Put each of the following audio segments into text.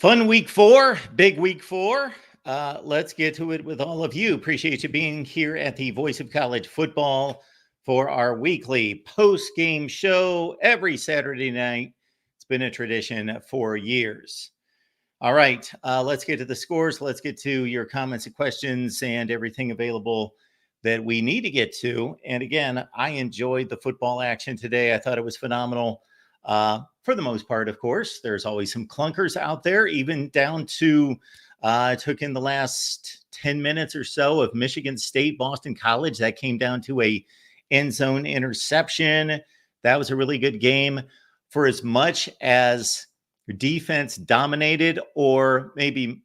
Fun week 4, big week 4. Let's get to it with all of you. Appreciate you being here at the Voice of College Football for our weekly post-game show every Saturday night. It's been a tradition for years. All right, let's get to the scores. Let's get to your comments and questions and everything available that we need to get to. And again, I enjoyed the football action today. I thought it was phenomenal. For the most part, of course, there's always some clunkers out there, even down to took in the last 10 minutes or so of Michigan State, Boston College. That came down to a end zone interception. That was a really good game. For as much as defense dominated, or maybe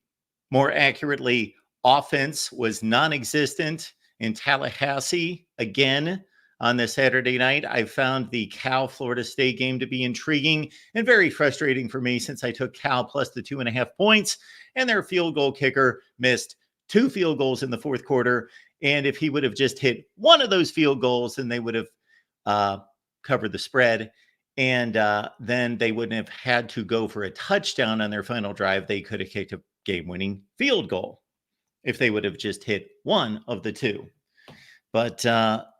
more accurately, offense was non-existent in Tallahassee again on this Saturday night, I found the Cal-Florida State game to be intriguing and very frustrating for me since I took Cal plus the 2.5 points, and their field goal kicker missed 2 field goals in the fourth quarter. And if he would have just hit one of those field goals, then they would have covered the spread. And then they wouldn't have had to go for a touchdown on their final drive. They could have kicked a game-winning field goal if they would have just hit one of the 2. But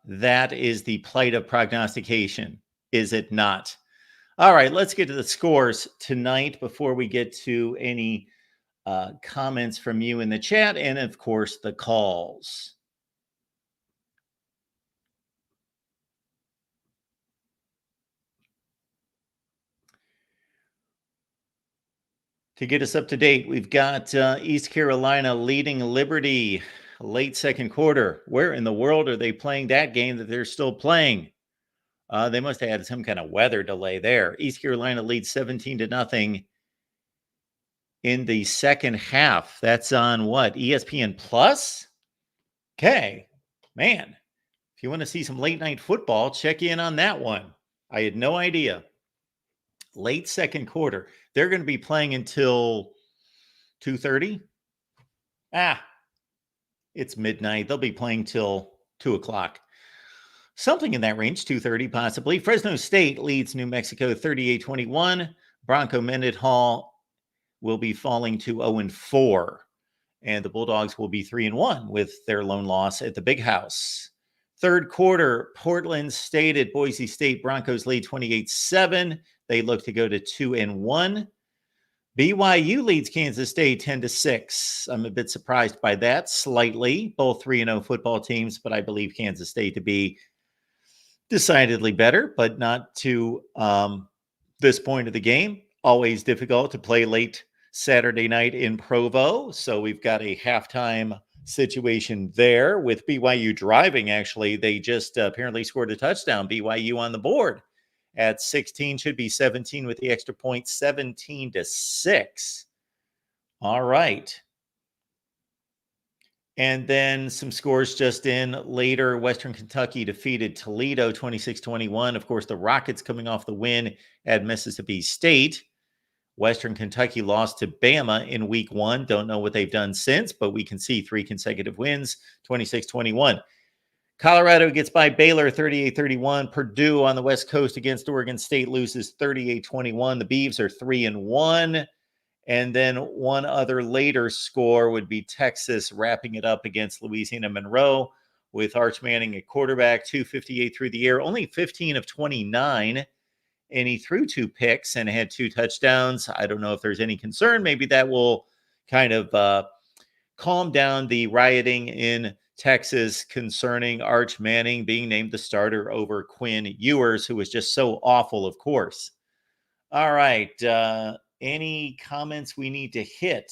that is the plight of prognostication, is it not? All right, let's get to the scores tonight before we get to any comments from you in the chat and, of course, the calls. To get us up to date, we've got East Carolina leading Liberty late second quarter. Where in the world are they playing that game that they're still playing? They must have had some kind of weather delay there. East Carolina leads 17-0 in the second half. That's on what? ESPN Plus? Okay. Man, if you want to see some late night football, check in on that one. I had no idea. Late second quarter. They're going to be playing until 2:30. It's midnight. They'll be playing till 2 o'clock. Something in that range, 2:30 possibly. Fresno State leads New Mexico 38-21. Bronco Mendenhall will be falling to 0-4. And the Bulldogs will be 3-1 with their lone loss at the Big House. Third quarter, Portland State at Boise State. Broncos lead 28-7. They look to go to 2-1. BYU leads Kansas State 10-6. I'm a bit surprised by that slightly. Both 3-0 football teams, but I believe Kansas State to be decidedly better, but not to this point of the game. Always difficult to play late Saturday night in Provo. So we've got a halftime situation there with BYU driving. Actually, they just apparently scored a touchdown. BYU on the board at 16, should be 17 with the extra point, 17-6. All right. And then some scores just in later. Western Kentucky defeated Toledo 26-21. Of course, the Rockets coming off the win at Mississippi State. Western Kentucky lost to Bama in week 1. Don't know what they've done since, but we can see 3 consecutive wins, 26-21. Colorado gets by Baylor 38-31. Purdue on the West Coast against Oregon State loses 38-21. The Beavs are 3-1. And then one other later score would be Texas wrapping it up against Louisiana Monroe with Arch Manning at quarterback, 258 through the air, only 15 of 29. And he threw 2 picks and had 2 touchdowns. I don't know if there's any concern. Maybe that will kind of calm down the rioting in Texas concerning Arch Manning being named the starter over Quinn Ewers, who was just so awful, of course. All right. Any comments we need to hit?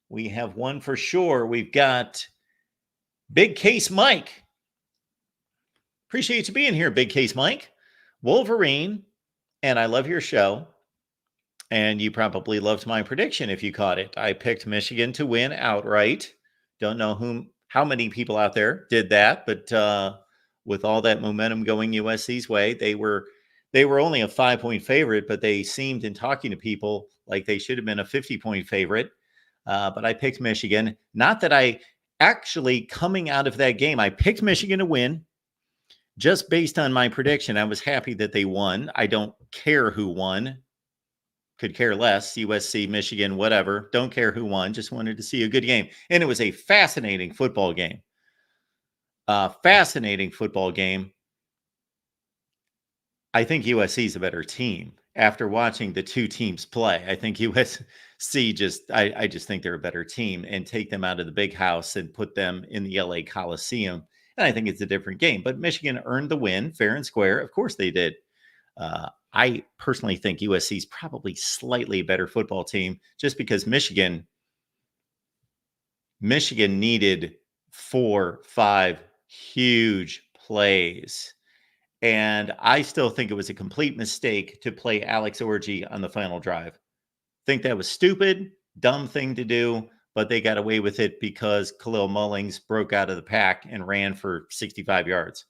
We have one for sure. We've got Big Case Mike. Appreciate you being here, Big Case Mike. Wolverine, and I love your show. And you probably loved my prediction if you caught it. I picked Michigan to win outright. Don't know how many people out there did that, but with all that momentum going USC's way, they were only a 5-point favorite, but they seemed in talking to people like they should have been a 50-point favorite. But I picked Michigan. Not that I actually, coming out of that game, I picked Michigan to win just based on my prediction. I was happy that they won. I don't care who won. Could care less. USC, Michigan, whatever. Don't care who won. Just wanted to see a good game. And it was a fascinating football game. Fascinating football game. I think USC is a better team. After watching the two teams play, I think USC I just think they're a better team, and take them out of the big house and put them in the LA Coliseum. And I think it's a different game. But Michigan earned the win, fair and square. Of course they did. I personally think USC is probably slightly better football team, just because Michigan needed 4-5 huge plays. And I still think it was a complete mistake to play Alex Orji on the final drive. Think that was stupid, dumb thing to do, but they got away with it because Khalil Mullings broke out of the pack and ran for 65 yards.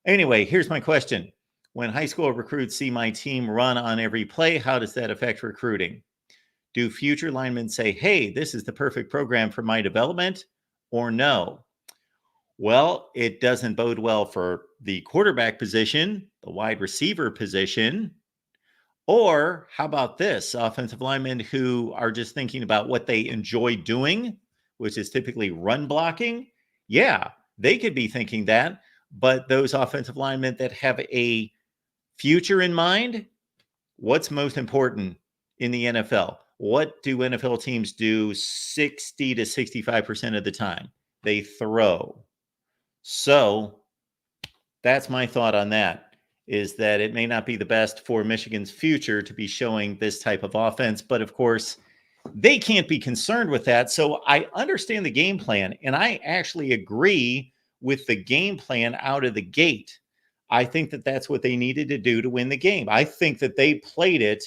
Anyway, here's my question. When high school recruits see my team run on every play, how does that affect recruiting? Do future linemen say, hey, this is the perfect program for my development, or no? Well, it doesn't bode well for the quarterback position, the wide receiver position, or how about this? Offensive linemen who are just thinking about what they enjoy doing, which is typically run blocking. Yeah, they could be thinking that, but those offensive linemen that have a future in mind, what's most important in the NFL? What do NFL teams do 60 to 65% of the time? They throw. So that's my thought on that, is that it may not be the best for Michigan's future to be showing this type of offense. But of course, they can't be concerned with that. So I understand the game plan, and I actually agree with the game plan out of the gate. I think that that's what they needed to do to win the game. I think that they played it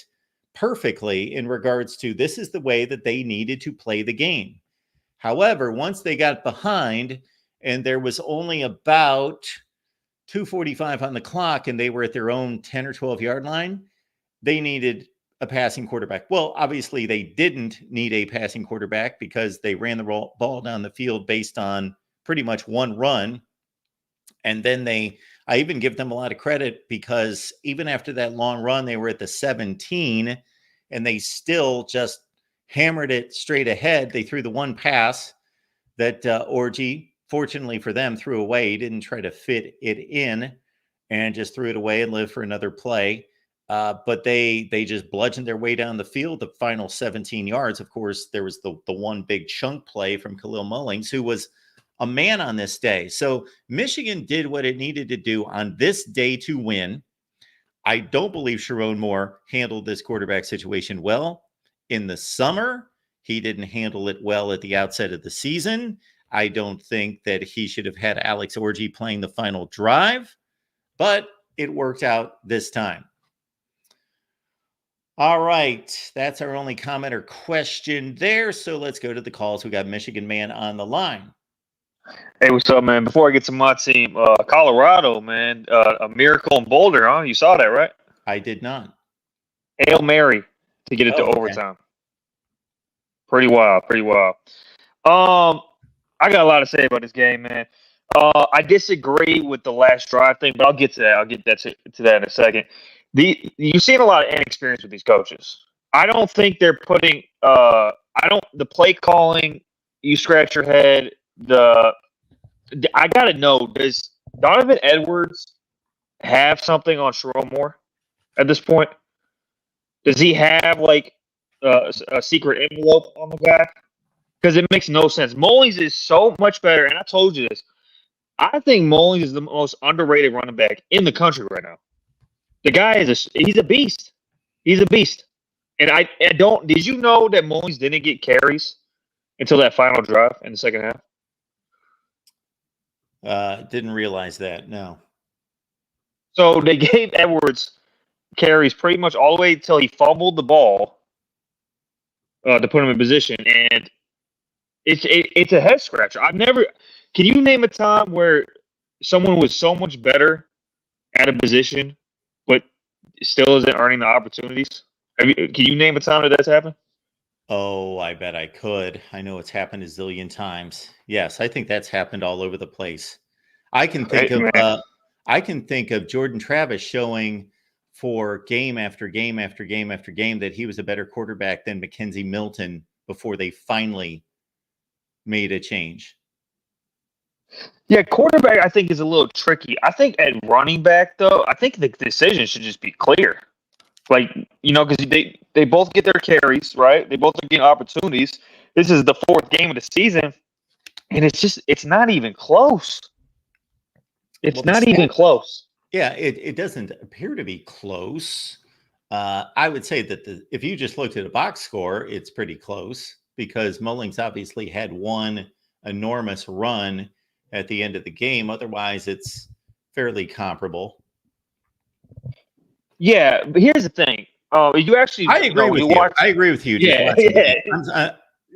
perfectly in regards to this is the way that they needed to play the game. However, once they got behind and there was only about 2:45 on the clock and they were at their own 10 or 12 yard line, they needed a passing quarterback. Well, obviously they didn't need a passing quarterback because they ran the ball down the field based on pretty much one run. And then I even give them a lot of credit because even after that long run, they were at the 17 and they still just hammered it straight ahead. They threw the one pass that Orji, fortunately for them, threw away. He didn't try to fit it in and just threw it away and lived for another play. But they just bludgeoned their way down the field, the final 17 yards. Of course, there was the one big chunk play from Khalil Mullings, who was a man on this day. So Michigan did what it needed to do on this day to win. I don't believe Sharon Moore handled this quarterback situation well. In the summer, he didn't handle it well at the outset of the season. I don't think that he should have had Alex Orji playing the final drive, but it worked out this time. All right, that's our only comment or question there. So let's go to the calls. We got Michigan Man on the line. Hey, what's up, man? Before I get to my team, Colorado, man, a miracle in Boulder, huh? You saw that, right? I did not. Hail Mary to get it to overtime. Pretty wild, pretty wild. I got a lot to say about this game, man. I disagree with the last drive thing, but I'll get to that. I'll get that to that in a second. You've seen a lot of inexperience with these coaches. I don't think they're putting the play calling, you scratch your head. I gotta know, does Donovan Edwards have something on Sharon Moore at this point? Does he have like a secret envelope on the guy? Because it makes no sense. Mullings is so much better, and I told you this. I think Mullings is the most underrated running back in the country right now. The guy he's a beast. He's a beast. And I don't. Did you know that Mullings didn't get carries until that final drive in the second half? Didn't realize that. No. So they gave Edwards carries pretty much all the way until he fumbled the ball to put him in position, and it's a head scratcher. Can you name a time where someone was so much better at a position but still isn't earning the opportunities? Can you name a time that's happened? Oh, I bet I could. I know it's happened a zillion times. Yes, I think that's happened all over the place. I can think of Jordan Travis showing for game after game after game after game that he was a better quarterback than Mackenzie Milton before they finally made a change. Yeah, quarterback I think is a little tricky. I think at running back though, I think the decision should just be clear. Like, because they both get their carries, right? They both are getting opportunities. This is the fourth game of the season, and it's not even close. It's not even close. Yeah, it doesn't appear to be close. I would say that if you just looked at a box score, it's pretty close because Mullings obviously had one enormous run at the end of the game. Otherwise, it's fairly comparable. Yeah, but here's the thing. You actually, I agree with you. I agree with you.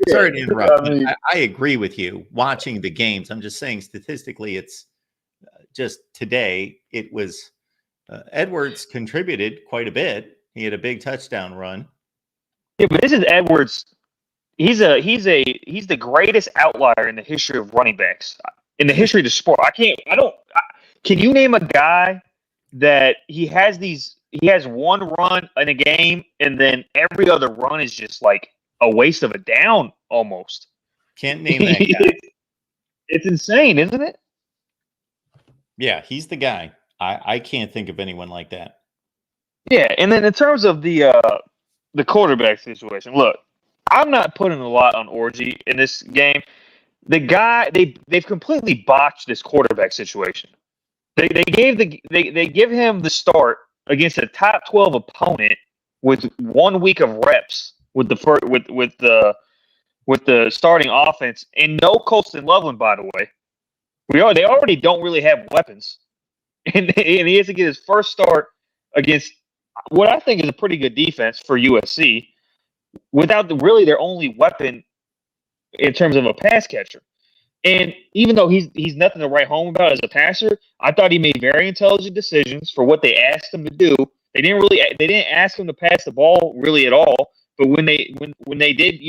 Sorry to interrupt. I agree with you. Watching the games, I'm just saying statistically, it's just today. It was Edwards contributed quite a bit. He had a big touchdown run. Yeah, but this is Edwards. He's the greatest outlier in the history of running backs in the history of the sport. Can you name a guy that he has one run in a game and then every other run is just like a waste of a down almost? Can't name that guy. It's insane, isn't it? Yeah, he's the guy. I can't think of anyone like that. Yeah, and then in terms of the quarterback situation, look, I'm not putting a lot on Orji in this game. The guy they've completely botched this quarterback situation. They give him the start against a top 12 opponent with 1 week of reps with the starting offense and no Colston Loveland, by the way. They already don't really have weapons, and he has to get his first start against what I think is a pretty good defense for USC without really their only weapon in terms of a pass catcher. And even though he's nothing to write home about as a passer, I thought he made very intelligent decisions for what they asked him to do. They didn't ask him to pass the ball really at all. But when they did,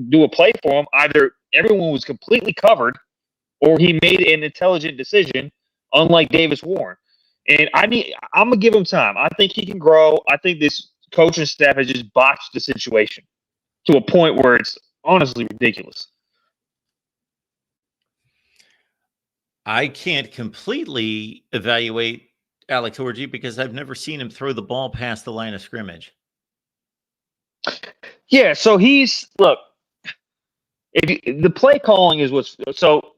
do a play for him, either everyone was completely covered or he made an intelligent decision, unlike Davis Warren. And I'm gonna give him time. I think he can grow. I think this coaching staff has just botched the situation to a point where it's honestly ridiculous. I can't completely evaluate Alex Orji because I've never seen him throw the ball past the line of scrimmage. Yeah, so the play calling is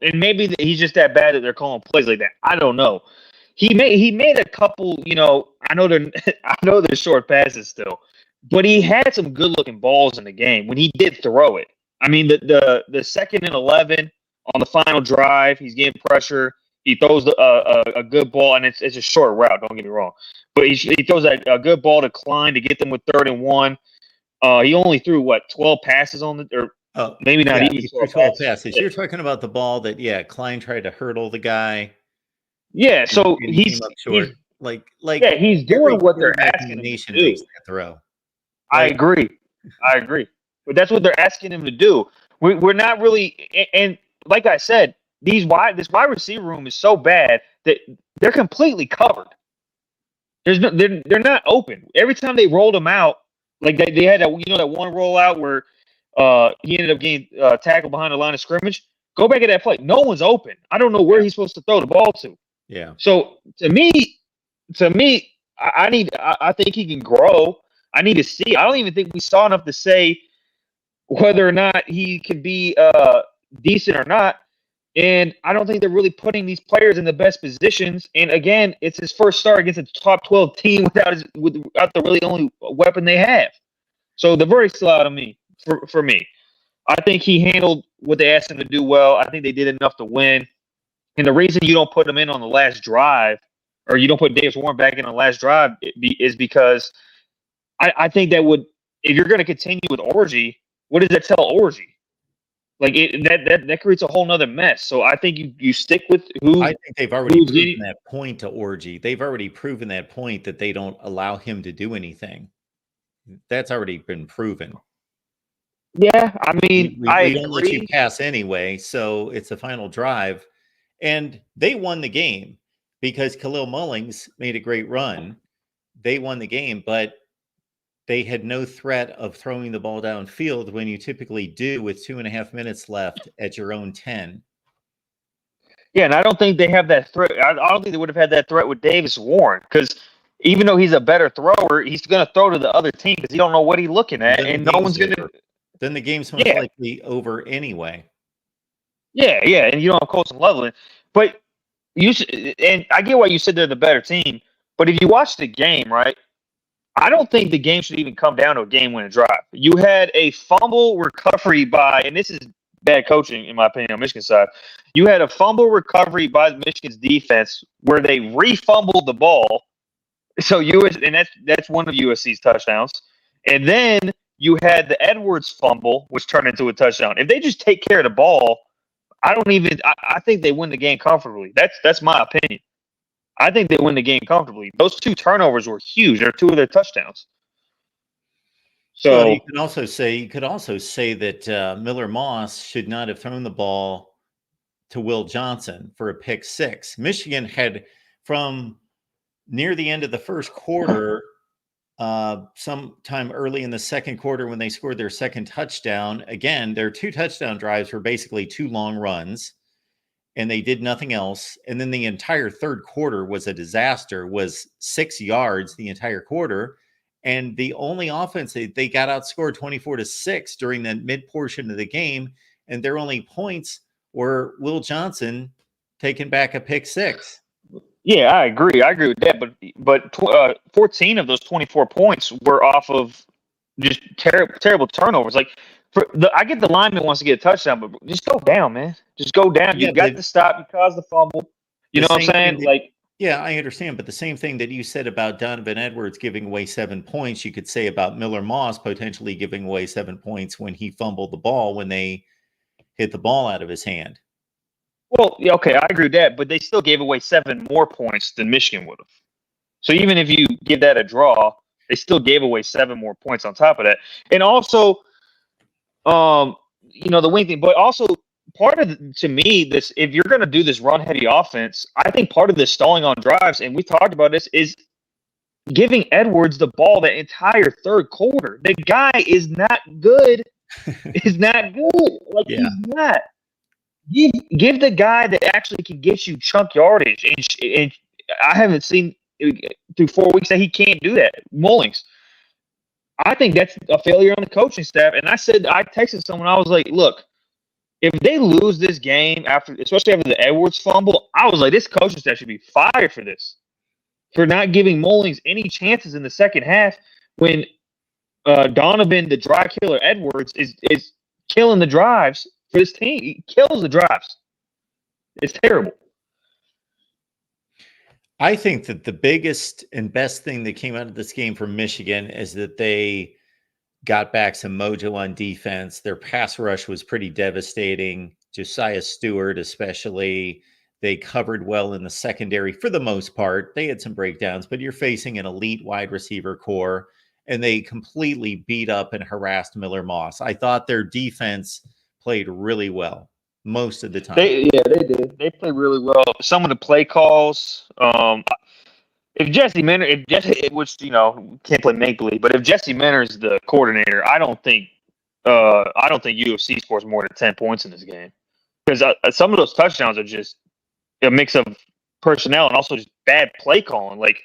and maybe he's just that bad that they're calling plays like that. I don't know. He made a couple, I know they're short passes still, but he had some good looking balls in the game when he did throw it. I mean, the 2nd and 11 on the final drive, he's getting pressure. He throws a good ball, and it's a short route. Don't get me wrong, but he throws a good ball to Klein to get them with 3rd and 1. He only threw 12 passes maybe not even 12 passes. You're talking about the ball that Klein tried to hurdle the guy. Yeah, so he's doing what they're asking him to do. Throw. I agree, but that's what they're asking him to do. We're not really, and like I said, this wide receiver room is so bad that they're completely covered. They're not open. Every time they rolled them out, like they had that one rollout where he ended up getting tackled behind the line of scrimmage. Go back at that play. No one's open. I don't know where he's supposed to throw the ball to. Yeah. So to me, I think he can grow. I need to see. I don't even think we saw enough to say whether or not he could be decent or not. And I don't think they're really putting these players in the best positions. And again, it's his first start against a top 12 team without the really only weapon they have. So the verdict's still out of me for me. I think he handled what they asked him to do well. I think they did enough to win. And the reason you don't put him in on the last drive, or you don't put Davis Warren back in on the last drive, is because I think that if you're going to continue with Orji, what does that tell Orji? Like that creates a whole nother mess. So I think you stick with who. I think they've already proven that point to Orji. They've already proven that point that they don't allow him to do anything. That's already been proven. Yeah, I mean, we don't let you pass anyway, so it's the final drive. And they won the game because Khalil Mullings made a great run. they won the game, but they had no threat of throwing the ball downfield when you typically do with 2.5 minutes left at your own 10. Yeah, and I don't think they have that threat. I don't think they would have had that threat with Davis Warren, because even though he's a better thrower, he's going to throw to the other team because he don't know what he's looking at, and no one's going to. Then the game's most likely over anyway. Yeah, and you don't have Colson Loveland, but you should, and I get why you said they're the better team, but if you watch the game, right, I don't think the game should even come down to a game-winning drive. You had a fumble recovery by, and this is bad coaching in my opinion on Michigan's side. You had a fumble recovery by Michigan's defense where they refumbled the ball. So and that's one of USC's touchdowns. And then you had the Edwards fumble, which turned into a touchdown. If they just take care of the ball, I think they win the game comfortably. That's my opinion. I think they win the game comfortably. Those 2 turnovers were huge. They're 2 of their touchdowns. So well, you could also say that Miller Moss should not have thrown the ball to Will Johnson for a pick 6. Michigan had, from near the end of the first quarter, sometime early in the second quarter when they scored their second touchdown, again, their 2 touchdown drives were basically 2 long runs, and they did nothing else. And then the entire third quarter was a disaster, was 6 yards the entire quarter. And the only offense, they got outscored 24-6 during the mid portion of the game. And their only points were Will Johnson taking back a pick 6. Yeah, I agree. I agree with that. But 14 of those 24 points were off of just terrible turnovers. Like, I get the lineman wants to get a touchdown, but just go down, man. Just go down. You got to stop. You caused the fumble. You know what I'm saying? Yeah, I understand. But the same thing that you said about Donovan Edwards giving away 7 points, you could say about Miller Moss potentially giving away 7 points when he fumbled the ball when they hit the ball out of his hand. Well, yeah, okay, I agree with that, but they still gave away 7 more points than Michigan would have. So even if you give that a draw, they still gave away 7 more points on top of that. And also, the wing thing, but also part of, to me, this, if you're going to do this run-heavy offense, I think part of this stalling on drives, and we talked about this, is giving Edwards the ball the entire third quarter. The guy is not good. He's not good. He's not. Give the guy that actually can get you chunk yardage. And I haven't seen through 4 weeks that he can't do that. Mullings. I think that's a failure on the coaching staff. And I texted someone, I was like, look, if they lose this game, especially after the Edwards fumble, I was like, this coaching staff should be fired for this. For not giving Mullings any chances in the second half when Donovan, the dry killer Edwards, is killing the drives for this team. He kills the drives. It's terrible. I think that the biggest and best thing that came out of this game for Michigan is that they got back some mojo on defense. Their pass rush was pretty devastating. Josiah Stewart, especially, they covered well in the secondary for the most part. They had some breakdowns, but you're facing an elite wide receiver core, and they completely beat up and harassed Miller Moss. I thought their defense played really well most of the time. They did. They played really well. Some of the play calls, if Jesse Minter, which can't play make believe, but if Jesse Minter is the coordinator, I don't think UFC scores more than 10 points in this game, because some of those touchdowns are just a mix of personnel and also just bad play calling. Like,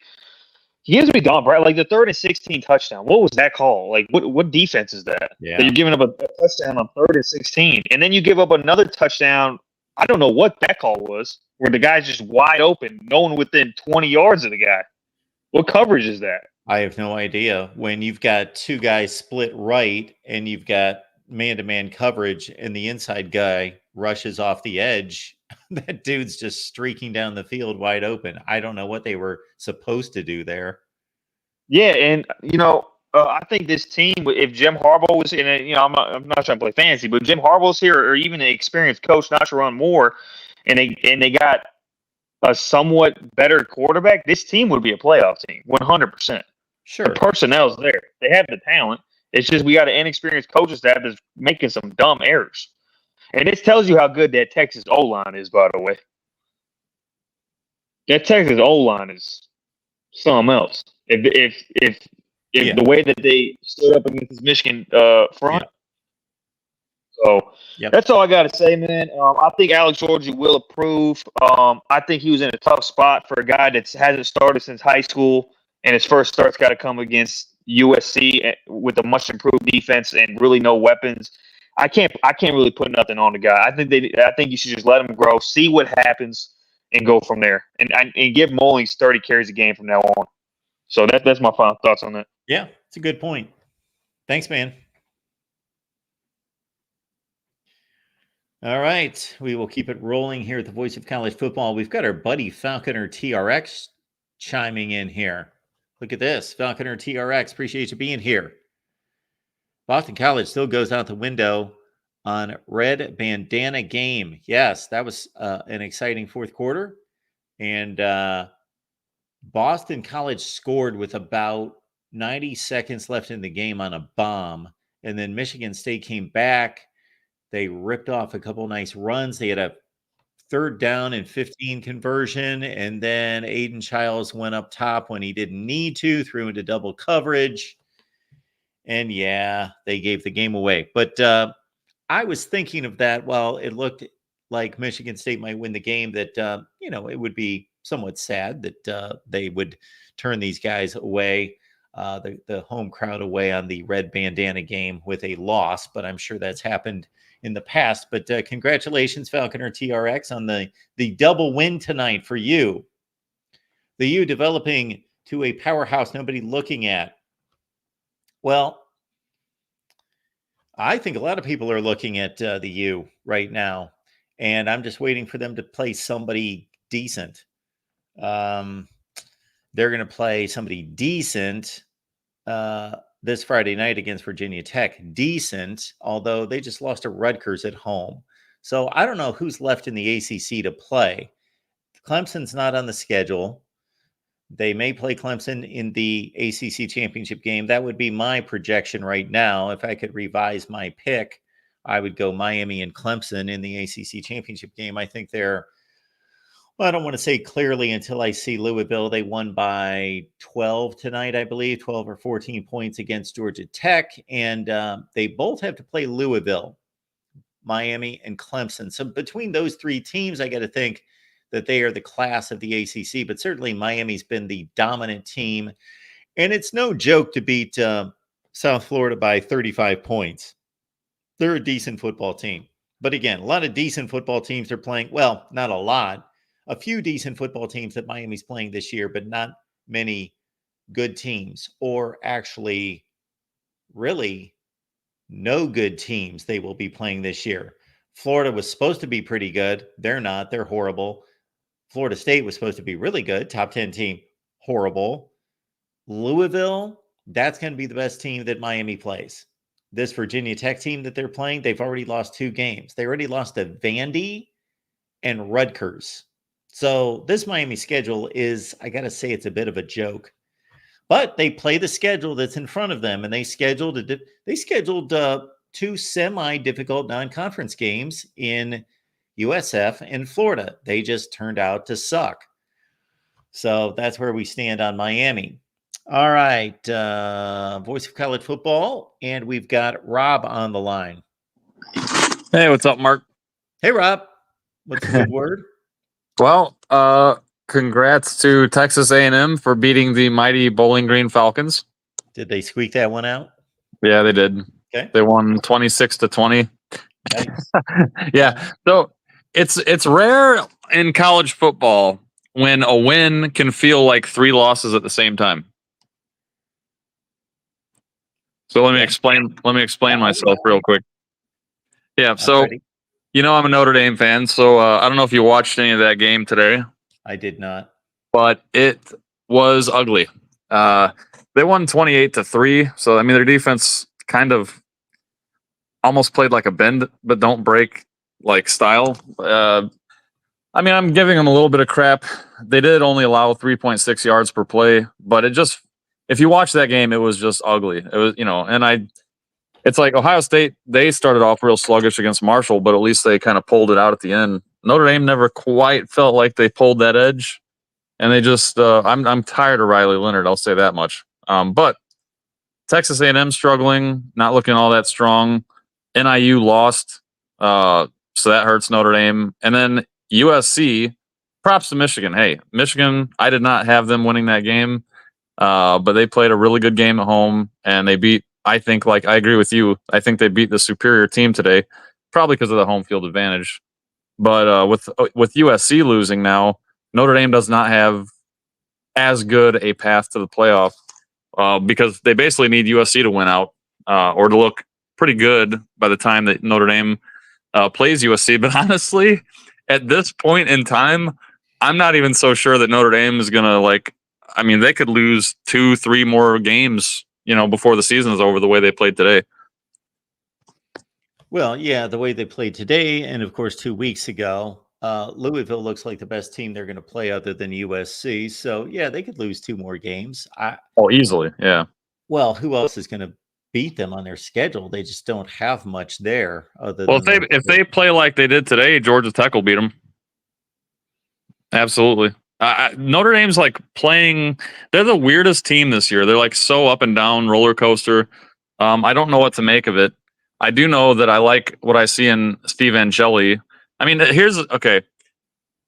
he gives me Don Brown, like the 3rd and 16 touchdown. What was that call? Like, what defense is that? Yeah. That you're giving up a touchdown on 3rd and 16, and then you give up another touchdown. I don't know what that call was, where the guy's just wide open, no one within 20 yards of the guy. What coverage is that? I have no idea. When you've got 2 guys split right and you've got man-to-man coverage and the inside guy rushes off the edge, that dude's just streaking down the field wide open. I don't know what they were supposed to do there. Yeah, and I think this team, if Jim Harbaugh was in it, I'm not trying to play fantasy, but Jim Harbaugh's here, or even an experienced coach, not to run more, and they got a somewhat better quarterback, this team would be a playoff team, 100%. Sure. The personnel's there. They have the talent. It's just we got an inexperienced coaching staff that's making some dumb errors. And this tells you how good that Texas O-line is, by the way. That Texas O-line is something else. If the way that they stood up against this Michigan front. So that's all I got to say, man. I think Alex Georgie will approve. I think he was in a tough spot for a guy that hasn't started since high school, and his first start's got to come against USC with a much improved defense and really no weapons. I can't really put nothing on the guy. I think you should just let him grow, see what happens, and go from there. And give Mullings 30 carries a game from now on. So that's my final thoughts on that. Yeah, it's a good point. Thanks, man. All right, we will keep it rolling here at the Voice of College Football. We've got our buddy Falconer TRX chiming in here. Look at this, Falconer TRX. Appreciate you being here. Boston College still goes out the window on red bandana game. Yes, that was an exciting fourth quarter. And Boston College scored with about 90 seconds left in the game on a bomb. And then Michigan State came back. They ripped off a couple nice runs. They had a 3rd down and 15 conversion. And then Aiden Childs went up top when he didn't need to, threw into double coverage. And yeah, they gave the game away. But I was thinking of that while it looked like Michigan State might win the game, that, it would be somewhat sad that they would turn these guys away, the home crowd away on the red bandana game with a loss. But I'm sure that's happened in the past. But congratulations, Falconer TRX, on the double win tonight for you. The U developing to a powerhouse nobody looking at. Well, I think a lot of people are looking at the U right now, and I'm just waiting for them to play somebody decent. They're going to play somebody decent this Friday night against Virginia Tech. Decent, although they just lost to Rutgers at home. So I don't know who's left in the ACC to play. Clemson's not on the schedule. They may play Clemson in the ACC championship game. That would be my projection right now. If I could revise my pick, I would go Miami and Clemson in the ACC championship game. I think they're, well, I don't want to say clearly until I see Louisville. They won by 12 tonight, I believe, 12 or 14 points against Georgia Tech. And they both have to play Louisville, Miami, and Clemson. So between those three teams, I got to think that they are the class of the ACC. But certainly Miami's been the dominant team. And it's no joke to beat South Florida by 35 points. They're a decent football team. But again, a lot of decent football teams are playing, well, not a lot. A few decent football teams that Miami's playing this year, but not many good teams, or actually really no good teams they will be playing this year. Florida was supposed to be pretty good. They're not. They're horrible. Florida State was supposed to be really good. Top 10 team, horrible. Louisville, that's going to be the best team that Miami plays. This Virginia Tech team that they're playing, they've already lost 2 games. They already lost to Vandy and Rutgers. So this Miami schedule is, I got to say, it's a bit of a joke. But they play the schedule that's in front of them, and they scheduled 2 semi-difficult non-conference games in USF and Florida. They just turned out to suck. So that's where we stand on Miami. All right, Voice of College Football, and we've got Rob on the line. Hey, what's up, Mark? Hey, Rob. What's a good word? Well, congrats to Texas A&M for beating the mighty Bowling Green Falcons. Did they squeak that one out? Yeah, they did. Okay. They won 26-20. Nice. Yeah. So it's rare in college football when a win can feel like 3 losses at the same time. So let me explain myself real quick. Yeah. So, I'm a Notre Dame fan. So I don't know if you watched any of that game today. I did not. But it was ugly. They won 28-3. So, I mean, their defense kind of almost played like a bend, but don't break like style. I mean, I'm giving them a little bit of crap. They did only allow 3.6 yards per play, but if you watch that game, it was just ugly. It was, it's like Ohio State, they started off real sluggish against Marshall, but at least they kind of pulled it out at the end. Notre Dame never quite felt like they pulled that edge. and they just I'm tired of Riley Leonard. I'll say that much. But Texas A&M struggling, not looking all that strong. NIU lost, so that hurts Notre Dame. And then USC, props to Michigan. Hey, Michigan, I did not have them winning that game, but they played a really good game at home, and they beat, I think, like I agree with you, I think they beat the superior team today, probably because of the home field advantage. But with USC losing now, Notre Dame does not have as good a path to the playoff because they basically need USC to win out or to look pretty good by the time that Notre Dame plays USC. But honestly, at this point in time, I'm not even so sure that Notre Dame is going to they could lose 2-3 more games, before the season is over the way they played today. Well, yeah, the way they played today, and of course 2 weeks ago, Louisville looks like the best team they're going to play other than USC. So yeah, they could lose 2 more games. Easily, yeah. Well, who else is going to beat them on their schedule? They just don't have much there. If they play like they did today, Georgia Tech will beat them. Absolutely. Notre Dame's playing. They're the weirdest team this year. They're so up and down roller coaster. I don't know what to make of it. I do know that I like what I see in Steve Angeli.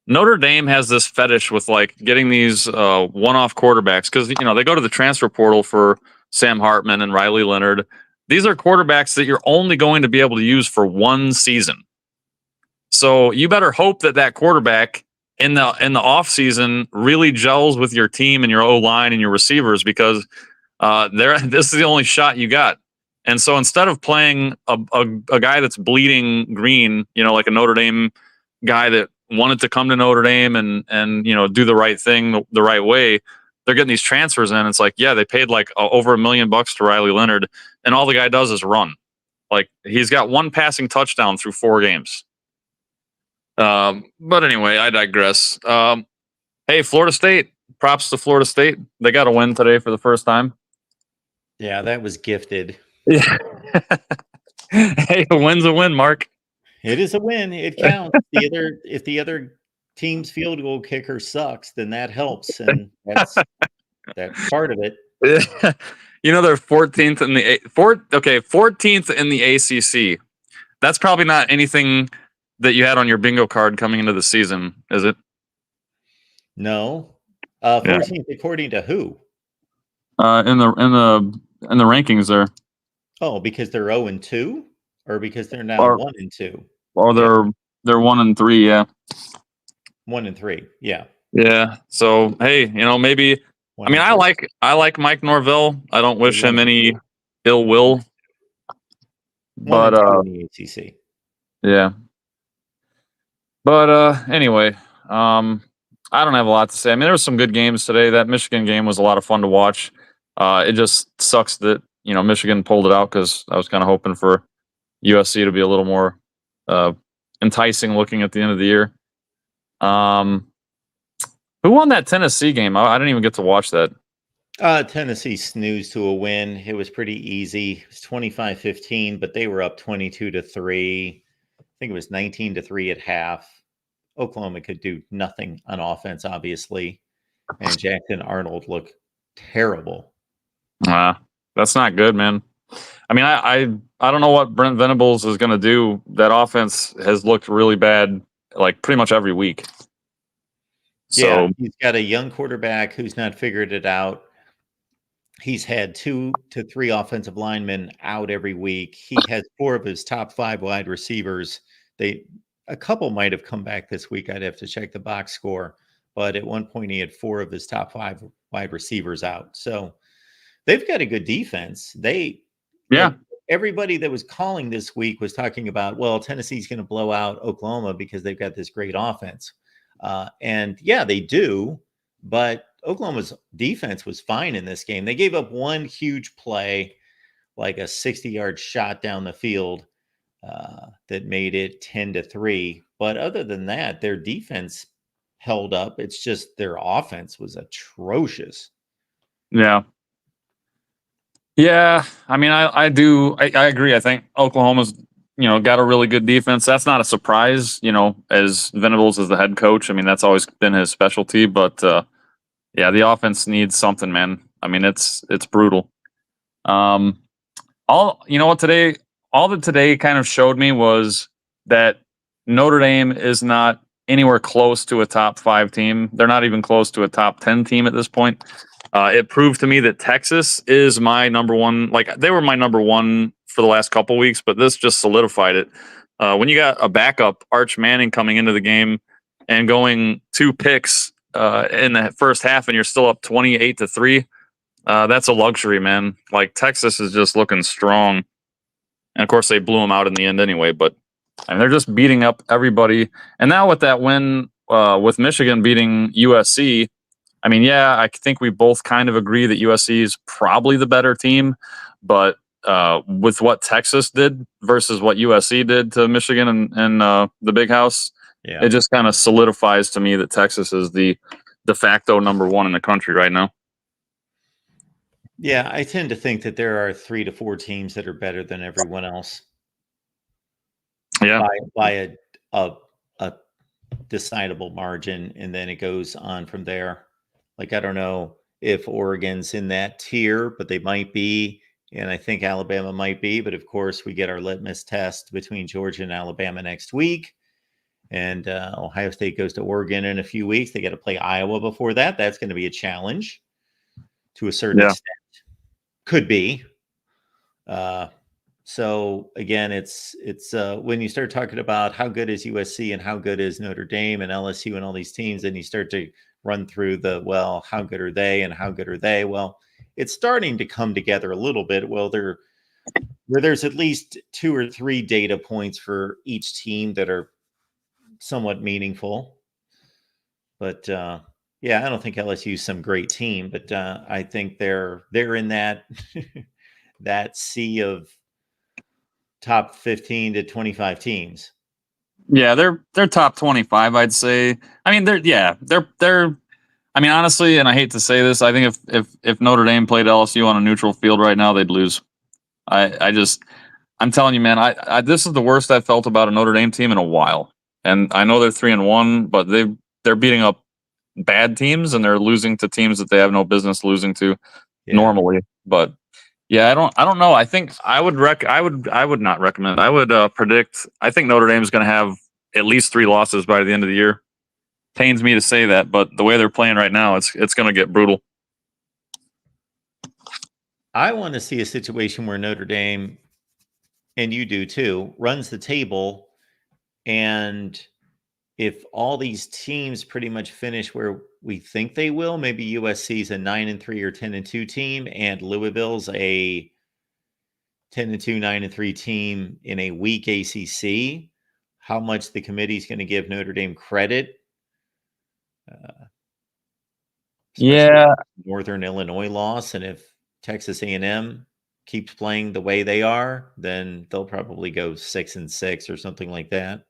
Notre Dame has this fetish with getting these one-off quarterbacks because they go to the transfer portal for Sam Hartman and Riley Leonard. These are quarterbacks that you're only going to be able to use for 1 season. So you better hope that quarterback in the off season really gels with your team and your O-line and your receivers because this is the only shot you got. And so instead of playing a guy that's bleeding green, like a Notre Dame guy that wanted to come to Notre Dame and do the right thing the right way, they're getting these transfers in. It's they paid over $1 million to Riley Leonard, and all the guy does is run. He's got 1 passing touchdown through 4 games. But anyway, I digress. Hey, Florida State, props to Florida State. They got a win today for the first time. Yeah, that was gifted. Yeah. Hey, a win's a win, Mark. It is a win. It counts. If the other team's field goal kicker sucks, then that helps, and that's part of it. They're 14th in the 14th in the ACC. That's probably not anything that you had on your bingo card coming into the season, is it? No. 14th according to who? In the rankings there. Oh, because they're 0-2, or because they're now 1-2. Or they're 1-3, yeah. 1-3, yeah. Yeah. So hey, maybe. I like Mike Norvell. I don't wish him any ill will. But in the ACC. Yeah. But anyway, I don't have a lot to say. There were some good games today. That Michigan game was a lot of fun to watch. It just sucks that Michigan pulled it out because I was kind of hoping for USC to be a little more enticing looking at the end of the year. Who won that Tennessee game? I didn't even get to watch that. Tennessee snoozed to a win. It was pretty easy. It was 25-15, but they were up 22-3. I think it was 19-3 at half. Oklahoma could do nothing on offense, obviously, and Jackson Arnold looked terrible. That's not good, man. I don't know what Brent Venables is going to do. That offense has looked really bad, pretty much every week. Yeah, he's got a young quarterback who's not figured it out. He's had 2 to 3 offensive linemen out every week. He has 4 of his top 5 wide receivers. A couple might have come back this week. I'd have to check the box score. But at one point, he had 4 of his top 5 wide receivers out. So they've got a good defense. Everybody that was calling this week was talking about, well, Tennessee's going to blow out Oklahoma because they've got this great offense. And yeah, they do. But Oklahoma's defense was fine in this game. They gave up one huge play, like a 60-yard shot down the field that made it 10-3. But other than that, their defense held up. It's just their offense was atrocious. Yeah. Yeah. I agree. I think Oklahoma's, got a really good defense. That's not a surprise, as Venables is the head coach. That's always been his specialty, but Yeah, the offense needs something, man. I mean, it's brutal. All that today kind of showed me was that Notre Dame is not anywhere close to a top 5 team. They're not even close to a top 10 team at this point. It proved to me that Texas is my number one. Like, they were my number one for the last couple weeks, but this just solidified it. When you got a backup, Arch Manning, coming into the game and going 2 picks in the first half, and you're still up 28-3, that's a luxury, man. Like, Texas is just looking strong. And of course, they blew them out in the end anyway, but they're just beating up everybody. And now with that win, with Michigan beating USC, I mean, yeah, I think we both kind of agree that USC is probably the better team. But with what Texas did versus what USC did to Michigan and the Big House, it just kind of solidifies to me that Texas is the de facto number 1 in the country right now. Yeah, I tend to think that there are 3 to 4 teams that are better than everyone else. Yeah, by a decidable margin, and then it goes on from there. Like, I don't know if Oregon's in that tier, but they might be, and I think Alabama might be. But of course, we get our litmus test between Georgia and Alabama next week, and Ohio State goes to Oregon in a few weeks. They got to play Iowa before that. That's going to be a challenge to a certain extent. Could be. So again, it's when you start talking about how good is USC and how good is Notre Dame and LSU and all these teams, and you start to run through how good are they and how good are they? Well, it's starting to come together a little bit. Well, there's at least 2 or 3 data points for each team that are somewhat meaningful. But yeah, I don't think LSU is some great team, but I think they're in that that sea of top 15 to 25 teams. Yeah, they're top 25, I'd say. I mean, they're I mean, honestly, and I hate to say this, I think if Notre Dame played LSU on a neutral field right now, they'd lose. I'm telling you, man, I this is the worst I've felt about a Notre Dame team in a while. And I know they're 3-1, but they're beating up bad teams, and they're losing to teams that they have no business losing to normally. But yeah, I don't know. I think I would not recommend. I would predict. I think Notre Dame is going to have at least 3 losses by the end of the year. Pains me to say that, but the way they're playing right now, it's going to get brutal. I want to see a situation where Notre Dame, and you do too, runs the table, and if all these teams pretty much finish where we think they will, maybe USC's a 9-3 or 10-2 team, and Louisville's a 10-2, 9-3 team in a weak ACC, how much the committee's going to give Notre Dame credit. Northern Illinois loss, and if Texas A&M keeps playing the way they are, then they'll probably go 6-6 or something like that.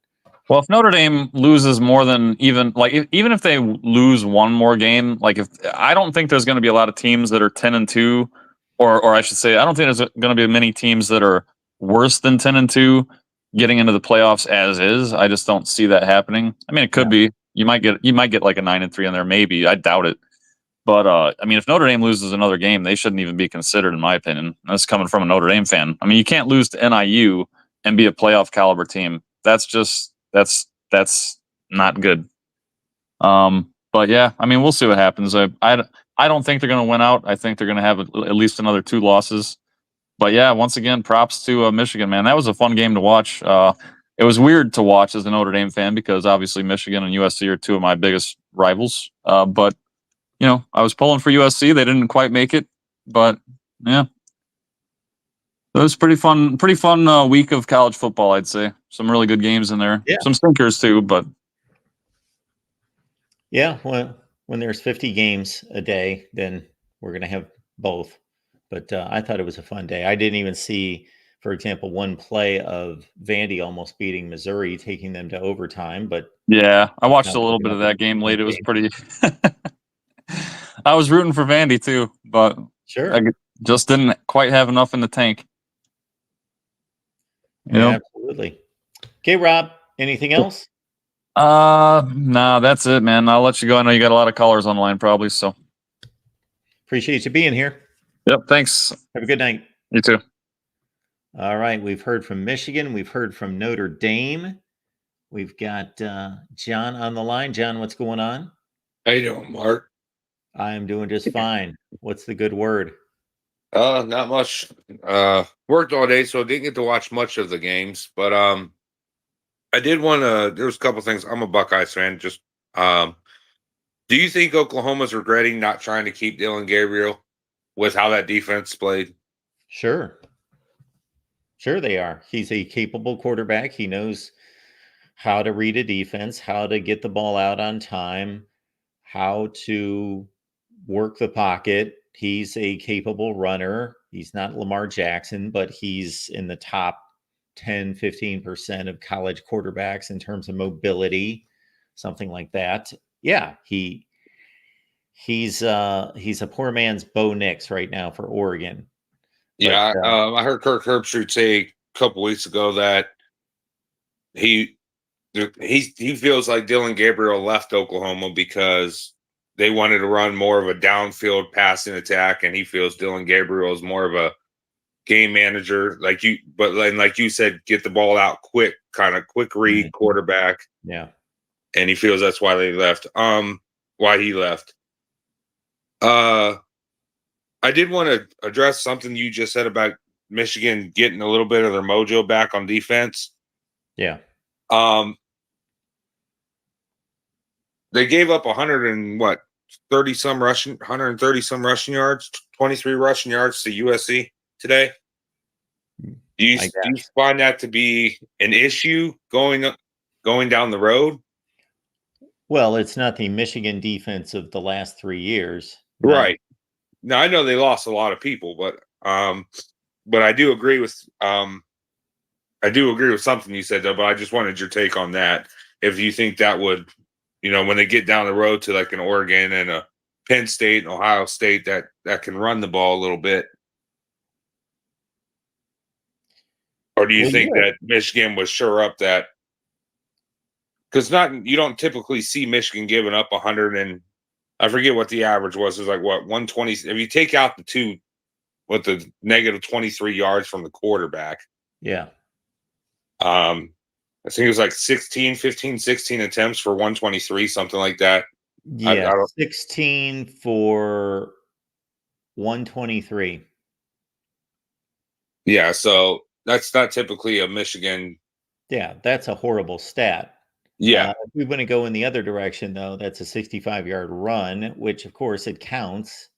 Well, if Notre Dame loses more than even if they lose one more game, I don't think there's going to be a lot of teams that are 10-2, or I should say, I don't think there's going to be many teams that are worse than 10-2 getting into the playoffs as is. I just don't see that happening. I mean, it could be. You might get like a 9-3 in there, maybe. I doubt it. But I mean, if Notre Dame loses another game, they shouldn't even be considered, in my opinion. That's coming from a Notre Dame fan. I mean, you can't lose to NIU and be a playoff caliber team. That's not good. But yeah, I mean, we'll see what happens. I don't think they're going to win out. I think they're going to have at least another 2 losses. But yeah, once again, props to Michigan, man. That was a fun game to watch. It was weird to watch as a Notre Dame fan because obviously Michigan and USC are 2 of my biggest rivals. But you know, I was pulling for USC. They didn't quite make it, but yeah, it was pretty fun week of college football, I'd say. Some really good games in there. Yeah. Some stinkers too, but yeah, well, when there's 50 games a day, then we're going to have both. But I thought it was a fun day. I didn't even see, for example, one play of Vandy almost beating Missouri, taking them to overtime. But yeah, I watched a little bit of that game late. It was pretty. I was rooting for Vandy too, but sure, I just didn't quite have enough in the tank. Yeah, absolutely. Okay, Rob, anything else? No, that's it, man. I'll let you go. I know you got a lot of callers on the line probably, so. Appreciate you being here. Yep. Thanks. Have a good night. You too. All right. We've heard from Michigan. We've heard from Notre Dame. We've got John on the line. John, what's going on? How you doing, Mark? I'm doing just fine. What's the good word? Not much. Worked all day, so didn't get to watch much of the games. But I did want to. There was a couple things. I'm a Buckeyes fan. Just do you think Oklahoma's regretting not trying to keep Dylan Gabriel with how that defense played? Sure they are. He's a capable quarterback. He knows how to read a defense, how to get the ball out on time, how to work the pocket. He's a capable runner. He's not Lamar Jackson, but he's in the top 10, 15% of college quarterbacks in terms of mobility, something like that. Yeah, he's a poor man's Bo Nix right now for Oregon. Yeah, I heard Kirk Herbstreit say a couple weeks ago that he feels like Dylan Gabriel left Oklahoma because they wanted to run more of a downfield passing attack, and he feels Dylan Gabriel is more of a game manager, like you said, get the ball out quick, kind of quick read quarterback. Yeah, and he feels that's why they left. Why he left. I did want to address something you just said about Michigan getting a little bit of their mojo back on defense. Yeah. They gave up 130 some rushing yards, 23 rushing yards to USC today. Do you find that to be an issue going down the road? Well, it's not the Michigan defense of the last 3 years. Right. Now I know they lost a lot of people, but I do agree with something you said though, but I just wanted your take on that. If you think that would, when they get down the road to like an Oregon and a Penn State and Ohio State that can run the ball a little bit. Or do you think that Michigan was sure up that? Because you don't typically see Michigan giving up 100 and I forget what the average was. It was like 120. If you take out the two with the negative 23 yards from the quarterback. Yeah. I think it was like 16 attempts for 123, something like that. Yeah, 16 for 123. Yeah, so that's not typically a Michigan. Yeah, that's a horrible stat. Yeah. If we want to go in the other direction, though, that's a 65-yard run, which, of course, it counts.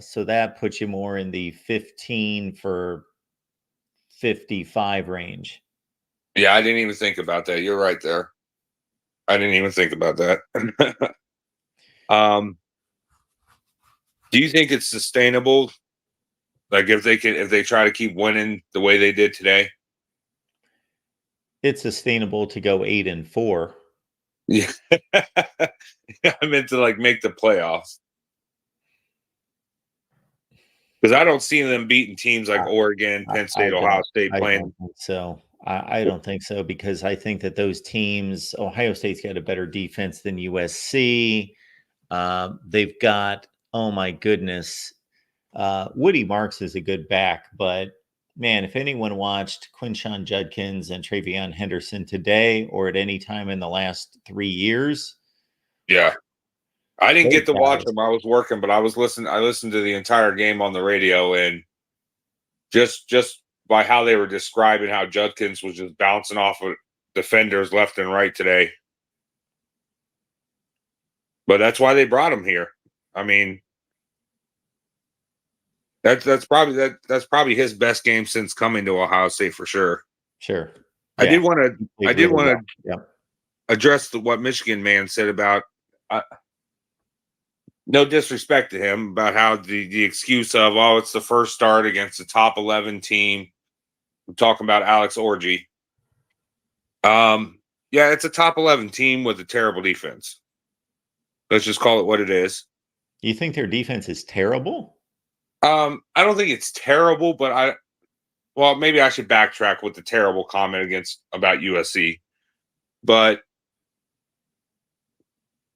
So that puts you more in the 15 for 55 range. Yeah, I didn't even think about that. You're right there. I didn't even think about that. Do you think it's sustainable? Like if they try to keep winning the way they did today? It's sustainable to go 8-4. Yeah. I meant to make the playoffs. Because I don't see them beating teams like Oregon, Penn State, Ohio State playing. I don't think so. I don't think so because I think that those teams, Ohio State's got a better defense than USC. They've got, oh my goodness, Woody Marks is a good back, but man, if anyone watched Quinshon Judkins and Travion Henderson today or at any time in the last 3 years. Yeah. I didn't get to watch them. I was working, but I listened to the entire game on the radio, and just by how they were describing how Judkins was just bouncing off of defenders left and right today. But that's why they brought him here. I mean, that's probably his best game since coming to Ohio State for sure. Sure. Yeah. I did want to address what Michigan man said about no disrespect to him about how the excuse of it's the first start against the top 11 team. I'm talking about Alex Orji. Yeah, it's a top 11 team with a terrible defense. Let's just call it what it is. You think their defense is terrible? I don't think it's terrible, but maybe I should backtrack with the terrible comment about USC. But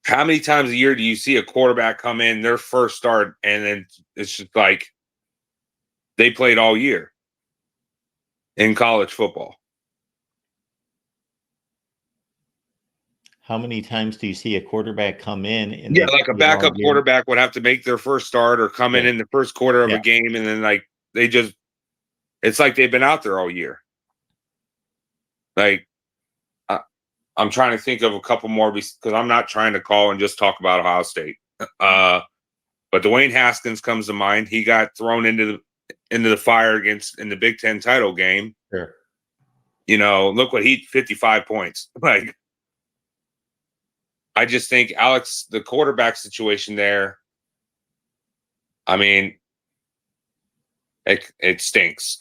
How many times a year do you see a quarterback come in their first start and then it's just like they played all year in college football? How many times do you see a quarterback come in and Yeah, like a backup quarterback would have to make their first start or come in the first quarter of a game, and then like it's like they've been out there all year. Like, I'm trying to think of a couple more because I'm not trying to call and just talk about Ohio State. But Dwayne Haskins comes to mind. He got thrown into the fire in the Big Ten title game. Sure. You know, look what 55 points. Like, I just think Alex, the quarterback situation there, I mean, it stinks.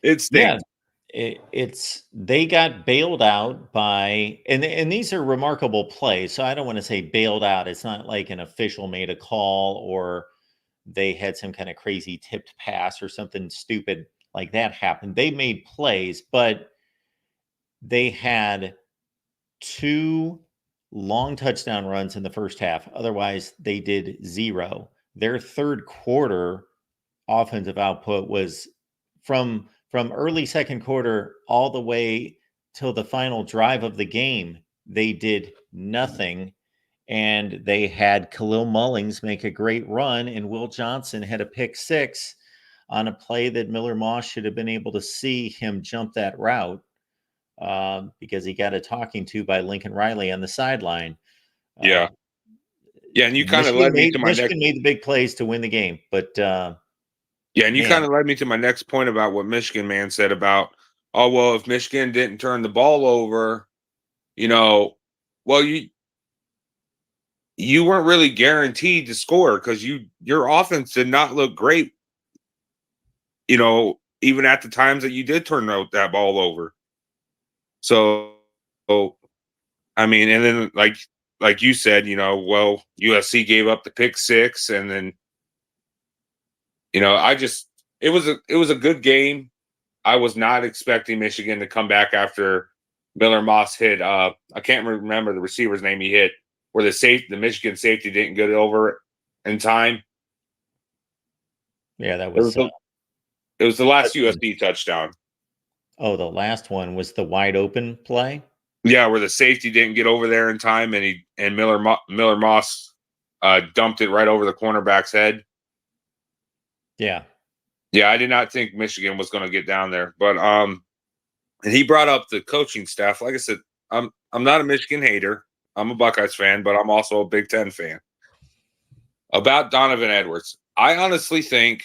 It stinks. Yeah. They got bailed out by, and these are remarkable plays. So I don't want to say bailed out. It's not like an official made a call or they had some kind of crazy tipped pass or something stupid like that happened. They made plays, but they had 2 long touchdown runs in the first half. Otherwise, they did 0. Their third quarter offensive output was from early second quarter all the way till the final drive of the game. They did nothing, and they had Khalil Mullings make a great run, and Will Johnson had a pick 6 on a play that Miller Moss should have been able to see him jump that route because he got a talking to by Lincoln Riley on the sideline. Yeah. And you kind of led me to my Michigan made the big plays to win the game, but and you kind of led me to my next point about what Michigan man said about, oh, well, if Michigan didn't turn the ball over, you know, well, you weren't really guaranteed to score because your offense did not look great, you know, even at the times that you did turn that ball over. So, I mean, and then like you said, you know, well, USC gave up the pick 6, and then, you know, it was a good game. I was not expecting Michigan to come back after Miller Moss hit. I can't remember the receiver's name he hit, where the Michigan safety didn't get it over in time. Yeah, that was it was the last USC touchdown. Oh, the last one was the wide open play. Yeah, where the safety didn't get over there in time, and Miller Moss dumped it right over the cornerback's head. Yeah. Yeah, I did not think Michigan was going to get down there, but and he brought up the coaching staff. Like I said, I'm not a Michigan hater. I'm a Buckeyes fan, but I'm also a Big Ten fan. About Donovan Edwards, I honestly think,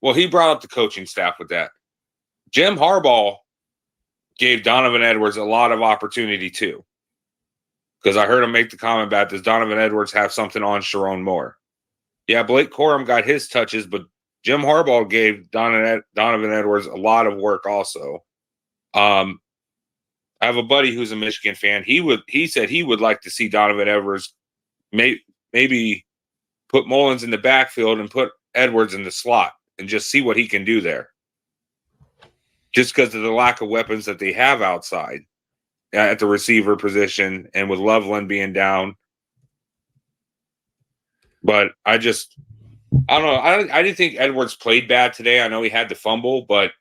well, he brought up the coaching staff with that. Jim Harbaugh gave Donovan Edwards a lot of opportunity too, because I heard him make the comment about, does Donovan Edwards have something on Sharon Moore? Yeah, Blake Corum got his touches, but Jim Harbaugh gave Donovan Edwards a lot of work also. I have a buddy who's a Michigan fan. He said he would like to see Donovan Edwards maybe put Mullins in the backfield and put Edwards in the slot and just see what he can do there. Just because of the lack of weapons that they have outside at the receiver position, and with Loveland being down. But I don't know. I didn't think Edwards played bad today. I know he had the fumble, but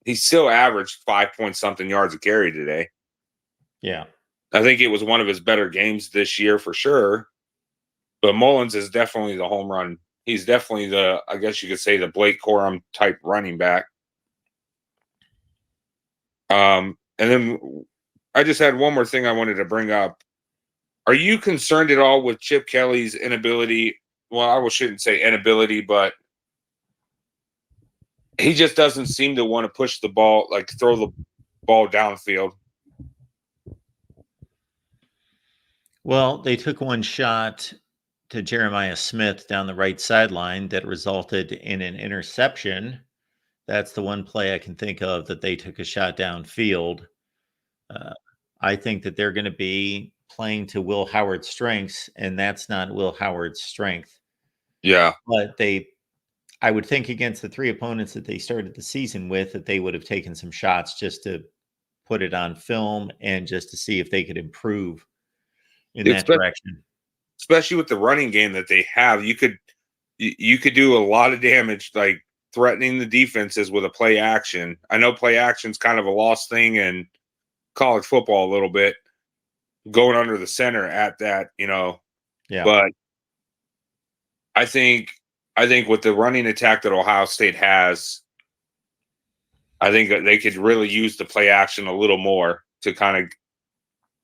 he still averaged 5-point-something yards a carry today. Yeah. I think it was one of his better games this year for sure. But Mullins is definitely the home run. He's definitely I guess you could say, the Blake Corum type running back. And then I just had one more thing I wanted to bring up. Are you concerned at all with Chip Kelly's inability? Well, I shouldn't say inability, but he just doesn't seem to want to push the ball, like throw the ball downfield. Well, they took one shot to Jeremiah Smith down the right sideline that resulted in an interception. That's the one play I can think of that they took a shot downfield. I think that they're going to be playing to Will Howard's strengths, and that's not Will Howard's strength. Yeah. But I would think against the 3 opponents that they started the season with, that they would have taken some shots just to put it on film and just to see if they could improve in that direction. Especially with the running game that they have, you could do a lot of damage, like threatening the defenses with a play action. I know play action is kind of a lost thing in college football a little bit, going under the center at that, Yeah. But I think with the running attack that Ohio State has, I think that they could really use the play action a little more to kind of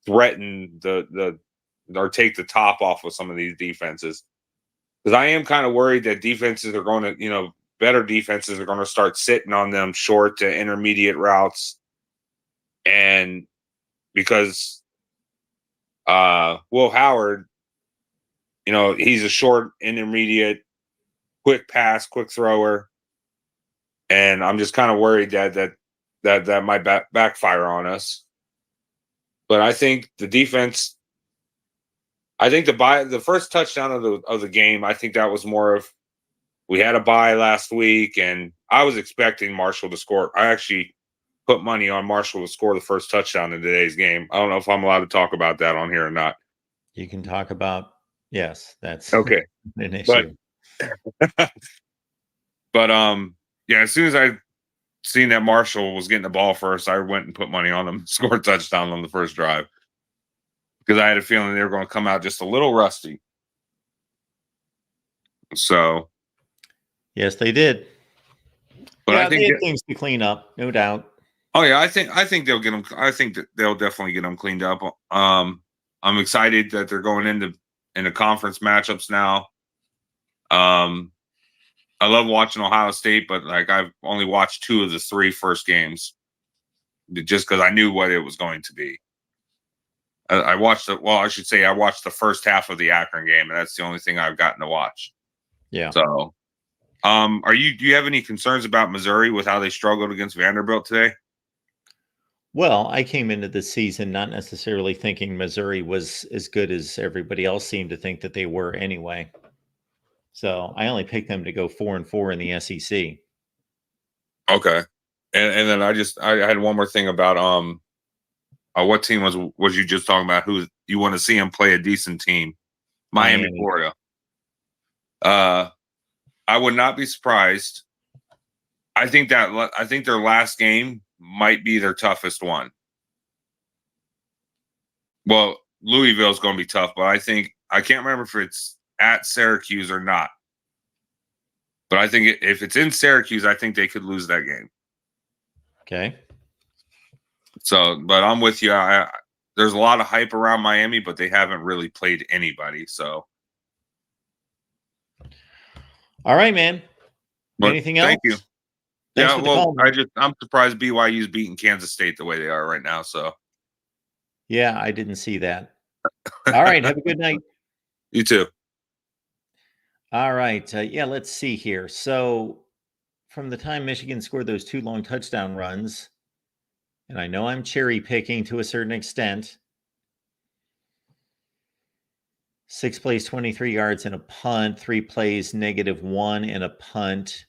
threaten or take the top off of some of these defenses. Because I am kind of worried that defenses are going to, better defenses are going to start sitting on them short to intermediate routes. And because Will Howard, he's a short, intermediate, quick pass, quick thrower. And I'm just kind of worried that might backfire on us. But I think the defense, the first touchdown of the game, I think that was more of, we had a bye last week, and I was expecting Marshall to score. I actually put money on Marshall to score the first touchdown in today's game. I don't know if I'm allowed to talk about that on here or not. You can talk about, yes, that's okay. an issue. But yeah, as soon as I seen that Marshall was getting the ball first, I went and put money on them, score a touchdown on the first drive, because I had a feeling they were going to come out just a little rusty. So, yes, they did. But yeah, I think they had things to clean up, no doubt. Oh yeah, I think they'll get them. I think that they'll definitely get them cleaned up. I'm excited that they're going into conference matchups now. I love watching Ohio State, but like I've only watched 2 of the 3 first games, just because I knew what it was going to be. I watched I watched the first half of the Akron game, and that's the only thing I've gotten to watch. Yeah. So, do you have any concerns about Missouri with how they struggled against Vanderbilt today? Well, I came into the season not necessarily thinking Missouri was as good as everybody else seemed to think that they were anyway. So I only picked them to go 4-4 in the SEC. Okay. And then I had one more thing about what team was you just talking about? Who you want to see them play a decent team? Miami, Florida. I would not be surprised. I think their last game might be their toughest one. Well, Louisville's going to be tough, but I can't remember if it's at Syracuse or not. But I think if it's in Syracuse, I think they could lose that game. Okay. So, but I'm with you. There's a lot of hype around Miami, but they haven't really played anybody. So, all right, man. But anything else? Thank you. Thanks yeah, well, I'm surprised BYU's beating Kansas State the way they are right now. So, yeah, I didn't see that. All right, have a good night. You too. All right, yeah, let's see here. So, from the time Michigan scored those 2 long touchdown runs, and I know I'm cherry picking to a certain extent. 6 plays, 23 yards and a punt. 3 plays, -1 and a punt.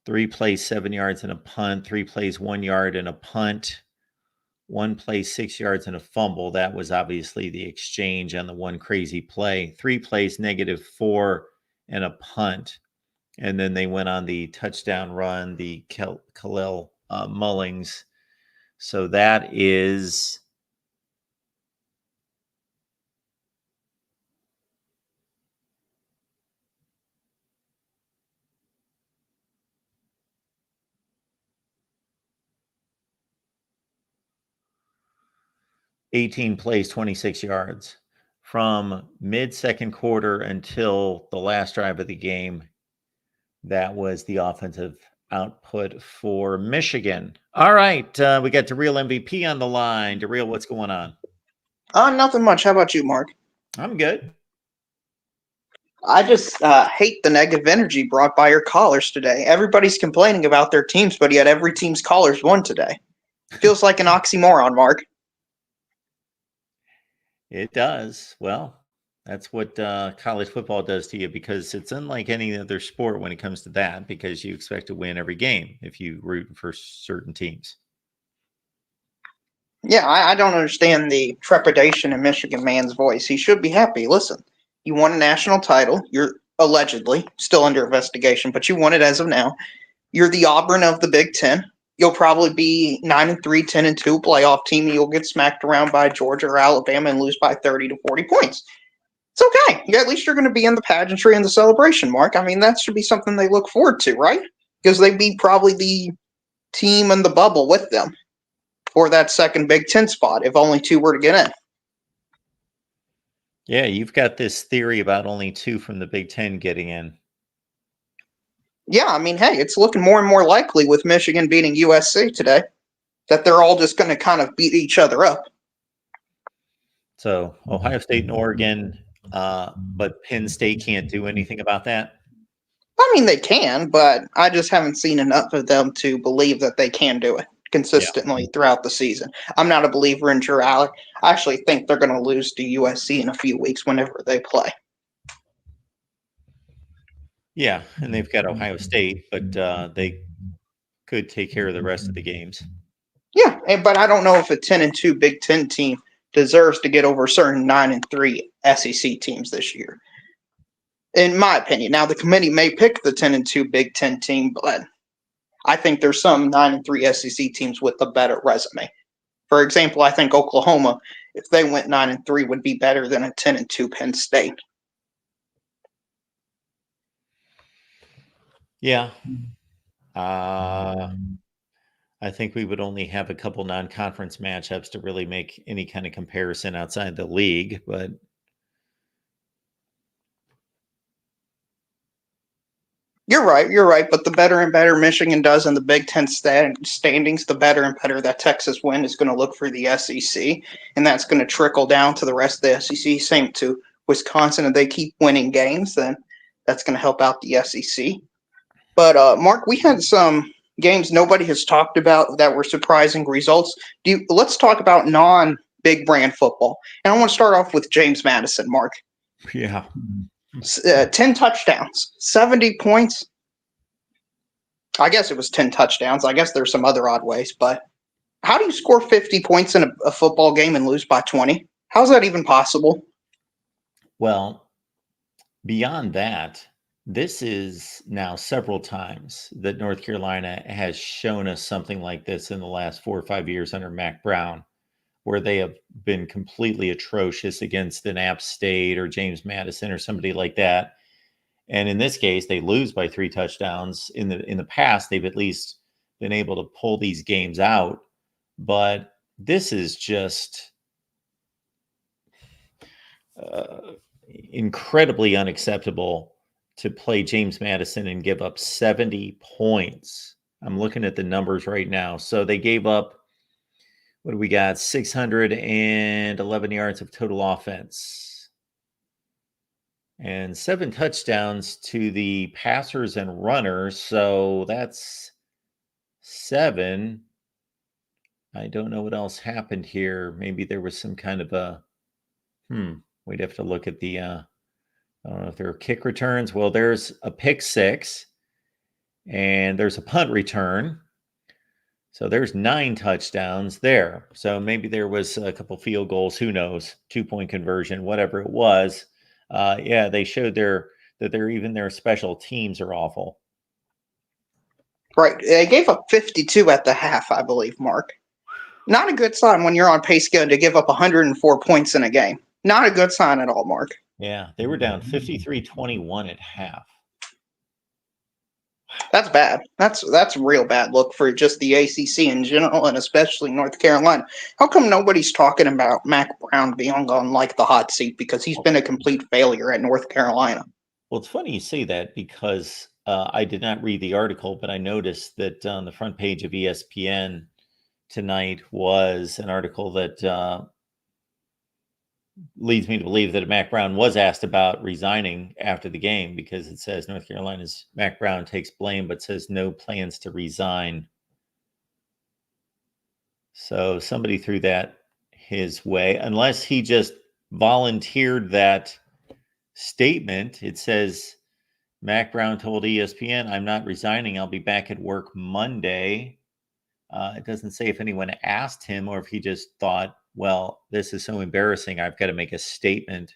3 plays, 7 yards and a punt. 3 plays, 1 yard and a punt. 1 play, 6 yards and a fumble. That was obviously the exchange on the one crazy play. 3 plays, -4 and a punt. And then they went on the touchdown run, the Khalil Mullings. So that is 18 plays, 26 yards from mid-second quarter until the last drive of the game. That was the offensive output for Michigan. All right, we got DeReal MVP on the line. DeReal, what's going on? Nothing much. How about you, Mark? I'm good. I just hate the negative energy brought by your callers today. Everybody's complaining about their teams, but yet every team's callers won today. Feels like an oxymoron, Mark. It does. Well, that's what college football does to you, because it's unlike any other sport when it comes to that, because you expect to win every game if you root for certain teams. Yeah, I don't understand the trepidation in Michigan man's voice. He should be happy. Listen, you won a national title. You're allegedly still under investigation, but you won it as of now. You're the Auburn of the Big Ten. You'll probably be 9-3, 10-2 playoff team. You'll get smacked around by Georgia or Alabama and lose by 30 to 40 points. It's okay. Yeah, at least you're going to be in the pageantry and the celebration, Mark. I mean, that should be something they look forward to, right? Because they'd be probably the team in the bubble with them for that second Big Ten spot if only two were to get in. Yeah, you've got this theory about only two from the Big Ten getting in. Yeah, I mean, hey, it's looking more and more likely with Michigan beating USC today that they're all just going to kind of beat each other up. So Ohio State and Oregon, but Penn State can't do anything about that? I mean, they can, but I just haven't seen enough of them to believe that they can do it consistently throughout the season. I'm not a believer in Drew Alec. I actually think they're going to lose to USC in a few weeks whenever they play. Yeah, and they've got Ohio State, but they could take care of the rest of the games. Yeah, but I don't know if a 10-2 Big Ten team deserves to get over certain 9-3 SEC teams this year. In my opinion. Now, the committee may pick the 10-2 Big Ten team, but I think there's some 9-3 SEC teams with a better resume. For example, I think Oklahoma, if they went 9-3, would be better than a 10-2 Penn State. Yeah. I think we would only have a couple non-conference matchups to really make any kind of comparison outside the league, but You're right. But the better and better Michigan does in the Big Ten standings, the better and better that Texas win is going to look for the SEC, and that's going to trickle down to the rest of the SEC. Same to Wisconsin, if they keep winning games, then that's going to help out the SEC. But Mark, we had some games nobody has talked about that were surprising results. Let's talk about non-big brand football, and I want to start off with James Madison, Mark. yeah. 10 touchdowns, 70 points. I guess it was 10 touchdowns. I guess there's some other odd ways, but how do you score 50 points in a football game and lose by 20? How's that even possible? Well, beyond that, this is now several times that North Carolina has shown us something like this in the last 4 or 5 years under Mac Brown, where they have been completely atrocious against an App State or James Madison or somebody like that. And in this case, they lose by 3 touchdowns. In the past, they've at least been able to pull these games out. But this is just incredibly unacceptable to play James Madison and give up 70 points. I'm looking at the numbers right now. So they gave up, what do we got? 611 yards of total offense and 7 touchdowns to the passers and runners. So that's 7. I don't know what else happened here. Maybe there was some kind of a, we'd have to look at the, I don't know if there are kick returns. Well, there's a pick 6 and there's a punt return. So there's 9 touchdowns there. So maybe there was a couple field goals. Who knows? 2-point conversion, whatever it was. They showed their special teams are awful. Right. They gave up 52 at the half, I believe, Mark. Not a good sign when you're on pace to give up 104 points in a game. Not a good sign at all, Mark. Yeah, they were down 53-21 at half. That's bad. That's a real bad look for just the ACC in general, and especially North Carolina. How come nobody's talking about Mac Brown being on like the hot seat, because he's been a complete failure at North Carolina? Well, it's funny you say that, because I did not read the article, but I noticed that on the front page of ESPN tonight was an article that leads me to believe that Mac Brown was asked about resigning after the game, because it says North Carolina's Mac Brown takes blame but says no plans to resign. So somebody threw that his way, unless he just volunteered that statement. It says Mac Brown told ESPN, "I'm not resigning. I'll be back at work Monday." It doesn't say if anyone asked him or if he just thought, well, this is so embarrassing, I've got to make a statement.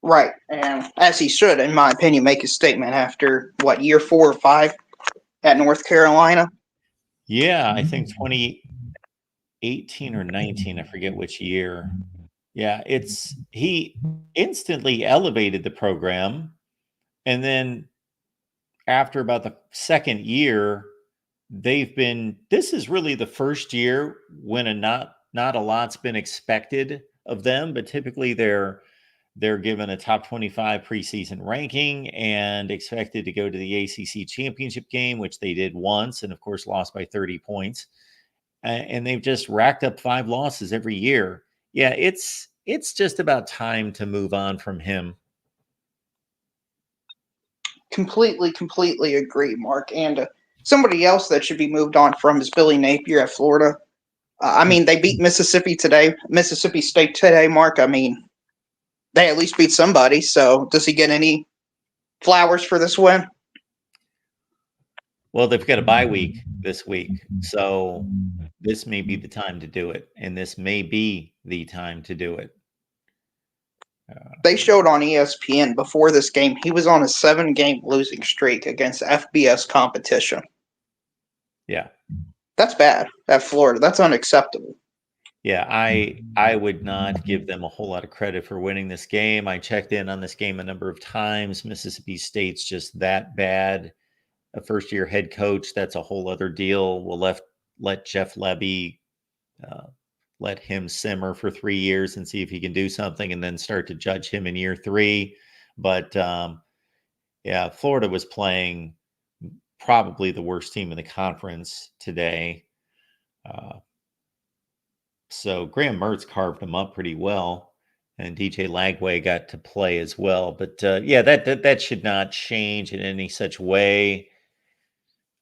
Right. And as he should, in my opinion, make a statement after, year 4 or 5 at North Carolina? Yeah, I think 2018 or 19, I forget which year. Yeah, he instantly elevated the program. And then after about the second year, this is really the first year when not a lot's been expected of them, but typically they're given a top 25 preseason ranking and expected to go to the ACC championship game, which they did once, and of course lost by 30 points. And they've just racked up 5 losses every year. Yeah, it's just about time to move on from him. Completely agree, Mark. And somebody else that should be moved on from is Billy Napier at Florida. I mean, they beat Mississippi State today, Mark. I mean, they at least beat somebody. So does he get any flowers for this win? Well, they've got a bye week this week. So this may be the time to do it. And this may be the time to do it. They showed on ESPN before this game, he was on a 7-game losing streak against FBS competition. Yeah. That's bad at Florida. That's unacceptable. Yeah, I would not give them a whole lot of credit for winning this game. I checked in on this game a number of times. Mississippi State's just that bad. A first-year head coach, that's a whole other deal. We'll let Jeff Lebby let him simmer for 3 years and see if he can do something, and then start to judge him in year 3. But yeah, Florida was playing probably the worst team in the conference today. So Graham Mertz carved them up pretty well, and DJ Lagway got to play as well. But yeah, that should not change in any such way.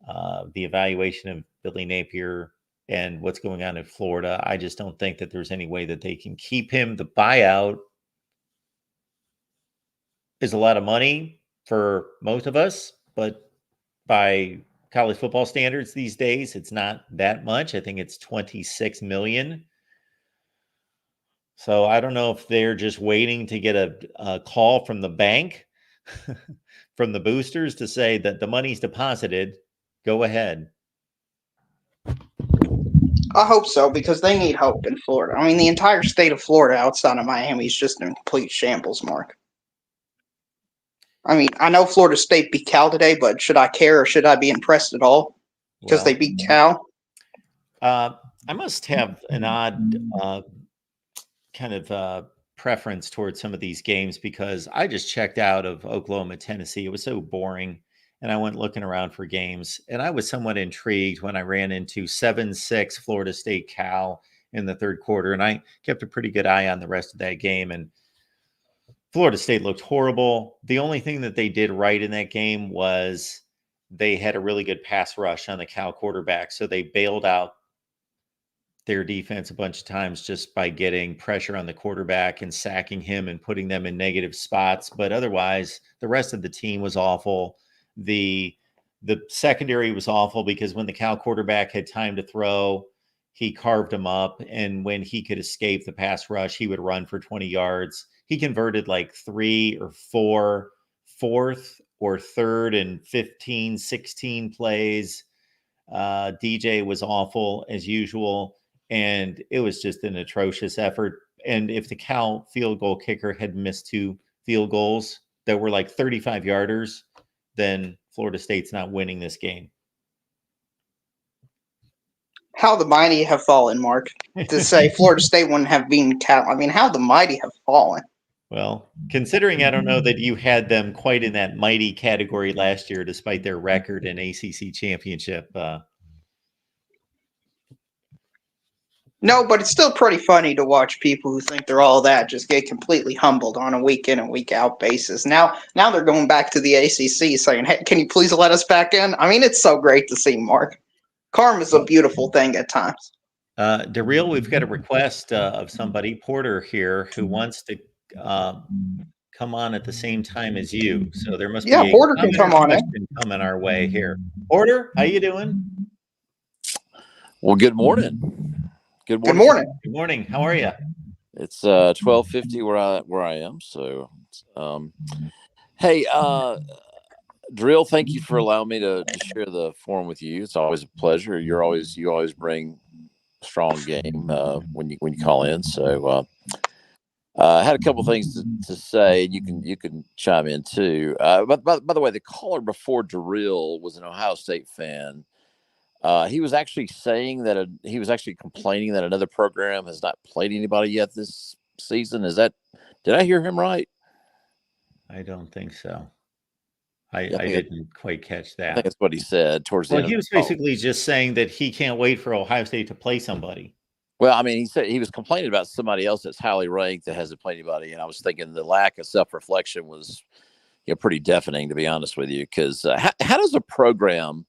The evaluation of Billy Napier and what's going on in Florida, I just don't think that there's any way that they can keep him. The buyout is a lot of money for most of us, but by college football standards these days, it's not that much. I think it's $26 million. So I don't know if they're just waiting to get a call from the bank, from the boosters, to say that the money's deposited. Go ahead. I hope so, because they need hope in Florida. I mean, the entire state of Florida outside of Miami is just in complete shambles, Mark. I mean, I know Florida State beat Cal today, but should I care or should I be impressed at all because they beat Cal? I must have an odd kind of preference towards some of these games because I just checked out of Oklahoma, Tennessee. It was so boring. And I went looking around for games, and I was somewhat intrigued when I ran into 7-6 Florida State Cal in the third quarter, and I kept a pretty good eye on the rest of that game, and Florida State looked horrible. The only thing that they did right in that game was they had a really good pass rush on the Cal quarterback, so they bailed out their defense a bunch of times just by getting pressure on the quarterback and sacking him and putting them in negative spots, but otherwise, the rest of the team was awful. The secondary was awful because when the Cal quarterback had time to throw, he carved him up. And when he could escape the pass rush, he would run for 20 yards. He converted like 3 or 4 fourth or third and 15, 16 plays. DJ was awful as usual. And it was just an atrocious effort. And if the Cal field goal kicker had missed 2 field goals that were like 35 yarders, then Florida State's not winning this game. How the mighty have fallen, Mark. To say Florida State wouldn't have beaten Cal. I mean, how the mighty have fallen. Well, considering I don't know that you had them quite in that mighty category last year, despite their record in ACC championship. No, but it's still pretty funny to watch people who think they're all that just get completely humbled on a week in and week out basis. Now they're going back to the ACC saying, hey, can you please let us back in? I mean, it's so great to see, Mark. Karma's a beautiful thing at times. Daryl, we've got a request of somebody, Porter here, who wants to come on at the same time as you. So there must be Yeah, a Porter can come on in. question coming our way here. Porter, how you doing? Well, good morning. Good morning. Good morning. How are you? It's 12:50 where I am. So, hey, Drill, thank you for allowing me to share the forum with you. It's always a pleasure. You always bring a strong game when you call in. So, I had a couple things to say, and you can chime in too. But by the way, the caller before Drill was an Ohio State fan. He was actually saying that he was actually complaining that another program has not played anybody yet this season. Did I hear him right? I don't think so. I didn't quite catch that. I think that's what he said towards the end. He was basically just saying that he can't wait for Ohio State to play somebody. Well, I mean, he said he was complaining about somebody else that's highly ranked that hasn't played anybody, and I was thinking the lack of self-reflection was, pretty deafening, to be honest with you. Because how does a program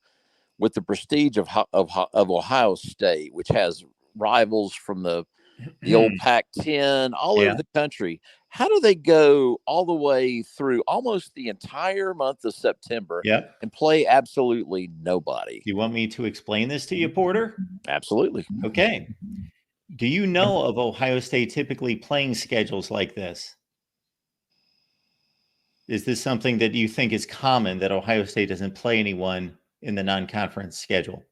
with the prestige of Ohio State, which has rivals from the old Pac-10 all over the country, how do they go all the way through almost the entire month of September and play absolutely nobody? You want me to explain this to you, Porter? Absolutely. Okay. Do you know of Ohio State typically playing schedules like this? Is this something that you think is common, that Ohio State doesn't play anyone in the non-conference schedule?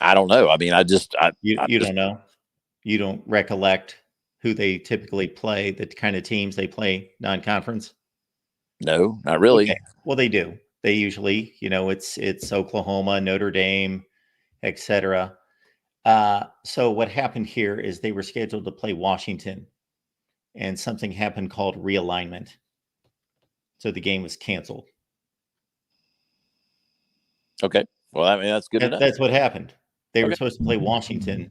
I don't know. I mean, you don't know? You don't recollect who they typically play, the kind of teams they play non-conference? No, not really. Okay. Well, they do. They usually, it's Oklahoma, Notre Dame, etc. So what happened here is they were scheduled to play Washington, and something happened called realignment. So the game was canceled. Okay. Well, I mean, that's good enough. That's what happened. They were supposed to play Washington.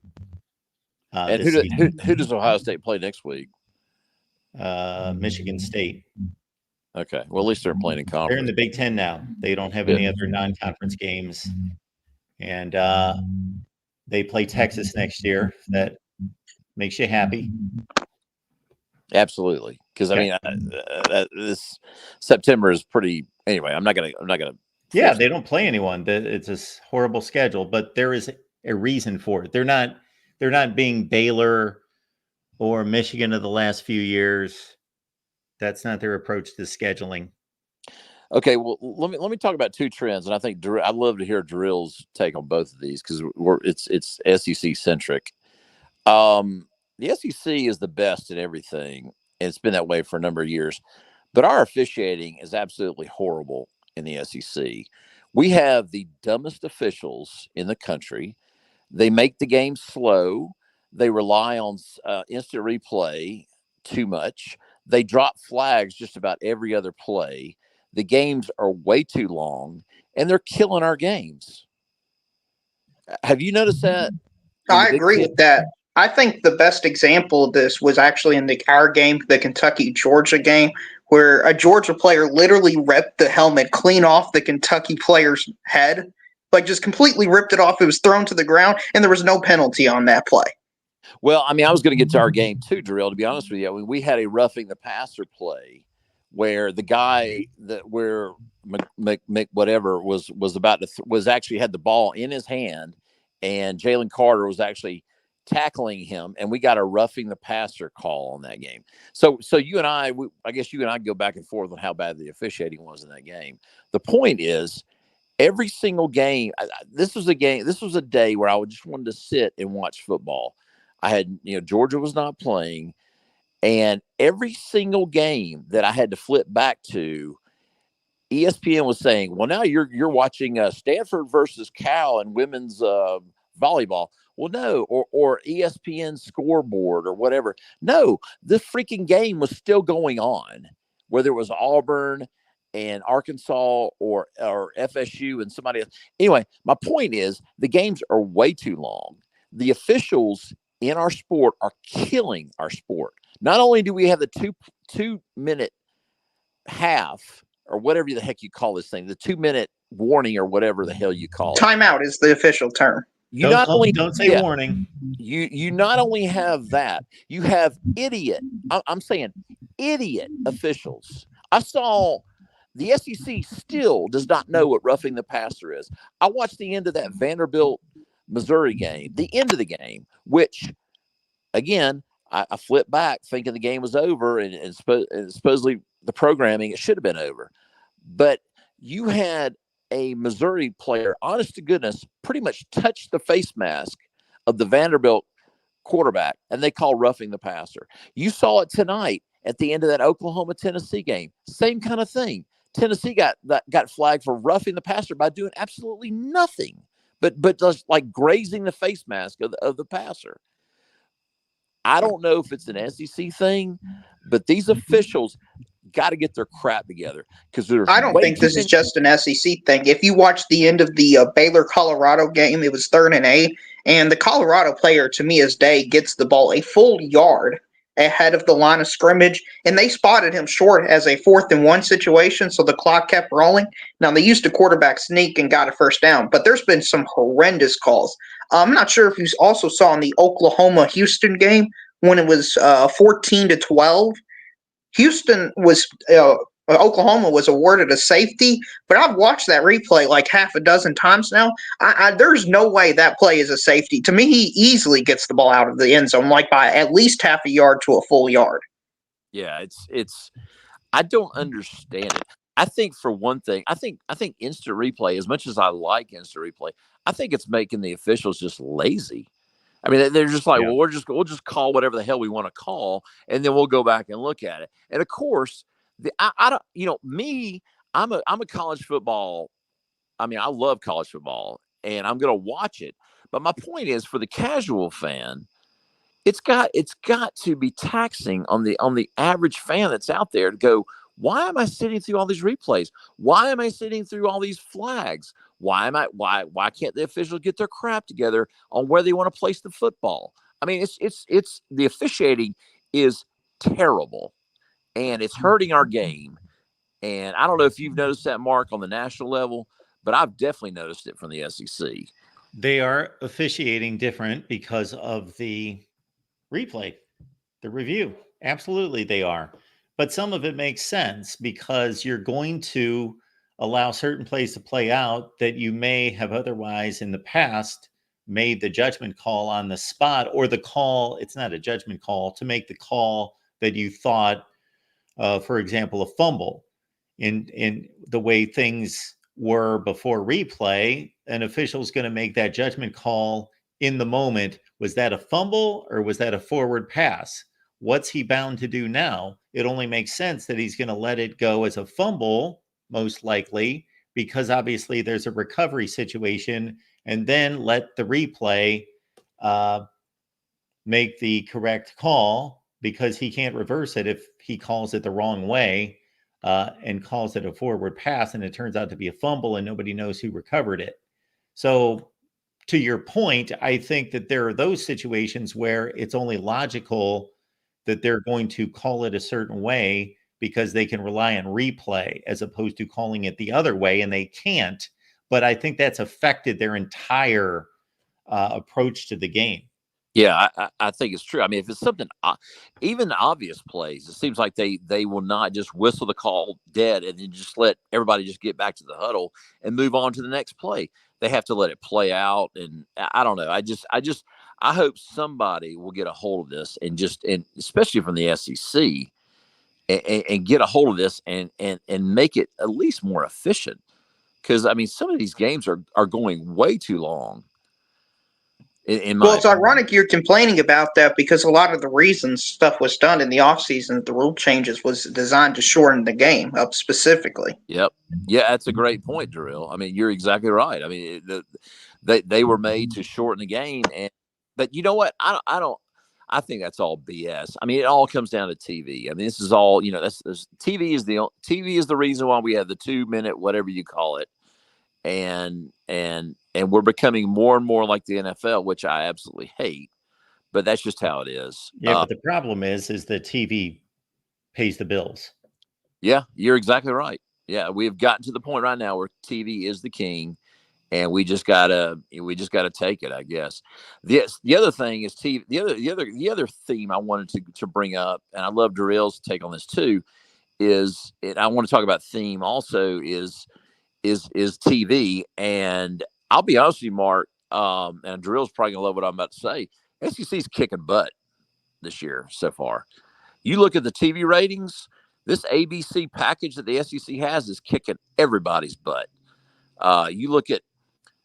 And who does Ohio State play next week? Michigan State. Okay. Well, at least they're playing in conference. They're in the Big Ten now. They don't have any other non-conference games. And they play Texas next year. That makes you happy. Absolutely. Because I mean, this September is pretty. Anyway, I'm not gonna. Yeah, they don't play anyone. It's a horrible schedule, but there is a reason for it. They're not being Baylor or Michigan of the last few years. That's not their approach to scheduling. Okay, well, let me talk about two trends, and I think I'd love to hear Drill's take on both of these because it's SEC centric. The SEC is the best in everything, and it's been that way for a number of years. But our officiating is absolutely horrible in the SEC. We have the dumbest officials in the country. They make the game slow. They rely on instant replay too much. They drop flags just about every other play. The games are way too long, and they're killing our games. Have you noticed that? I agree with that. I think the best example of this was actually in our game, the Kentucky-Georgia game, where a Georgia player literally ripped the helmet clean off the Kentucky player's head, like just completely ripped it off. It was thrown to the ground, and there was no penalty on that play. Well, I mean, I was going to get to our game too, Drill, to be honest with you. I mean, we had a roughing the passer play where the guy where whatever was about to was actually had the ball in his hand, and Jalen Carter was actually tackling him, and we got a roughing the passer call on that game. So you and I guess you and I go back and forth on how bad the officiating was in that game. The point is, every single game, this was a day where I just wanted to sit and watch football. I had, Georgia was not playing, and every single game that I had to flip back to, ESPN was saying, well, now you're watching Stanford versus Cal and women's volleyball. Well, no, or ESPN scoreboard or whatever. No, the freaking game was still going on, whether it was Auburn and Arkansas or FSU and somebody else. Anyway, my point is the games are way too long. The officials in our sport are killing our sport. Not only do we have the 2-minute half or whatever the heck you call this thing, the 2-minute warning or whatever the hell you call it. Timeout is the official term. Don't say warning. You not only have that, you have I'm saying idiot officials. I saw the SEC still does not know what roughing the passer is. I watched the end of that Vanderbilt Missouri game, the end of the game, which again, I flipped back thinking the game was over and supposedly the programming, it should have been over. But you had a Missouri player, honest to goodness, pretty much touch the face mask of the Vanderbilt quarterback, and they call roughing the passer. You saw it tonight at the end of that Oklahoma-Tennessee game. Same kind of thing. Tennessee got flagged for roughing the passer by doing absolutely nothing, but just like grazing the face mask of the passer. I don't know if it's an SEC thing, but these officials got to get their crap together because I don't think this is just an SEC thing. If you watch the end of the Baylor-Colorado game, it was 3rd and 8, and the Colorado player, to me, as Day gets the ball a full yard ahead of the line of scrimmage, and they spotted him short as a 4th and 1 situation, so the clock kept rolling. Now, they used a quarterback sneak and got a first down, but there's been some horrendous calls. I'm not sure if you also saw in the Oklahoma-Houston game when it was 14-12. Houston was Oklahoma was awarded a safety, but I've watched that replay like half a dozen times now. There's no way that play is a safety. To me, he easily gets the ball out of the end zone, like by at least half a yard to a full yard. Yeah, it's. I don't understand it. I think for one thing, I think instant replay, as much as I like instant replay, I think it's making the officials just lazy. I mean, they're just like, well, we'll just call whatever the hell we want to call, and then we'll go back and look at it. And of course, I don't, I'm a college football. I mean, I love college football, and I'm going to watch it. But my point is, for the casual fan, it's got to be taxing on the average fan that's out there to go, why am I sitting through all these replays? Why am I sitting through all these flags? Why can't the officials get their crap together on where they want to place the football? I mean, it's the officiating is terrible, and it's hurting our game. And I don't know if you've noticed that, Mark, on the national level, but I've definitely noticed it from the SEC. They are officiating different because of the replay, the review. Absolutely, they are. But some of it makes sense because you're going to allow certain plays to play out that you may have otherwise in the past made the judgment call on the spot, or the call, it's not a judgment call, to make the call that you thought, for example, a fumble. In the way things were before replay, an official's going to make that judgment call in the moment. Was that a fumble or was that a forward pass? What's he bound to do now? It only makes sense that he's going to let it go as a fumble, most likely, because obviously there's a recovery situation, and then let the replay make the correct call, because he can't reverse it if he calls it the wrong way and calls it a forward pass, and it turns out to be a fumble and nobody knows who recovered it. So to your point, I think that there are those situations where it's only logical that they're going to call it a certain way because they can rely on replay as opposed to calling it the other way, and they can't. But I think that's affected their entire approach to the game. Yeah, I think it's true. I mean, if it's something, even obvious plays, it seems like they will not just whistle the call dead and then just let everybody just get back to the huddle and move on to the next play. They have to let it play out, and I don't know. I hope somebody will get a hold of this and especially from the SEC and get a hold of this and make it at least more efficient. Because I mean, some of these games are going way too long. Well, it's ironic you're complaining about that, because a lot of the reasons stuff was done in the offseason, the rule changes, was designed to shorten the game up specifically. Yep. Yeah, that's a great point, Darrell. I mean, you're exactly right. I mean, they were made to shorten the game, but you know what? I think that's all BS. I mean, it all comes down to TV. I mean, this is all, TV is the reason why we have the 2-minute, whatever you call it. And we're becoming more and more like the NFL, which I absolutely hate, but that's just how it is. Yeah, but the problem is that TV pays the bills. Yeah, you're exactly right. Yeah, we have gotten to the point right now where TV is the king, and we just gotta take it, I guess. The other thing is TV. The other theme I wanted to bring up, and I love Darrell's take on this too, is I want to talk about theme also is TV. And I'll be honest with you, Mark, and Darrell's probably gonna love what I'm about to say. SEC's kicking butt this year so far. You look at the TV ratings, this ABC package that the SEC has is kicking everybody's butt. You look at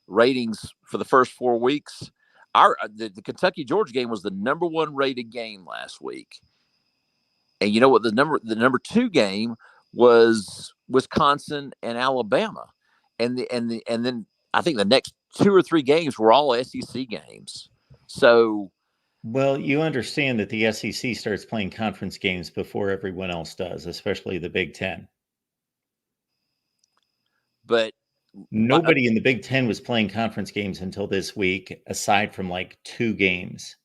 ratings for the first 4 weeks. The Kentucky Georgia game was the number 1 rated game last week, and you know what? The number 2 game was Wisconsin and Alabama, and then I think the next 2 or 3 games were all SEC games. So. Well, you understand that the SEC starts playing conference games before everyone else does, especially the Big Ten. But nobody in the Big Ten was playing conference games until this week, aside from like 2 games.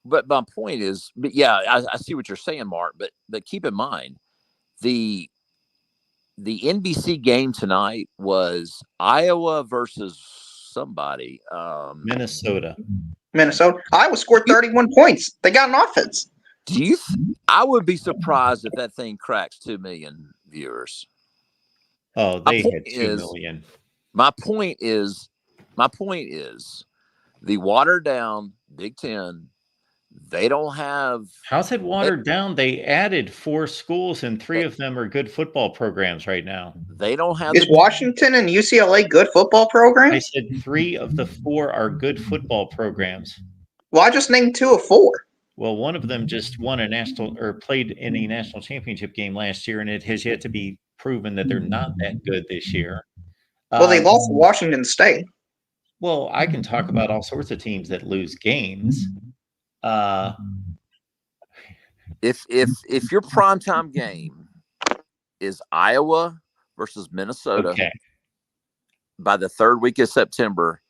But my point is, yeah, I see what you're saying, Mark. But keep in mind, the NBC game tonight was Iowa versus somebody. Minnesota. Iowa scored 31 points. They got an offense. I would be surprised if that thing cracks 2 million viewers. Oh, they had 2 million. My point is the watered down Big Ten. They don't have. How's it watered down? They added 4 schools, and 3 of them are good football programs right now. They don't have. Is Washington and UCLA good football programs? I said 3 of the 4 are good football programs. Well, I just named 2 of 4. Well, one of them just won a national or played in a national championship game last year, and it has yet to be proven that they're not that good this year. Well, they lost to Washington State. Well, I can talk about all sorts of teams that lose games. If your primetime game is Iowa versus Minnesota, okay, by the 3rd week of September,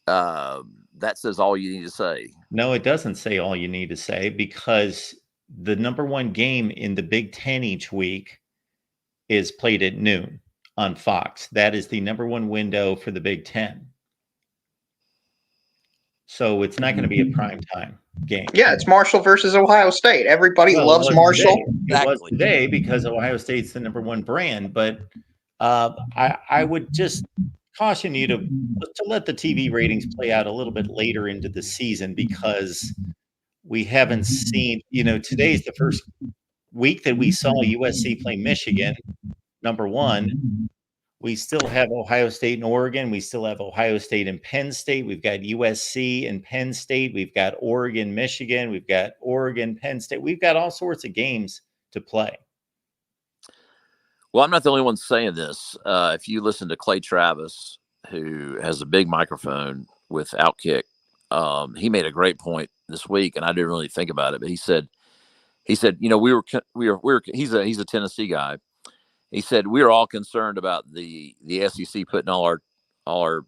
that says all you need to say. No, it doesn't say all you need to say, because the number 1 game in the Big Ten each week is played at noon on Fox. That is the number 1 window for the Big Ten. So it's not going to be a primetime game. Yeah, it's Marshall versus Ohio State. Everybody loves Marshall. It was today because Ohio State's the number 1 brand. But I would just caution you to let the TV ratings play out a little bit later into the season, because we haven't seen, today's the first week that we saw USC play Michigan, number 1. We still have Ohio State and Oregon. We still have Ohio State and Penn State. We've got USC and Penn State. We've got Oregon, Michigan. We've got Oregon, Penn State. We've got all sorts of games to play. Well, I'm not the only one saying this. If you listen to Clay Travis, who has a big microphone with Outkick, he made a great point this week, and I didn't really think about it, but he said, he's a Tennessee guy. He said we were all concerned about the SEC putting all our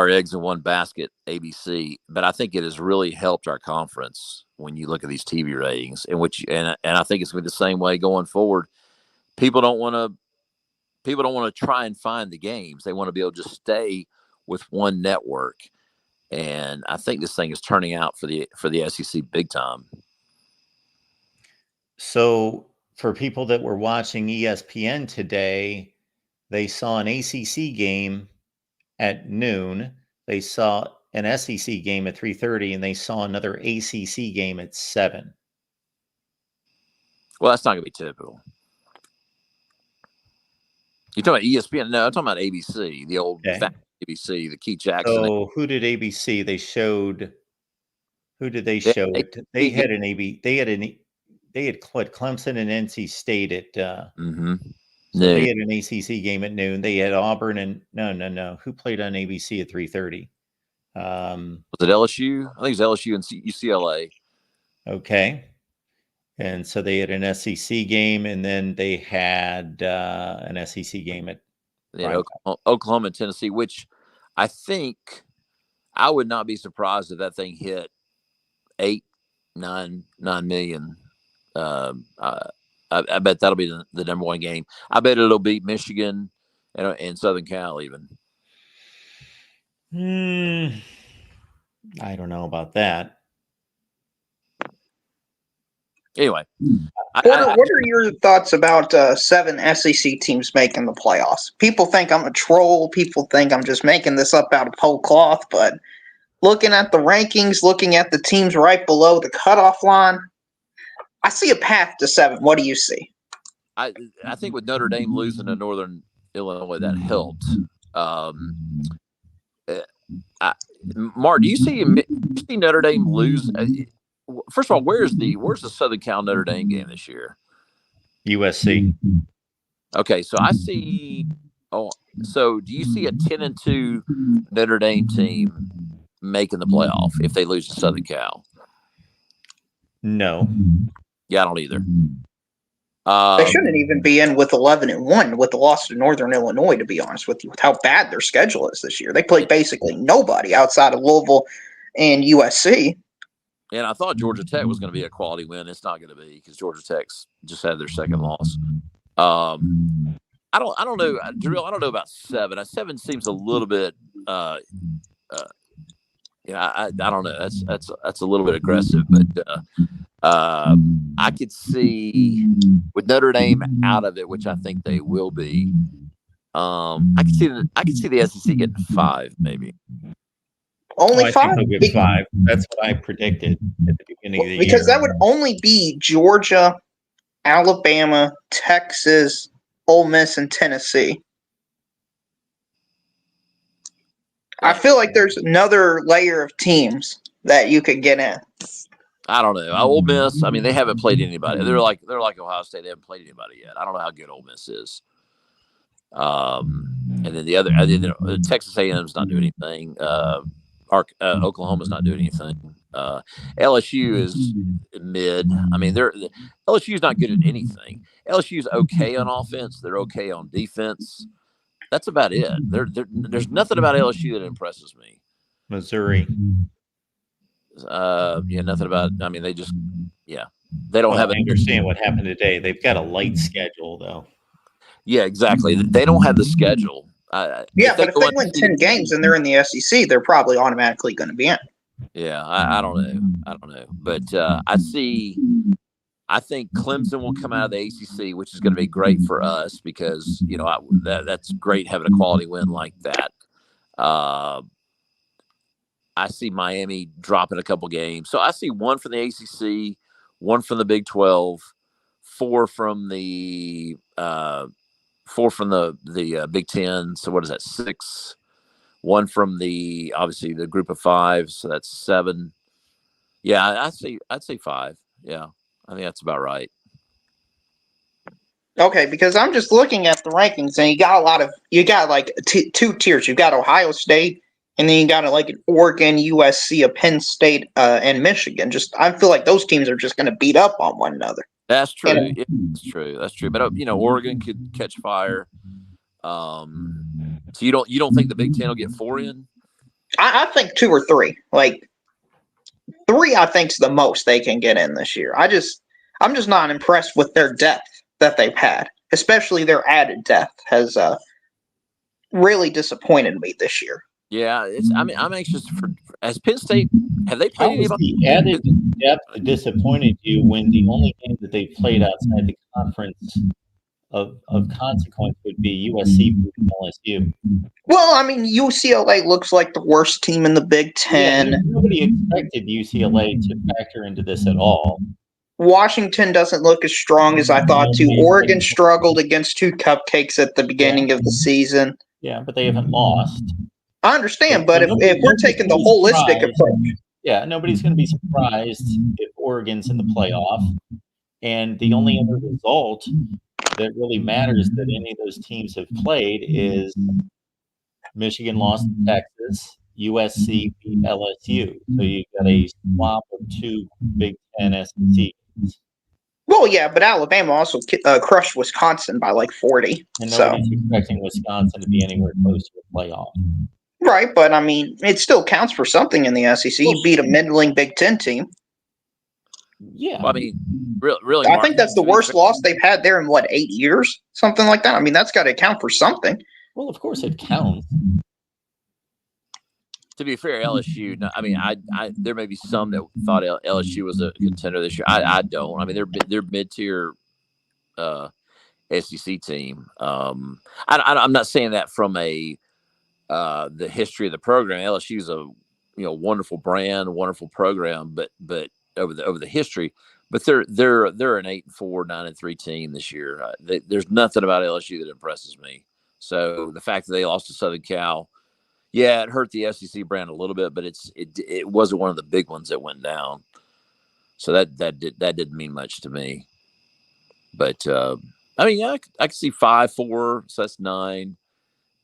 eggs in one basket, ABC, but I think it has really helped our conference when you look at these TV ratings, and I think it's going to be the same way going forward. People don't want to try and find the games; they want to be able to just stay with one network, and I think this thing is turning out for the SEC big time. So, for people that were watching ESPN today, they saw an ACC game at noon. They saw an SEC game at 3:30, and they saw another ACC game at 7. Well, that's not going to be typical. You're talking about ESPN? No, I'm talking about ABC, the old fat ABC, the Keith Jackson. So, who did ABC? They showed. Who did they show it? They had Clemson and NC State at. So they had an ACC game at noon. They had Auburn and no. Who played on ABC at 3:30? Was it LSU? I think it was LSU and UCLA. Okay. And so they had an SEC game, and then they had an SEC game at Oklahoma and Tennessee, which I think I would not be surprised if that thing hit 9 million I bet that'll be the number one game. I bet it'll beat Michigan and Southern Cal even. I don't know about that. Anyway, Porter, what are your thoughts about 7 SEC teams making the playoffs? People think I'm a troll. People think I'm just making this up out of whole cloth. But looking at the rankings, looking at the teams right below the cutoff line, I see a path to 7. What do you see? I think with Notre Dame losing to Northern Illinois, that helped. Mark, do you see Notre Dame lose? First of all, where's the Southern Cal Notre Dame game this year? USC. Okay, so I see. Oh, so do you see a 10-2 Notre Dame team making the playoff if they lose to Southern Cal? No. Yeah, I don't either. They shouldn't even be in with 11-1 with the loss to Northern Illinois, to be honest with you, with how bad their schedule is this year. They played basically nobody outside of Louisville and USC. And I thought Georgia Tech was going to be a quality win. It's not going to be because Georgia Tech's just had their second loss. I don't know, Drew. I don't know about 7. 7 seems a little bit. I don't know. That's a little bit aggressive, but I could see with Notre Dame out of it, which I think they will be. I could see the SEC getting 5, maybe. Only 5? I think they'll get 5. That's what I predicted at the beginning of the year. Because that would only be Georgia, Alabama, Texas, Ole Miss, and Tennessee. I feel like there's another layer of teams that you could get in. I don't know. Ole Miss, I mean, they haven't played anybody. They're like Ohio State. They haven't played anybody yet. I don't know how good Ole Miss is. And then the other, Texas A&M's not doing anything. Oklahoma's not doing anything. LSU is mid. I mean, LSU's not good at anything. LSU's okay on offense. They're okay on defense. That's about it. There's nothing about LSU that impresses me. Missouri. Nothing about. I mean, they don't have. I understand what happened today. They've got a light schedule, though. Yeah, exactly. They don't have the schedule. But if they win 10 games and they're in the SEC, they're probably automatically going to be in. Yeah, I don't know. But I think Clemson will come out of the ACC, which is going to be great for us because, that's great having a quality win like that. I see Miami dropping a couple games. So I see 1 from the ACC, 1 from the Big 12, 4 from the Big 10. So what is that? 6. 1 from obviously the group of 5. So that's 7. Yeah, I'd say 5. Yeah, I think that's about right. Okay, because I'm just looking at the rankings and you got like 2 tiers. You've got Ohio State and then you got like an Oregon, USC, a Penn State, and Michigan. I feel like those teams are just going to beat up on one another. That's true. That's true. But Oregon could catch fire. So you don't think the Big Ten will get 4 in? I think 2 or 3. Like 3, I think is the most they can get in this year. I'm just not impressed with their depth that they've had, especially their added depth has really disappointed me this year. Yeah, I'm anxious as Penn State. Have they played anybody? The added depth disappointed you when the only game that they played outside the conference of consequence would be USC beating LSU? Well, I mean, UCLA looks like the worst team in the Big Ten. Yeah, nobody expected UCLA to factor into this at all. Washington doesn't look as strong as I thought to. Oregon struggled against 2 cupcakes at the beginning of the season. Yeah, but they haven't lost. I understand, but if we're taking the holistic approach. Yeah, nobody's going to be surprised if Oregon's in the playoff. And the only other result that really matters that any of those teams have played is Michigan lost to Texas, USC beat LSU. So you've got a swap of 2 Big Ten SEC teams. Well, yeah, but Alabama also crushed Wisconsin by like 40. And nobody's expecting Wisconsin to be anywhere close to a playoff. Right, but I mean, it still counts for something in the SEC. You beat a middling Big Ten team. Yeah. Well, I mean, really, I Mark, think that's the to be worst fair- loss they've had there in, 8 years? Something like that. I mean, that's got to account for something. Well, of course it counts. To be fair, LSU. No, I mean, I there may be some that thought LSU was a contender this year. I don't. I mean, they're mid-tier SEC team. I'm not saying that from the history of the program. LSU is a wonderful brand, wonderful program, but over the history, but they're an 8-4, 9-3 team this year. There's nothing about LSU that impresses me. So the fact that they lost to Southern Cal, yeah, it hurt the SEC brand a little bit, but it wasn't one of the big ones that went down. So that didn't mean much to me. But I mean, yeah, I could see 5-4, so that's 9,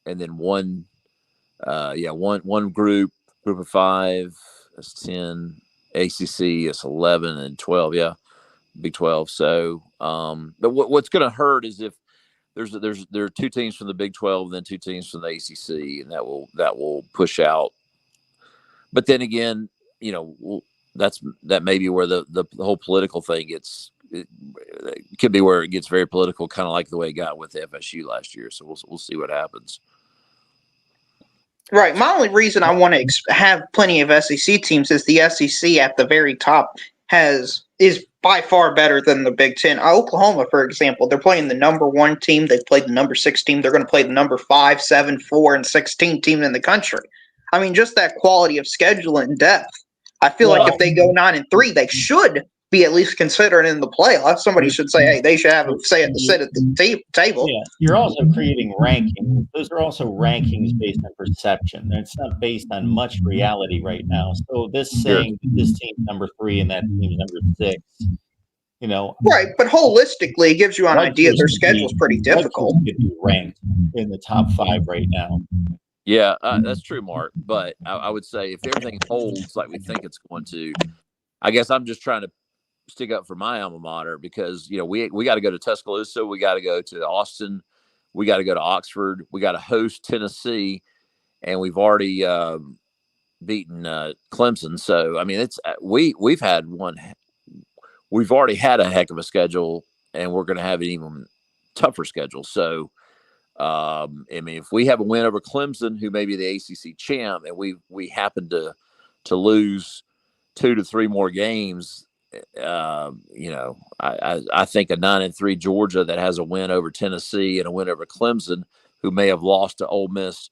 and then one group of 5, that's 10. ACC is 11 and 12. Yeah, Big 12. So, but what's going to hurt is if there are 2 teams from the Big 12 and then 2 teams from the ACC, and that will push out. But then again, that may be where the whole political thing gets. It could be where it gets very political, kind of like the way it got with FSU last year. So we'll see what happens. Right. My only reason I want to have plenty of SEC teams is the SEC at the very top is by far better than the Big Ten. Oklahoma, for example, they're playing the number 1 team. They've played the number 6 team. They're going to play the number 5, 7, 4, and 16 team in the country. I mean, just that quality of schedule and depth. I feel like if they go 9-3, they should be at least considered in the playoffs. Somebody should say, hey, they should have a sit at the table. Yeah, you're also creating rankings. Those are also rankings based on perception. It's not based on much reality right now. So saying this team's number 3 and that team's number 6, Right, but holistically, it gives you an idea their schedule's pretty difficult. Could be ranked in the top 5 right now. Yeah, that's true, Mark. But I would say if everything holds like we think it's going to, I guess I'm just trying to stick up for my alma mater because we got to go to Tuscaloosa, we got to go to Austin, we got to go to Oxford, we got to host Tennessee, and we've already beaten Clemson. So I mean, it's we've already had a heck of a schedule, and we're going to have an even tougher schedule. So I mean, if we have a win over Clemson, who may be the ACC champ, and we happen to lose 2 to 3 more games. I think a 9-3 Georgia that has a win over Tennessee and a win over Clemson, who may have lost to Ole Miss,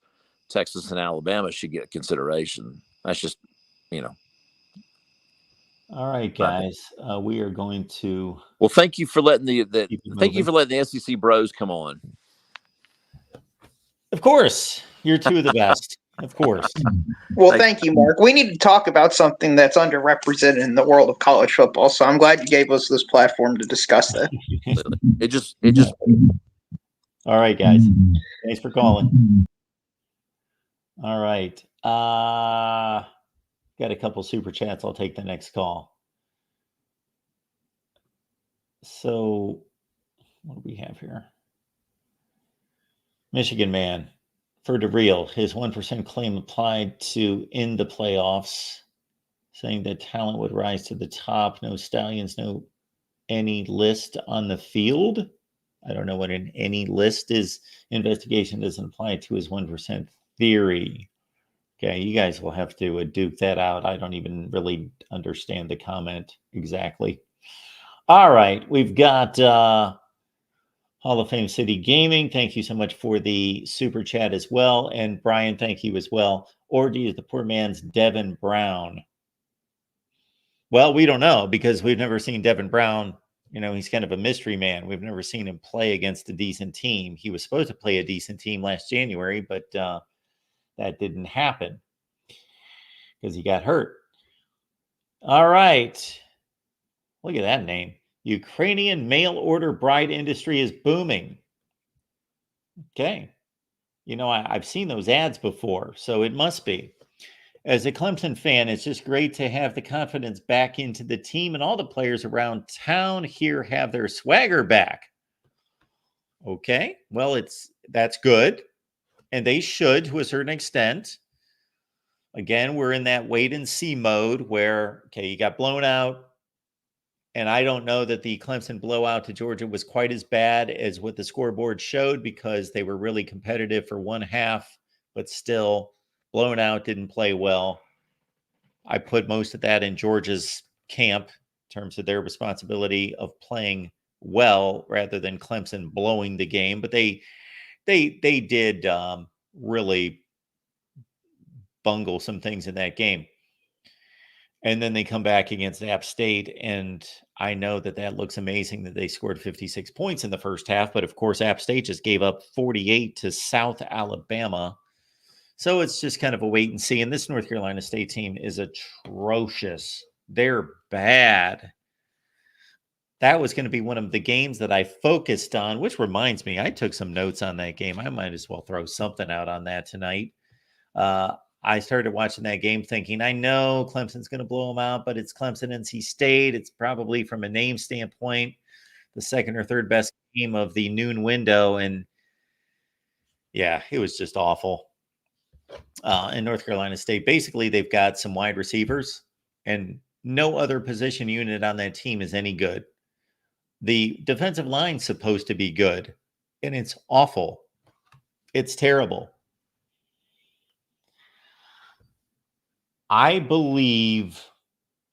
Texas, and Alabama, should get consideration. That's just, All right, guys, we are going to. Well, thank you for letting the SEC bros come on. Of course, you're 2 of the best. Of course. Well, thank you, Mark. We need to talk about something that's underrepresented in the world of college football. So I'm glad you gave us this platform to discuss that. It just. All right, guys. Thanks for calling. All right. Got a couple super chats. I'll take the next call. So, what do we have here? Michigan man. For the real, his 1% claim applied to in the playoffs, saying that talent would rise to the top. No Stallions, no any list on the field. I don't know what an any list is. Investigation doesn't apply to his 1% theory. Okay, you guys will have to duke that out. I don't even really understand the comment exactly. All right, we've got Hall of Fame City Gaming. Thank you so much for the super chat as well. And Brian, thank you as well. Orgy is the poor man's Devin Brown. Well, we don't know because we've never seen Devin Brown. He's kind of a mystery man. We've never seen him play against a decent team. He was supposed to play a decent team last January, but that didn't happen because he got hurt. All right. Look at that name. Ukrainian mail order bride industry is booming. Okay. I've seen those ads before, so it must be. As a Clemson fan, it's just great to have the confidence back into the team, and all the players around town here have their swagger back. Okay. Well, that's good. And they should to a certain extent. Again, we're in that wait and see mode where, okay, you got blown out. And I don't know that the Clemson blowout to Georgia was quite as bad as what the scoreboard showed, because they were really competitive for one half, but still blown out, didn't play well. I put most of that in Georgia's camp in terms of their responsibility of playing well rather than Clemson blowing the game. But they did really bungle some things in that game. And then they come back against App State, and I know that that looks amazing that they scored 56 points in the first half, but of course App State just gave up 48 to South Alabama. So it's just kind of a wait and see. And this North Carolina State team is atrocious. They're bad. That was going to be one of the games that I focused on, which reminds me, I took some notes on that game. I might as well throw something out on that tonight. I started watching that game thinking, I know Clemson's going to blow them out, but it's Clemson NC State. It's probably, from a name standpoint, the second or third best game of the noon window. And yeah, it was just awful. In North Carolina State, basically, they've got some wide receivers, and no other position unit on that team is any good. The defensive line's supposed to be good, and it's awful. It's terrible. I believe,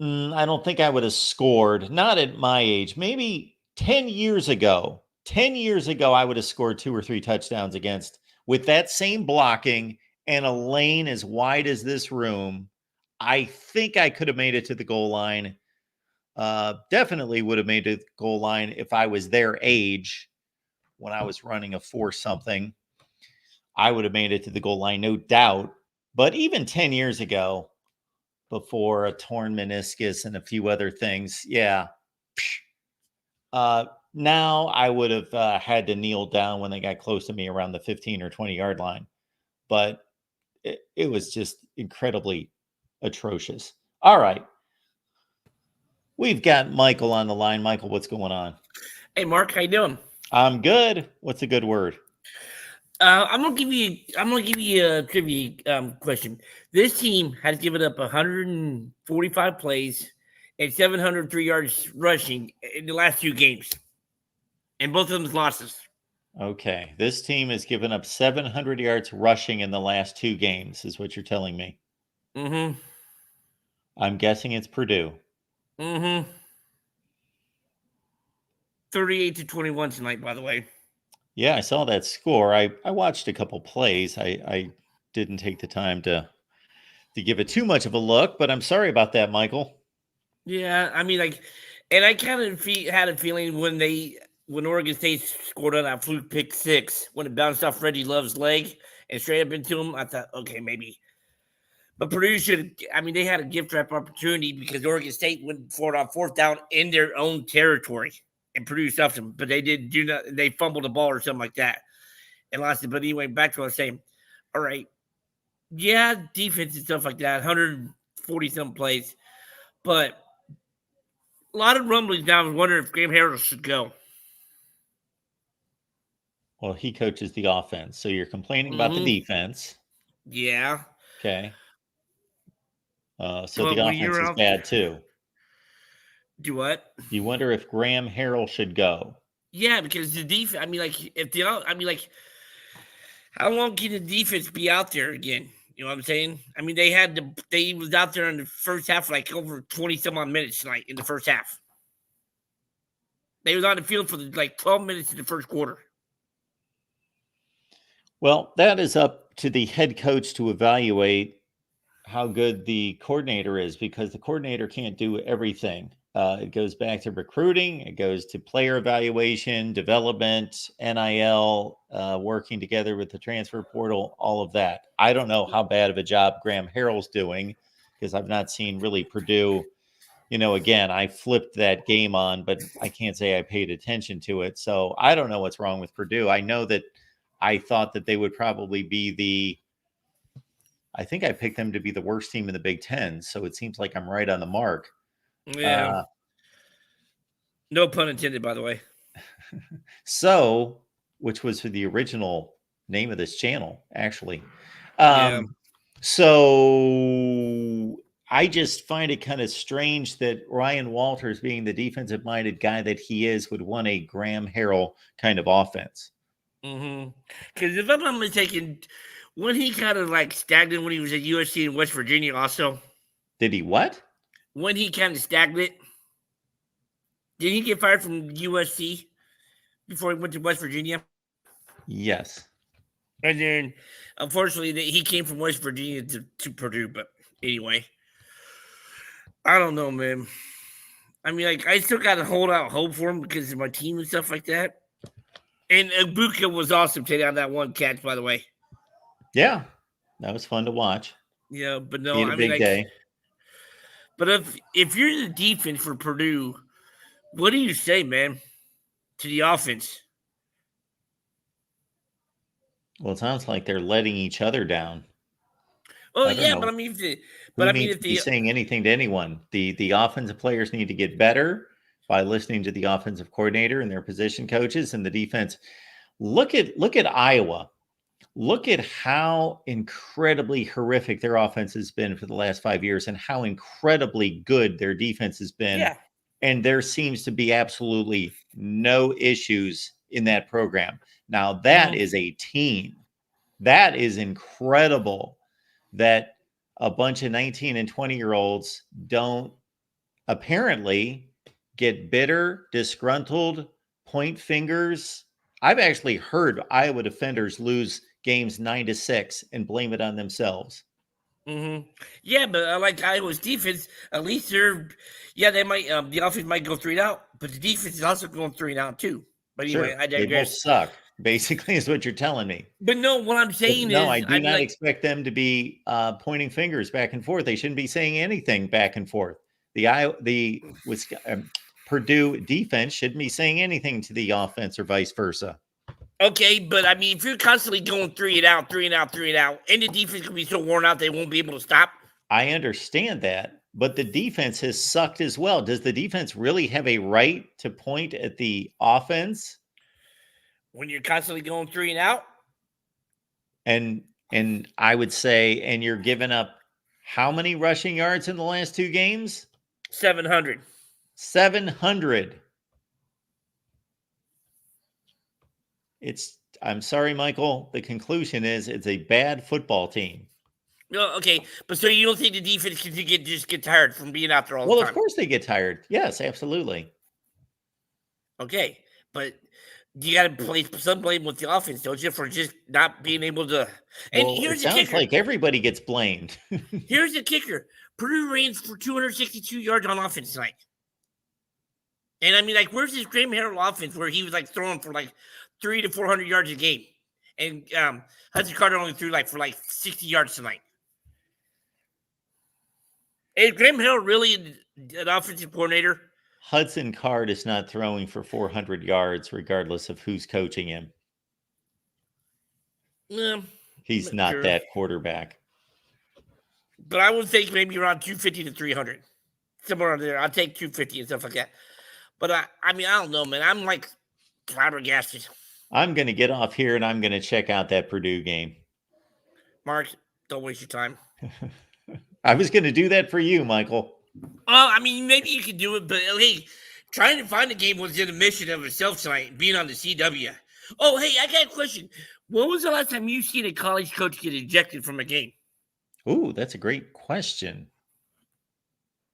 I don't think I would have scored, not at my age, maybe 10 years ago. 10 years ago, I would have scored 2 or 3 touchdowns against, with that same blocking and a lane as wide as this room. I think I could have made it to the goal line. Definitely would have made it to the goal line if I was their age when I was running a 4-something. I would have made it to the goal line, no doubt. But even 10 years ago, before a torn meniscus and a few other things, yeah. Now I would have had to kneel down when they got close to me around the 15 or 20-yard line. But it was just incredibly atrocious. All right. We've got Michael on the line. Michael, what's going on? Hey, Mark, how you doing? I'm good. What's a good word? I'm gonna give you a trivia question. This team has given up 145 plays and 703 yards rushing in the last 2 games, and both of them's losses. Okay, this team has given up 700 yards rushing in the last 2 games, is what you're telling me. Mm-hmm. I'm guessing it's Purdue. Mm-hmm. 38-21 tonight, by the way. Yeah, I saw that score. I watched a couple plays. I didn't take the time to give it too much of a look, but I'm sorry about that, Michael. Yeah, I mean, and I kind of had a feeling when Oregon State scored on that fluke pick 6, when it bounced off Reggie Love's leg and straight up into him, I thought, okay, maybe. But Purdue they had a gift wrap opportunity because Oregon State went for it on 4th down in their own territory. And Purdue stuffed them, but they fumbled the ball or something like that and lost it. But anyway, back to what I was saying. All right. Yeah, defense and stuff like that, 140-something plays. But a lot of rumblings now. I was wondering if Graham Harrell should go. Well, he coaches the offense, so you're complaining about the defense. Yeah. Okay. So the offense is bad too. Do what? You wonder if Graham Harrell should go. Yeah, because the defense. How long can the defense be out there again? You know what I'm saying? I mean, they was out there in the first half for over 20 some odd minutes tonight in the first half. They was on the field for 12 minutes in the first quarter. Well, that is up to the head coach to evaluate how good the coordinator is, because the coordinator can't do everything. It goes back to recruiting. It goes to player evaluation, development, NIL, working together with the transfer portal, all of that. I don't know how bad of a job Graham Harrell's doing, because I've not seen really Purdue. Again, I flipped that game on, but I can't say I paid attention to it. So I don't know what's wrong with Purdue. I know that I thought that they would probably be I think I picked them to be the worst team in the Big Ten. So it seems like I'm right on the mark. Yeah. No pun intended, by the way. So, which was the original name of this channel, actually. Yeah. So I just find it kind of strange that Ryan Walters, being the defensive-minded guy that he is, would want a Graham Harrell kind of offense. Because if I'm not mistaken, when he kind of like stagnant when he was at USC in West Virginia also. Did he what? When he kind of stagnant. Did he get fired from USC before he went to West Virginia? Yes. And then, unfortunately, he came from West Virginia to Purdue. But anyway, I don't know, man. I mean, like, I still got to hold out hope for him because of my team and stuff like that. And Ibuka was awesome today on that one catch, by the way. Yeah, that was fun to watch. Yeah, but no, He had a I mean, big like, day. But if you're the defense for Purdue, what do you say, man, to the offense? Well, it sounds like they're letting each other down. Oh I don't yeah, know. but I mean, If the saying anything to anyone, the offensive players need to get better by listening to the offensive coordinator and their position coaches, and the defense. Look at Iowa. Look at how incredibly horrific their offense has been for the last 5 years, and how incredibly good their defense has been. Yeah. And there seems to be absolutely no issues in that program. Now, that is a team. That is incredible that a bunch of 19 and 20-year-olds don't apparently get bitter, disgruntled, point fingers. I've actually heard Iowa defenders lose games 9-6 and blame it on themselves. Yeah, but like Iowa's defense, at least they might, the offense might go 3 and out, but the defense is also going 3 and out too. But anyway, Sure, I digress. they both suck, basically, is what you're telling me. But no, what I'm saying is, I do not expect them to be pointing fingers back and forth. They shouldn't be saying anything back and forth. The Purdue defense shouldn't be saying anything to the offense or vice versa. Okay, but I mean, if you're constantly going 3 and out, 3 and out, 3 and out, and the defense can be so worn out they won't be able to stop. I understand that, but the defense has sucked as well. Does the defense really have a right to point at the offense when you're constantly going 3 and out? And I would say, and you're giving up how many rushing yards in the last 2 games? 700. 700. I'm sorry, Michael. The conclusion is it's a bad football team. No, okay, but so you don't think the defense can just get tired from being out there all the time? time? Well, of course they get tired. Yes, absolutely. Okay, but you got to place some blame with the offense, don't you, for just not being able to? And well, here's it sounds like everybody gets blamed. Here's the kicker: Purdue ran for 262 yards on offense tonight. And I mean, like, where's this Graham Harrell offense where he was like throwing for like 300 to 400 yards a game, and Hudson Carter only threw for 60 yards tonight? Is Graham Harrell really an offensive coordinator? Hudson Card is not throwing for 400 yards, regardless of who's coaching him. He's not that quarterback. But I would think maybe around 250 to 300, somewhere around there. I'll take 250 and stuff like that. But I mean, I don't know, man. I'm like flabbergasted. I'm going to get off here and I'm going to check out that Purdue game. Mark, don't waste your time. I was going to do that for you, Michael. I mean, maybe you could do it, but hey, trying to find a game was in a mission of itself tonight, being on the CW. Oh, hey, I got a question. When was the last time you seen a college coach get ejected from a game? Ooh, that's a great question.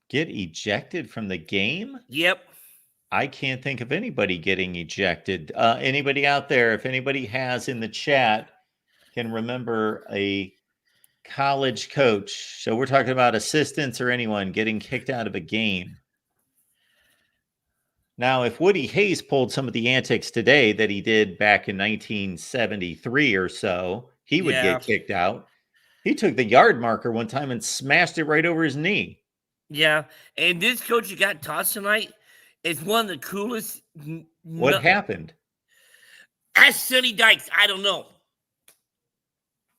Get ejected from the game? Yep. I can't think of anybody getting ejected. Anybody out there, if anybody has in the chat, can remember a college coach. So we're talking about assistants or anyone getting kicked out of a game. Now, if Woody Hayes pulled some of the antics today that he did back in 1973 or so, he would get kicked out. He took the yard marker one time and smashed it right over his knee. Yeah, and this coach who got tossed tonight is one of the coolest. What happened? Ask Sonny Dykes. I don't know.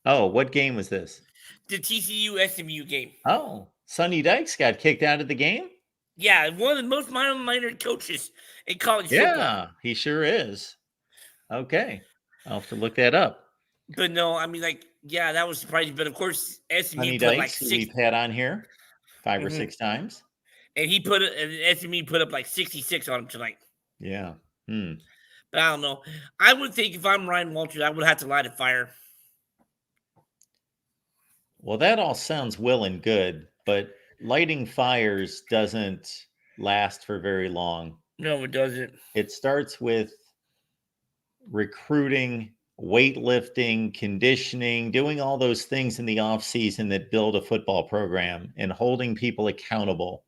Oh, what game was this? The TCU-SMU game. Oh, Sonny Dykes got kicked out of the game? Yeah, one of the most minor coaches in college football. Yeah, he sure is. Okay, I'll have to look that up. But no, I mean, that was surprising. But of course, SMU Sonny put Dykes, who we've had on here. 5 or 6 times. And SME put up like 66 on him tonight. Yeah. But I don't know. I would think if I'm Ryan Walters, I would have to light a fire. Well, that all sounds well and good, but lighting fires doesn't last for very long. No, it doesn't. It starts with recruiting, weightlifting, conditioning, doing all those things in the off season that build a football program and holding people accountable.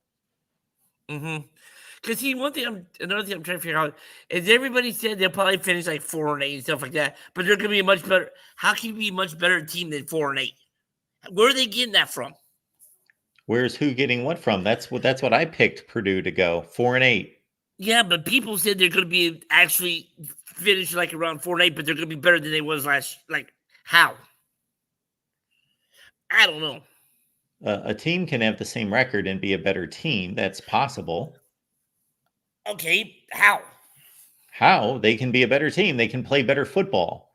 Because another thing I'm trying to figure out is everybody said they'll probably finish like 4-8 and stuff like that, but they're going to be a much better. How can you be a much better team than 4-8? Where are they getting that from? Where's who getting what from? That's what I picked Purdue to go 4-8. Yeah, but people said they're going to be actually finish like around 4-8, but they're going to be better than they was last. Like how? I don't know. A team can have the same record and be a better team. That's possible. Okay, how? How? They can be a better team. They can play better football.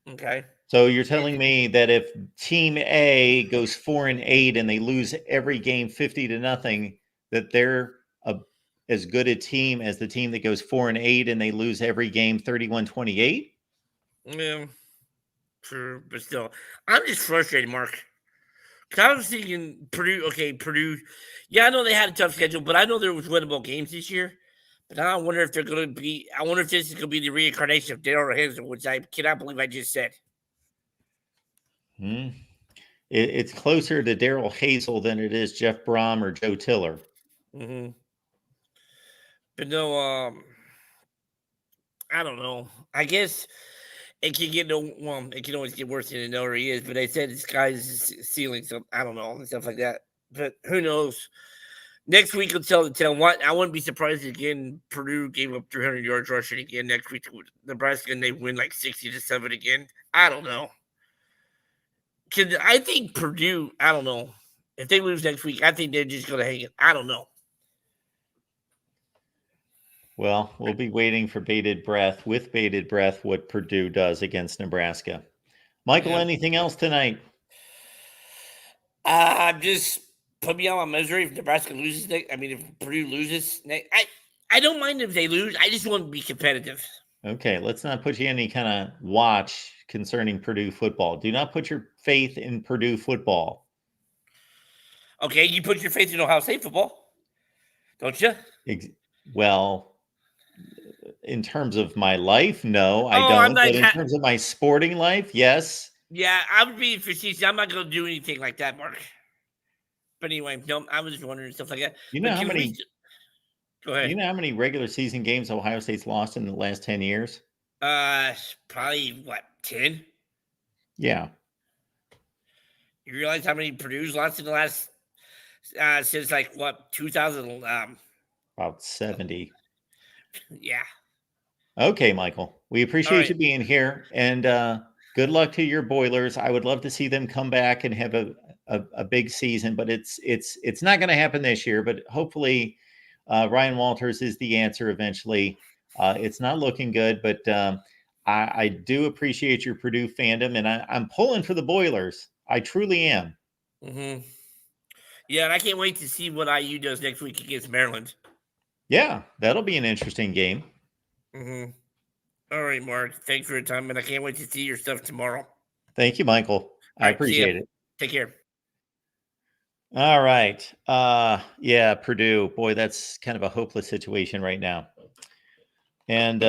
Okay. So you're telling me that if Team A goes 4-8 and they lose every game 50-0, that they're as good a team as the team that goes 4-8 and they lose every game 31-28? Yeah, true, but still, I'm just frustrated, Mark. Because I was thinking Purdue. Okay, Purdue. Yeah, I know they had a tough schedule, but I know there was winnable games this year. But I wonder if they're going to be. I wonder if this is going to be the reincarnation of Darrell Hazel, which I cannot believe I just said. It's closer to Darrell Hazel than it is Jeff Brom or Joe Tiller. But no, I don't know. I guess it can get it can always get worse than it already is. But they said the sky is ceiling, so I don't know and stuff like that. But who knows? Next week will tell the tale. I wouldn't be surprised if again Purdue gave up 300 yards rushing again next week to Nebraska and they win like 60-7 again. I don't know. Because I think Purdue, I don't know. If they lose next week, I think they're just going to hang it. I don't know. Well, we'll be waiting for bated breath, what Purdue does against Nebraska. Michael, anything else tonight? Just put me on my misery if Nebraska loses next. I mean, if Purdue loses next. I don't mind if they lose. I just want to be competitive. Okay, let's not put you any kind of watch concerning Purdue football. Do not put your faith in Purdue football. Okay, you put your faith in Ohio State football, don't you? Well, in terms of my life, no, I don't. But in terms of my sporting life, yes. Yeah, I would be facetious. I'm not going to do anything like that, Mark. But anyway, no, I was just wondering stuff like that. You know how many? Go ahead. You know how many regular season games Ohio State's lost in the last 10 years? Probably what, 10? Yeah. You realize how many Purdue's lost in the last since like what 2000? About 70. Yeah. Okay, Michael. We appreciate you being here, and good luck to your Boilers. I would love to see them come back and have a big season, but it's not going to happen this year. But hopefully, Ryan Walters is the answer eventually. It's not looking good, but I do appreciate your Purdue fandom, and I'm pulling for the Boilers. I truly am. Yeah, and I can't wait to see what IU does next week against Maryland. Yeah, that'll be an interesting game. All right, Mark. Thanks for your time, and I can't wait to see your stuff tomorrow. Thank you, Michael. I appreciate it. Take care. All right. Yeah, Purdue. Boy, that's kind of a hopeless situation right now. And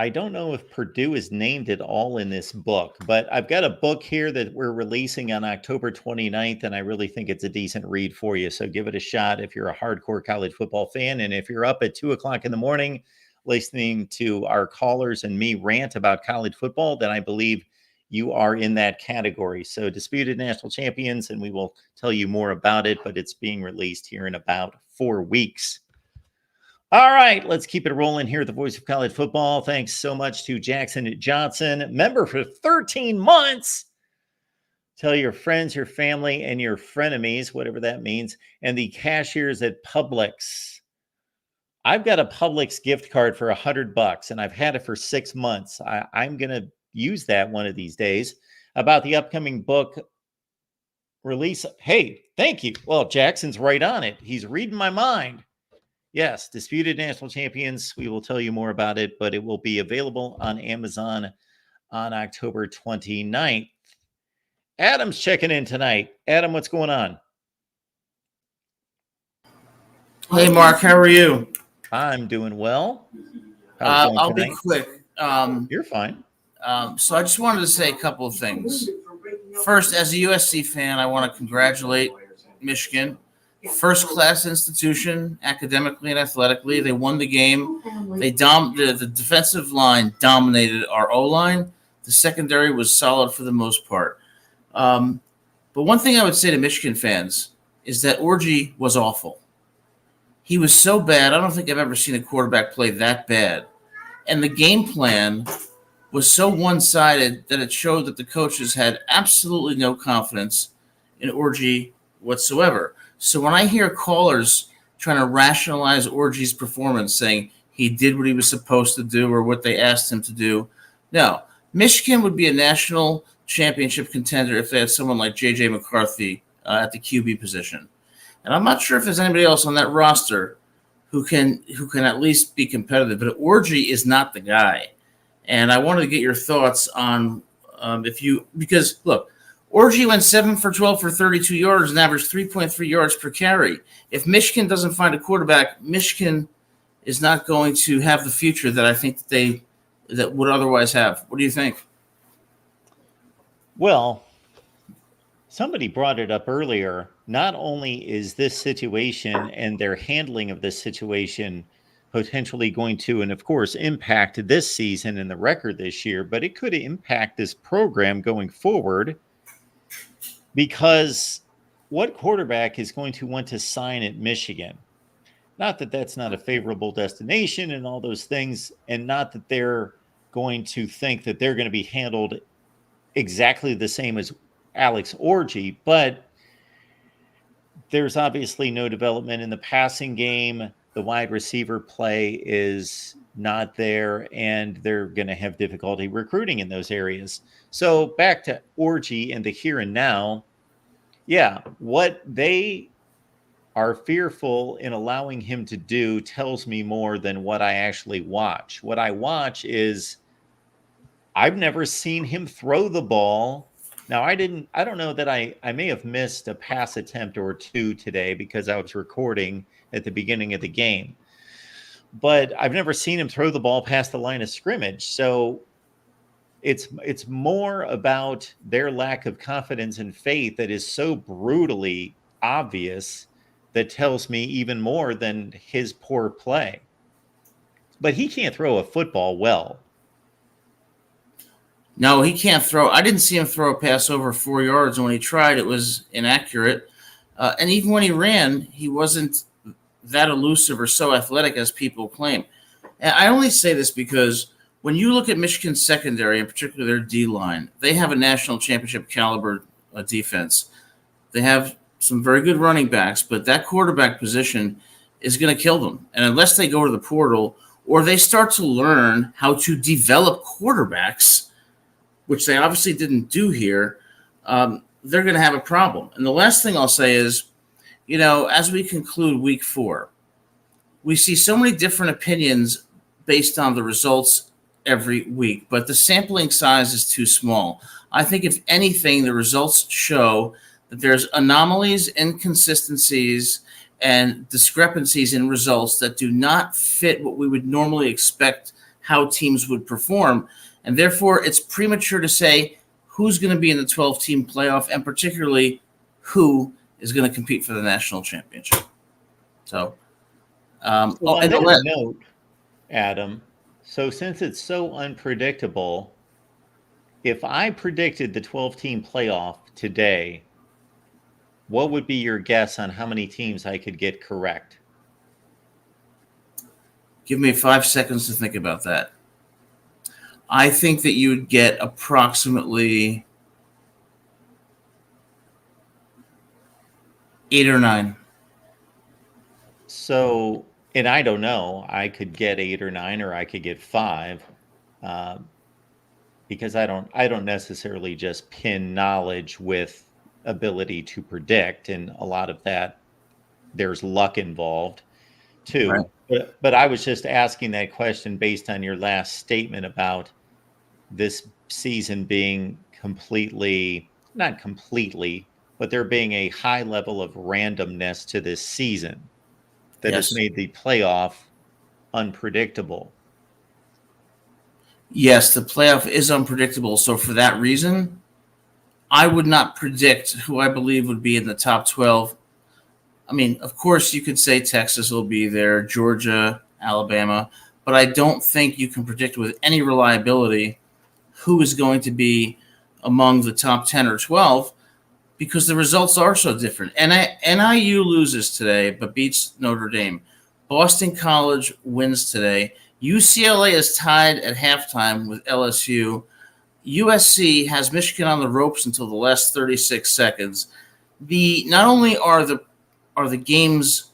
I don't know if Purdue is named at all in this book, but I've got a book here that we're releasing on October 29th, and I really think it's a decent read for you. So give it a shot if you're a hardcore college football fan. And if you're up at 2 o'clock in the morning listening to our callers and me rant about college football, then I believe you are in that category. So Disputed National Champions, and we will tell you more about it, but it's being released here in about 4 weeks. All right, let's keep it rolling here at the Voice of College Football. Thanks so much to Jackson Johnson, member for 13 months. Tell your friends, your family, and your frenemies, whatever that means, and the cashiers at Publix. I've got a Publix gift card for $100, and I've had it for 6 months. I'm going to use that one of these days. About the upcoming book release. Hey, thank you. Well, Jackson's right on it. He's reading my mind. Yes, Disputed National Champions. We will tell you more about it, but it will be available on Amazon on October 29th. Adam's checking in tonight. Adam, what's going on? Hey, Mark, how are you? I'm doing well. I'll be quick. You're fine. So I just wanted to say a couple of things. First, as a USC fan, I want to congratulate Michigan. First-class institution, academically and athletically. They won the game. The defensive line dominated our O-line. The secondary was solid for the most part. But one thing I would say to Michigan fans is that Orji was awful. He was so bad. I don't think I've ever seen a quarterback play that bad. And the game plan was so one-sided that it showed that the coaches had absolutely no confidence in Orji whatsoever. So when I hear callers trying to rationalize Orji's performance, saying he did what he was supposed to do or what they asked him to do, no. Michigan would be a national championship contender if they had someone like J.J. McCarthy at the QB position. And I'm not sure if there's anybody else on that roster who can at least be competitive. But Orji is not the guy. And I wanted to get your thoughts on because look, Orji went 7 for 12 for 32 yards and averaged 3.3 yards per carry. If Michigan doesn't find a quarterback, Michigan is not going to have the future that I think that would otherwise have. What do you think? Well, somebody brought it up earlier. Not only is this situation and their handling of this situation potentially going to, and of course, impact this season and the record this year, but it could impact this program going forward, because what quarterback is going to want to sign at Michigan? Not that that's not a favorable destination and all those things, and not that they're going to think that they're going to be handled exactly the same as Alex Orji, but there's obviously no development in the passing game. The wide receiver play is not there, and they're going to have difficulty recruiting in those areas. So back to Orji and the here and now. Yeah, what they are fearful in allowing him to do tells me more than what I actually watch. What I watch is I've never seen him throw the ball. Now, I don't know that I may have missed a pass attempt or two today because I was recording at the beginning of the game. But I've never seen him throw the ball past the line of scrimmage. So it's more about their lack of confidence and faith that is so brutally obvious that tells me even more than his poor play. But he can't throw a football well. No, he can't throw. I didn't see him throw a pass over 4 yards. And when he tried, it was inaccurate. And even when he ran, he wasn't that elusive or so athletic as people claim. And I only say this because when you look at Michigan's secondary, in particular their D-line, they have a national championship caliber defense. They have some very good running backs, but that quarterback position is going to kill them. And unless they go to the portal or they start to learn how to develop quarterbacks, which they obviously didn't do here, they're going to have a problem. And the last thing I'll say is, as we conclude week 4, we see so many different opinions based on the results every week, but the sampling size is too small. I think, if anything, the results show that there's anomalies, inconsistencies, and discrepancies in results that do not fit what we would normally expect how teams would perform. And therefore, it's premature to say who's going to be in the 12-team playoff, and particularly who is going to compete for the national championship. So, on that note, Adam, so since it's so unpredictable, if I predicted the 12-team playoff today, what would be your guess on how many teams I could get correct? Give me 5 seconds to think about that. I think that you would get approximately 8 or 9. So, and I don't know, I could get 8 or 9, or I could get 5, because I don't necessarily just pin knowledge with ability to predict, and a lot of that there's luck involved too. Right. But I was just asking that question based on your last statement about this season being completely, not completely, but there being a high level of randomness to this season that has made the playoff unpredictable. Yes, the playoff is unpredictable. So for that reason, I would not predict who I believe would be in the top 12. I mean, of course, you could say Texas will be there, Georgia, Alabama, but I don't think you can predict with any reliability who is going to be among the top 10 or 12 because the results are so different. And NIU loses today but beats Notre Dame. Boston College wins today. UCLA is tied at halftime with LSU. USC has Michigan on the ropes until the last 36 seconds. Not only are the games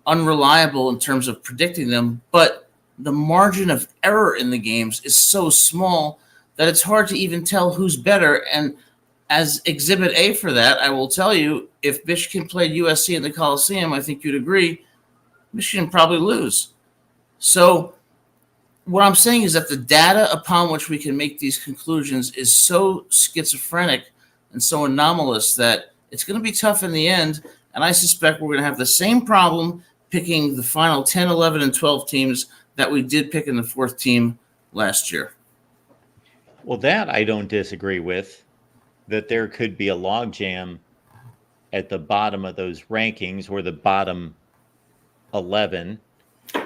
unreliable in terms of predicting them, but the margin of error in the games is so small that it's hard to even tell who's better. And as Exhibit A for that, I will tell you, if Michigan played USC in the Coliseum, I think you'd agree, Michigan probably lose. So what I'm saying is that the data upon which we can make these conclusions is so schizophrenic and so anomalous that it's going to be tough in the end. And I suspect we're going to have the same problem picking the final 10, 11, and 12 teams that we did pick in the fourth team last year. Well, that I don't disagree with, that there could be a logjam at the bottom of those rankings or the bottom 11.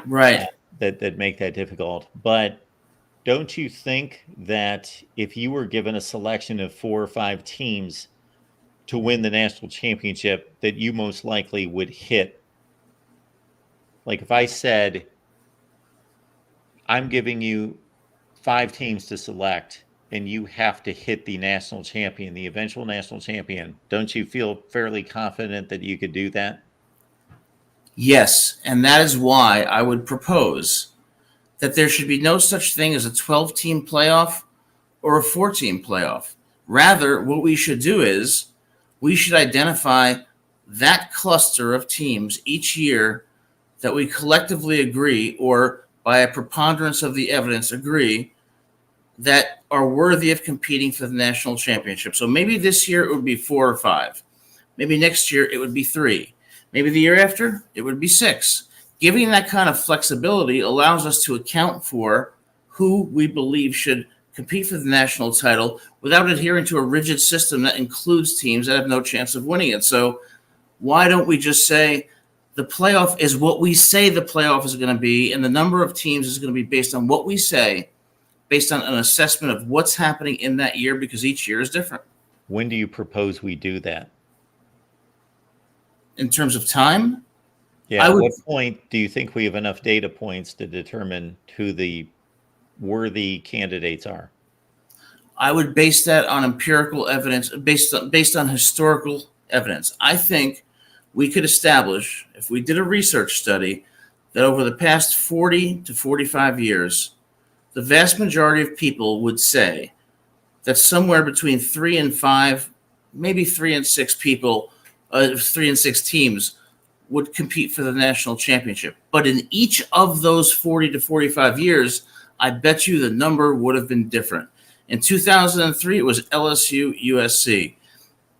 Right. That make that difficult. But don't you think that if you were given a selection of 4 or 5 teams to win the national championship, that you most likely would hit? Like if I said, I'm giving you 5 teams to select and you have to hit the national champion, the eventual national champion, don't you feel fairly confident that you could do that? Yes, and that is why I would propose that there should be no such thing as a 12-team playoff or a 4-team playoff. Rather, what we should do is we should identify that cluster of teams each year that we collectively agree, or by a preponderance of the evidence agree, that are worthy of competing for the national championship. So maybe this year it would be 4 or 5. Maybe next year it would be 3. Maybe the year after, it would be 6. Giving that kind of flexibility allows us to account for who we believe should compete for the national title without adhering to a rigid system that includes teams that have no chance of winning it. So why don't we just say the playoff is what we say the playoff is going to be, and the number of teams is going to be based on what we say, based on an assessment of what's happening in that year, because each year is different. When do you propose we do that? In terms of time? Yeah, at what point do you think we have enough data points to determine who the worthy candidates are? I would base that on empirical evidence, based on historical evidence. I think we could establish, if we did a research study, that over the past 40 to 45 years, the vast majority of people would say that somewhere between 3 and 5, maybe 3 and 6 people, 3 and 6 teams would compete for the national championship. But in each of those 40 to 45 years, I bet you the number would have been different. In 2003, it was LSU, USC.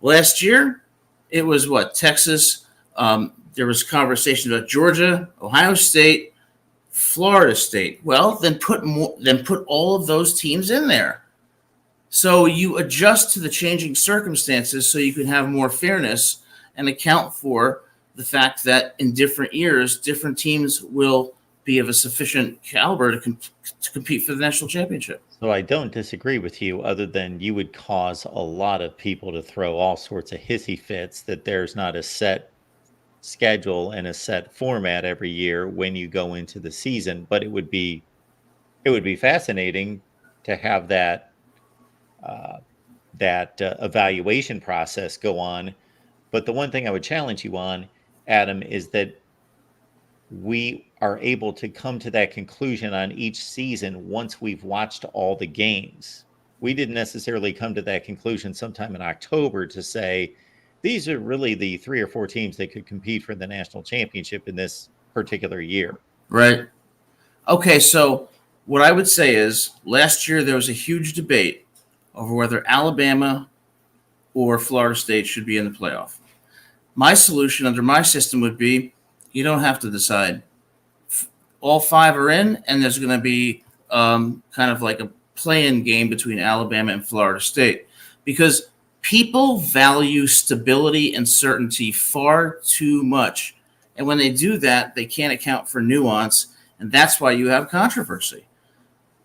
Last year, it was what? Texas. There was conversation about Georgia, Ohio State, Florida State. Well, then put all of those teams in there. So you adjust to the changing circumstances so you can have more fairness and account for the fact that in different years, different teams will be of a sufficient caliber to compete for the national championship. So I don't disagree with you, other than you would cause a lot of people to throw all sorts of hissy fits that there's not a set schedule and a set format every year when you go into the season. But it would be fascinating to have that evaluation process go on. But the one thing I would challenge you on, Adam, is that we are able to come to that conclusion on each season once we've watched all the games. We didn't necessarily come to that conclusion sometime in October to say these are really the 3 or 4 teams that could compete for the national championship in this particular year. Right. Okay, so what I would say is last year there was a huge debate over whether Alabama or Florida State should be in the playoff. My solution under my system would be you don't have to decide. All 5 are in, and there's going to be kind of like a play-in game between Alabama and Florida State, because people value stability and certainty far too much. And when they do that, they can't account for nuance, and that's why you have controversy.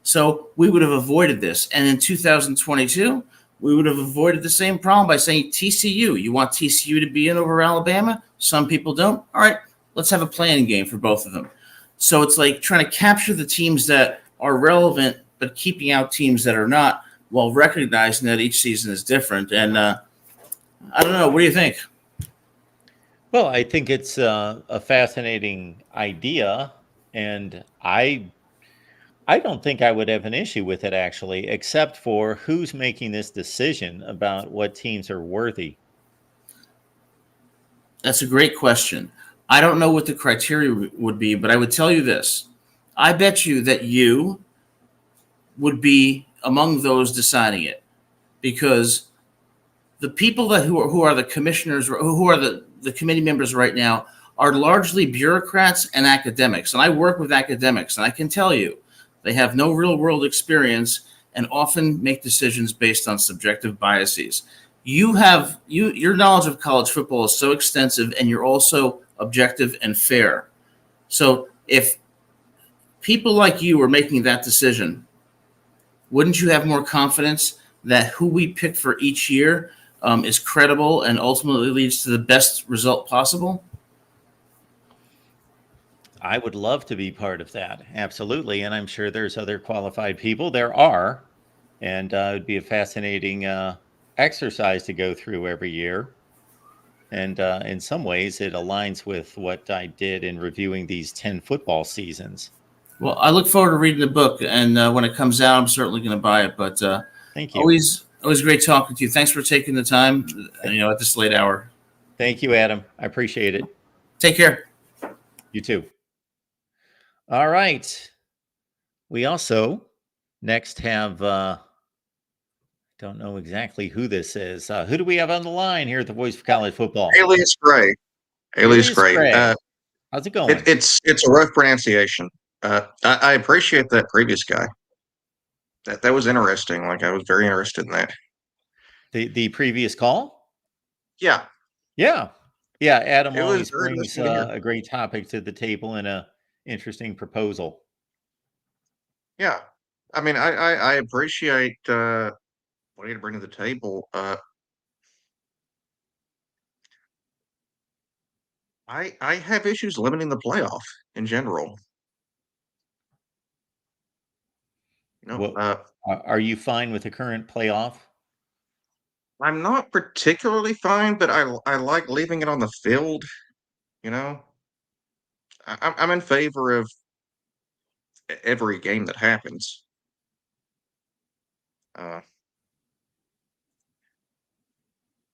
So we would have avoided this. And in 2022, we would have avoided the same problem by saying TCU. You want TCU to be in over Alabama? Some people don't. All right, let's have a play-in game for both of them. So it's like trying to capture the teams that are relevant, but keeping out teams that are not, while recognizing that each season is different. And I don't know. What do you think? Well, I think it's a fascinating idea, and I don't think I would have an issue with it, actually, except for who's making this decision about what teams are worthy. That's a great question. I don't know what the criteria would be, but I would tell you this. I bet you that you would be among those deciding it, because the people who are the commissioners, who are the committee members right now, are largely bureaucrats and academics. And I work with academics, and I can tell you they have no real world experience and often make decisions based on subjective biases. Your knowledge of college football is so extensive, and you're also objective and fair. So if people like you are making that decision, wouldn't you have more confidence that who we pick for each year is credible and ultimately leads to the best result possible? I would love to be part of that. Absolutely. And I'm sure there's other qualified people. There are. And it would be a fascinating exercise to go through every year. And in some ways, it aligns with what I did in reviewing these 10 football seasons. Well, I look forward to reading the book. And when it comes out, I'm certainly going to buy it. But thank you. Always great talking to you. Thanks for taking the time, at this late hour. Thank you, Adam. I appreciate it. Take care. You too. All right. We also next have, don't know exactly who this is. Who do we have on the line here at the Voice of College Football? Alias Gray. Alias Gray. How's it going? It's a rough pronunciation. I appreciate that previous guy. That was interesting. Like, I was very interested in that. The previous call? Yeah. Yeah. Adam It always was very brings interesting to hear. a great topic to the table and a interesting proposal. Yeah. I mean, I appreciate what you bring to the table. I have issues limiting the playoff in general. Are you fine with the current playoff? I'm not particularly fine, but I like leaving it on the field. I'm in favor of every game that happens. I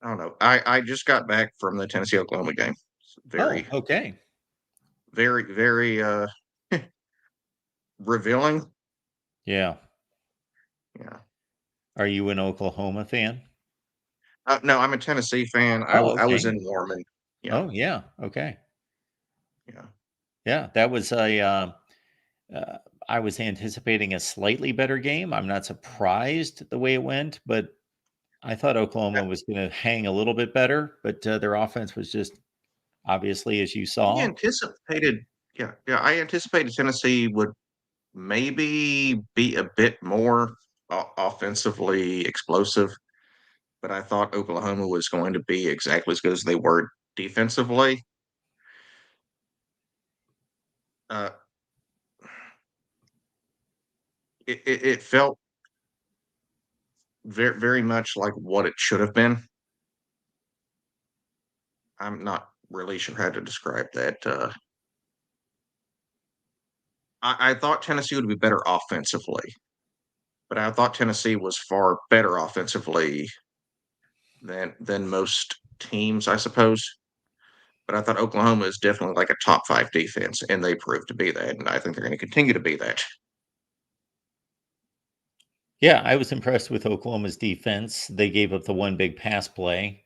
don't know. I just got back from the Tennessee-Oklahoma game. Very, okay. very, very revealing. Yeah. Yeah. Are you an Oklahoma fan? No, I'm a Tennessee fan. I was in Norman. Yeah. Oh, yeah. Okay. Yeah. Yeah, that was I was anticipating a slightly better game. I'm not surprised the way it went, but I thought Oklahoma was going to hang a little bit better, but their offense was just obviously, as you saw. I anticipated Tennessee would maybe be a bit more offensively explosive, but I thought Oklahoma was going to be exactly as good as they were defensively. It felt very, very much like what it should have been. I'm not really sure how to describe that. I thought Tennessee would be better offensively, but I thought Tennessee was far better offensively than most teams, I suppose. But I thought Oklahoma is definitely like a top 5 defense, and they proved to be that. And I think they're going to continue to be that. Yeah, I was impressed with Oklahoma's defense. They gave up the one big pass play,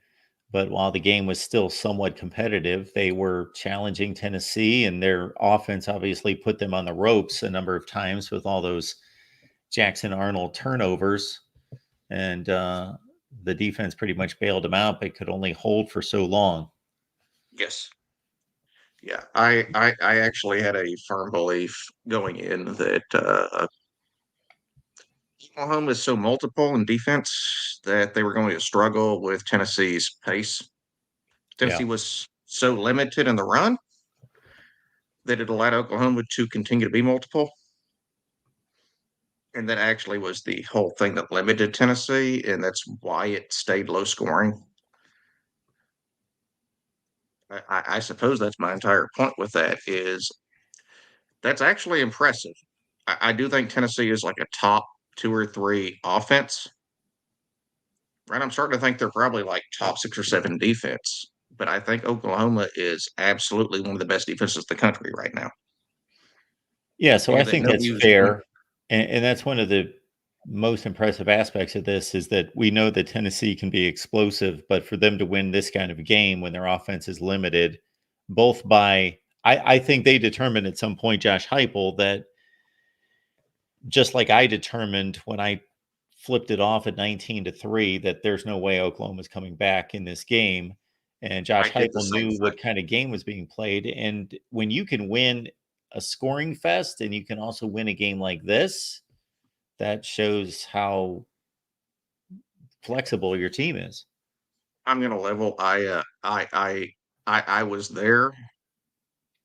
but while the game was still somewhat competitive, they were challenging Tennessee, and their offense obviously put them on the ropes a number of times with all those Jackson Arnold turnovers. And the defense pretty much bailed them out, but could only hold for so long. Yes. Yeah, I actually had a firm belief going in that Oklahoma is so multiple in defense that they were going to struggle with Tennessee's pace. Tennessee Yeah. was so limited in the run that it allowed Oklahoma to continue to be multiple. And that actually was the whole thing that limited Tennessee, and that's why it stayed low scoring. I suppose that's my entire point with that is that's actually impressive. I do think Tennessee is like a top 2 or 3 offense. Right, I'm starting to think they're probably like top 6 or 7 defense, but I think Oklahoma is absolutely one of the best defenses in the country right now. Yeah, so I And that think that's nobody was fair. And that's one of the most impressive aspects of this is that we know that Tennessee can be explosive, but for them to win this kind of game when their offense is limited, both by I think they determined at some point, Josh Heupel, that just like I determined when I flipped it off at 19-3 that there's no way Oklahoma's coming back in this game. And Josh I did the Heupel same knew what thing. kind of game was being played. And when you can win a scoring fest and you can also win a game like this, that shows how flexible your team is. I'm gonna level. I was there.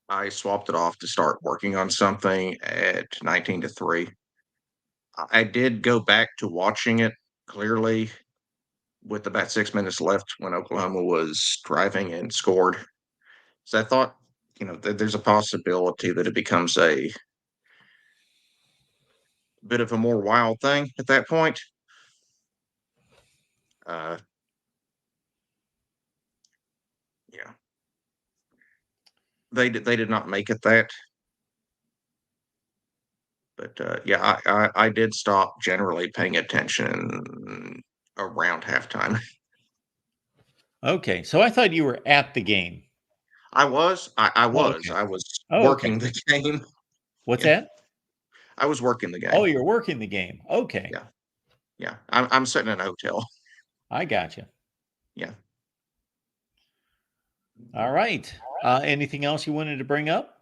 I swapped it off to start working on something at 19-3. I did go back to watching it clearly with about 6 minutes left when Oklahoma was driving and scored. So I thought, there's a possibility that it becomes a bit of a more wild thing at that point. Uh, yeah, they did not make it that, but yeah, I did stop generally paying attention around halftime. Okay. So I thought you were at the game. I was Oh, okay. I was Oh, okay. working the game. What's Yeah, that? I was working the Oh, game. you're working the game. Okay. Yeah, yeah. I'm sitting in a hotel. I got you. Yeah. All right. Anything else you wanted to bring up?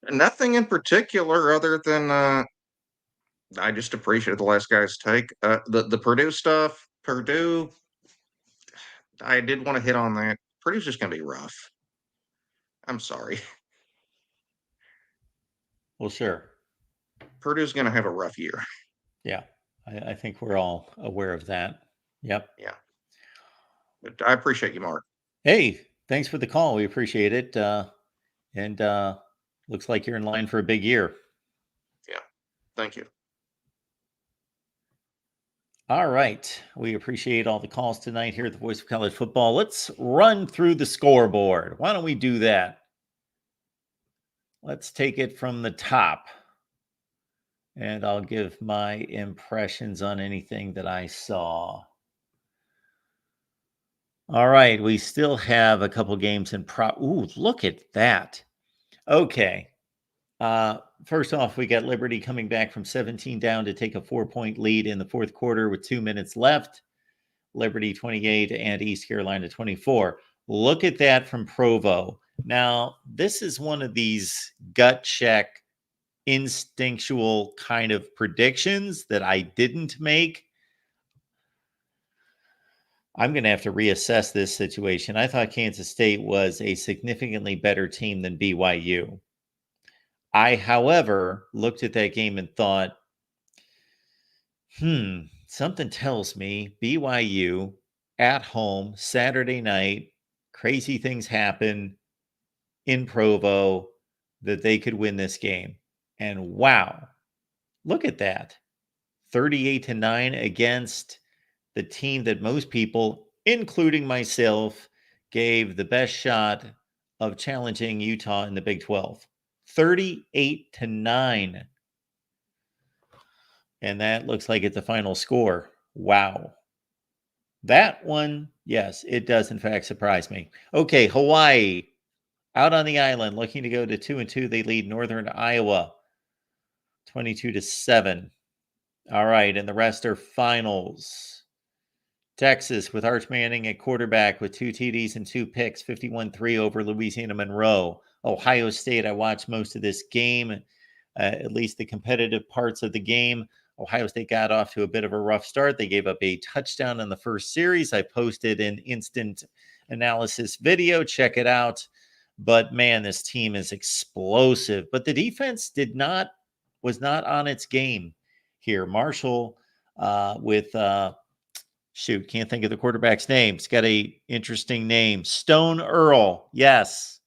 Nothing in particular other than I just appreciate the last guy's take. The Purdue stuff. Purdue, I did want to hit on that. Purdue's just going to be rough. I'm sorry. Well, sure. Purdue's going to have a rough year. Yeah. I think we're all aware of that. Yep. Yeah. But I appreciate you, Mark. Hey, thanks for the call. We appreciate it. And looks like you're in line for a big year. Yeah. Thank you. All right. We appreciate all the calls tonight here at the Voice of College Football. Let's run through the scoreboard. Why don't we do that? Let's take it from the top. And I'll give my impressions on anything that I saw. All right. We still have a couple games in Ooh, look at that. Okay. First off, we got Liberty coming back from 17 down to take a 4-point lead in the fourth quarter with 2 minutes left. Liberty 28 and East Carolina 24. Look at that from Provo. Now, this is one of these gut check, instinctual kind of predictions that I didn't make. I'm going to have to reassess this situation. I thought Kansas State was a significantly better team than BYU. I, however, looked at that game and thought, something tells me BYU at home, Saturday night, crazy things happen in Provo, that they could win this game. And wow, look at that. 38-9 against the team that most people including myself, gave the best shot of challenging Utah in the Big 12. 38-9. And that looks like it's the final score. Wow. That one, yes, it does in fact surprise me. Okay, Hawaii out on the island looking to go to 2-2. They lead Northern Iowa 22-7. All right, and the rest are finals. Texas with Arch Manning at quarterback with 2 TDs and 2 picks, 51-3 over Louisiana Monroe. Ohio State, I watched most of this game, at least the competitive parts of the game. Ohio State got off to a bit of a rough start. They gave up a touchdown in the first series. I posted an instant analysis video. Check it out. But man, this team is explosive. But the defense was not on its game here. Marshall with can't think of the quarterback's name. It's got a interesting name. Stone Earl. Yes.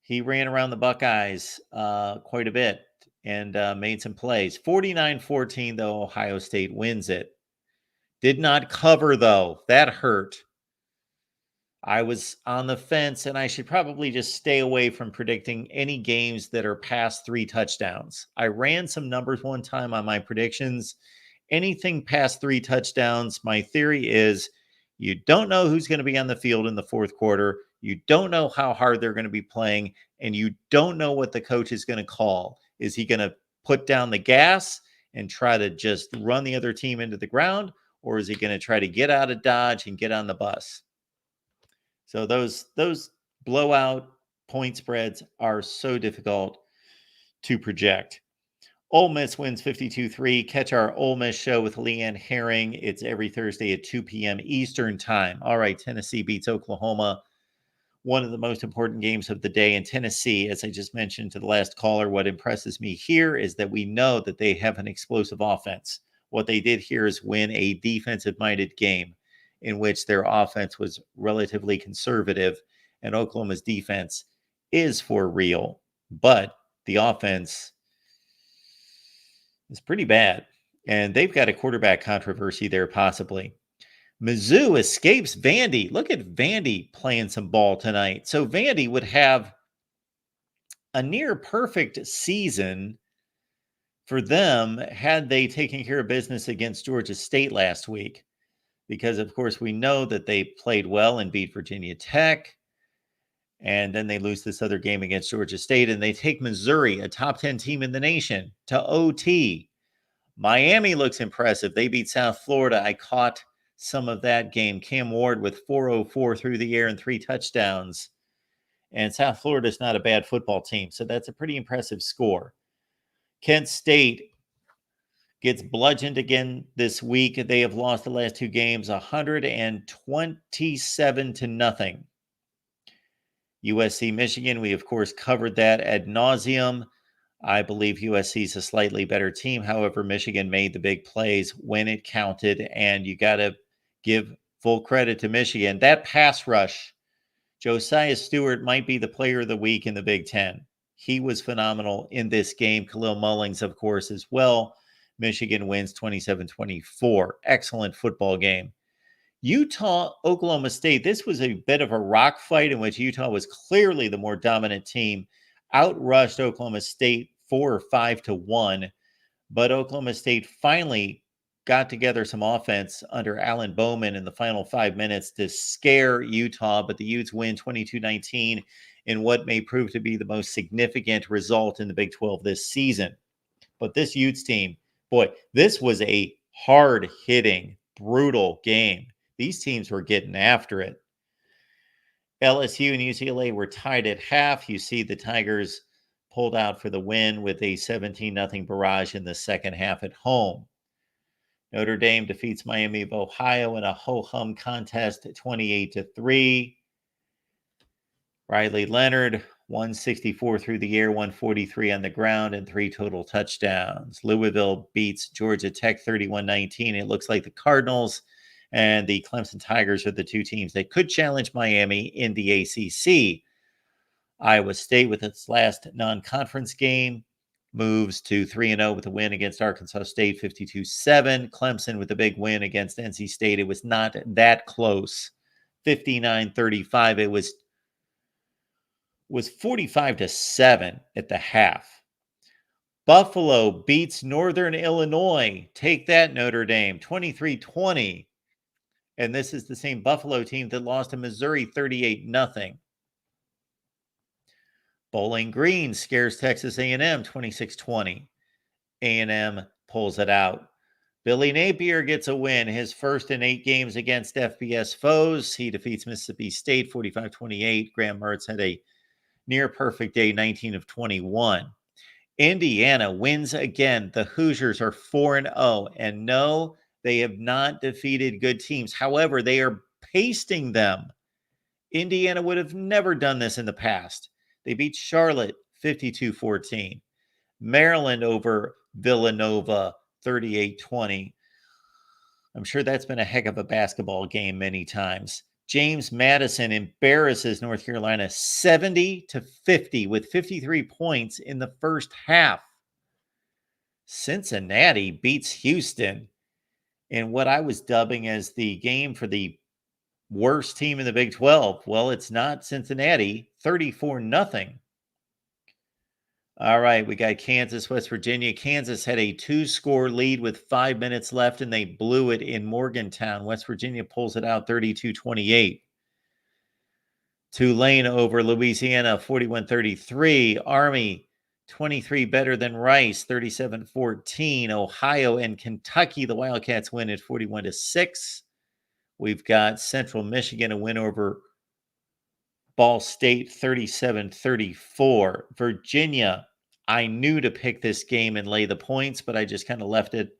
He ran around the Buckeyes quite a bit and made some plays. 49-14, though, Ohio State wins it. Did not cover, though. That hurt. I was on the fence, and I should probably just stay away from predicting any games that are past 3 touchdowns. I ran some numbers one time on my predictions. Anything past 3 touchdowns, my theory is you don't know who's going to be on the field in the fourth quarter. You don't know how hard they're going to be playing, and you don't know what the coach is going to call. Is he going to put down the gas and try to just run the other team into the ground, or is he going to try to get out of Dodge and get on the bus? So those blowout point spreads are so difficult to project. Ole Miss wins 52-3. Catch our Ole Miss show with Leanne Herring. It's every Thursday at 2 p.m. Eastern time. All right, Tennessee beats Oklahoma. One of the most important games of the day in Tennessee, as I just mentioned to the last caller. What impresses me here is that we know that they have an explosive offense. What they did here is win a defensive-minded game in which their offense was relatively conservative, and Oklahoma's defense is for real, but the offense is pretty bad, and they've got a quarterback controversy there possibly. Mizzou escapes Vandy. Look at Vandy playing some ball tonight. So Vandy would have a near perfect season for them had they taken care of business against Georgia State last week. Because, of course, we know that they played well and beat Virginia Tech. And then they lose this other game against Georgia State. And they take Missouri, a top 10 team in the nation, to OT. Miami looks impressive. They beat South Florida. I caught some of that game. Cam Ward with 404 through the air and 3 touchdowns. And South Florida is not a bad football team. So that's a pretty impressive score. Kent State gets bludgeoned again this week. They have lost the last 2 games, 127-0. USC, Michigan, we of course covered that ad nauseum. I believe USC is a slightly better team. However, Michigan made the big plays when it counted, and you got to give full credit to Michigan. That pass rush, Josiah Stewart might be the player of the week in the Big Ten. He was phenomenal in this game. Khalil Mullings, of course, as well. Michigan wins 27-24. Excellent football game. Utah, Oklahoma State. This was a bit of a rock fight in which Utah was clearly the more dominant team. Outrushed Oklahoma State 4 or 5-1. But Oklahoma State finally got together some offense under Alan Bowman in the final 5 minutes to scare Utah. But the Utes win 22-19 in what may prove to be the most significant result in the Big 12 this season. But this Utes team, boy, this was a hard-hitting, brutal game. These teams were getting after it. LSU and UCLA were tied at half. You see the Tigers pulled out for the win with a 17-0 barrage in the second half at home. Notre Dame defeats Miami of Ohio in a ho-hum contest at 28-3. Riley Leonard, 164 through the air, 143 on the ground, and 3 total touchdowns. Louisville beats Georgia Tech 31-19. It looks like the Cardinals and the Clemson Tigers are the 2 teams that could challenge Miami in the ACC. Iowa State with its last non-conference game moves to 3-0 with a win against Arkansas State, 52-7. Clemson with a big win against NC State. It was not that close, 59-35. It was 45-7 at the half. Buffalo beats Northern Illinois. Take that, Notre Dame, 23-20. And this is the same Buffalo team that lost to Missouri 38-0. Bowling Green scares Texas A&M 26-20. A&M pulls it out. Billy Napier gets a win, his first in 8 games against FBS foes. He defeats Mississippi State 45-28. Graham Mertz had a near perfect day, 19 of 21. Indiana wins again. The Hoosiers are 4-0. And no, they have not defeated good teams. However, they are pasting them. Indiana would have never done this in the past. They beat Charlotte 52-14. Maryland over Villanova 38-20. I'm sure that's been a heck of a basketball game many times. James Madison embarrasses North Carolina 70-50 with 53 points in the first half. Cincinnati beats Houston in what I was dubbing as the game for the worst team in the Big 12. Well, it's not Cincinnati, 34-0. All right, we got Kansas, West Virginia. Kansas had a 2-score lead with 5 minutes left, and they blew it in Morgantown. West Virginia pulls it out 32-28. Tulane over Louisiana, 41-33. Army, 23 better than Rice, 37-14. Ohio and Kentucky, the Wildcats win at 41-6. We've got Central Michigan, a win over Ball State, 37-34. Virginia, I knew to pick this game and lay the points, but I just kind of left it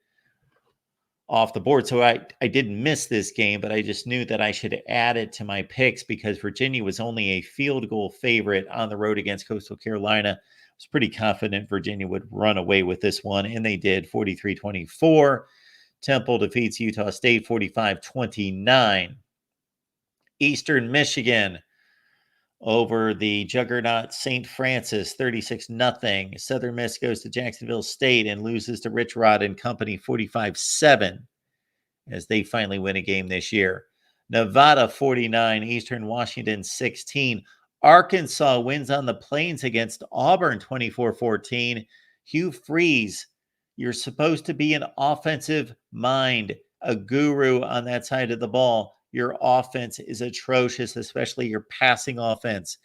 off the board. So I didn't miss this game, but I just knew that I should add it to my picks because Virginia was only a field goal favorite on the road against Coastal Carolina. I was pretty confident Virginia would run away with this one, and they did, 43-24. Temple defeats Utah State 45-29. Eastern Michigan over the juggernaut St. Francis 36-0. Southern Miss goes to Jacksonville State and loses to Rich Rod and Company 45-7 as they finally win a game this year. Nevada 49, Eastern Washington 16. Arkansas wins on the Plains against Auburn 24-14. Hugh Freeze, you're supposed to be an offensive mind, a guru on that side of the ball. Your offense is atrocious, especially your passing offense.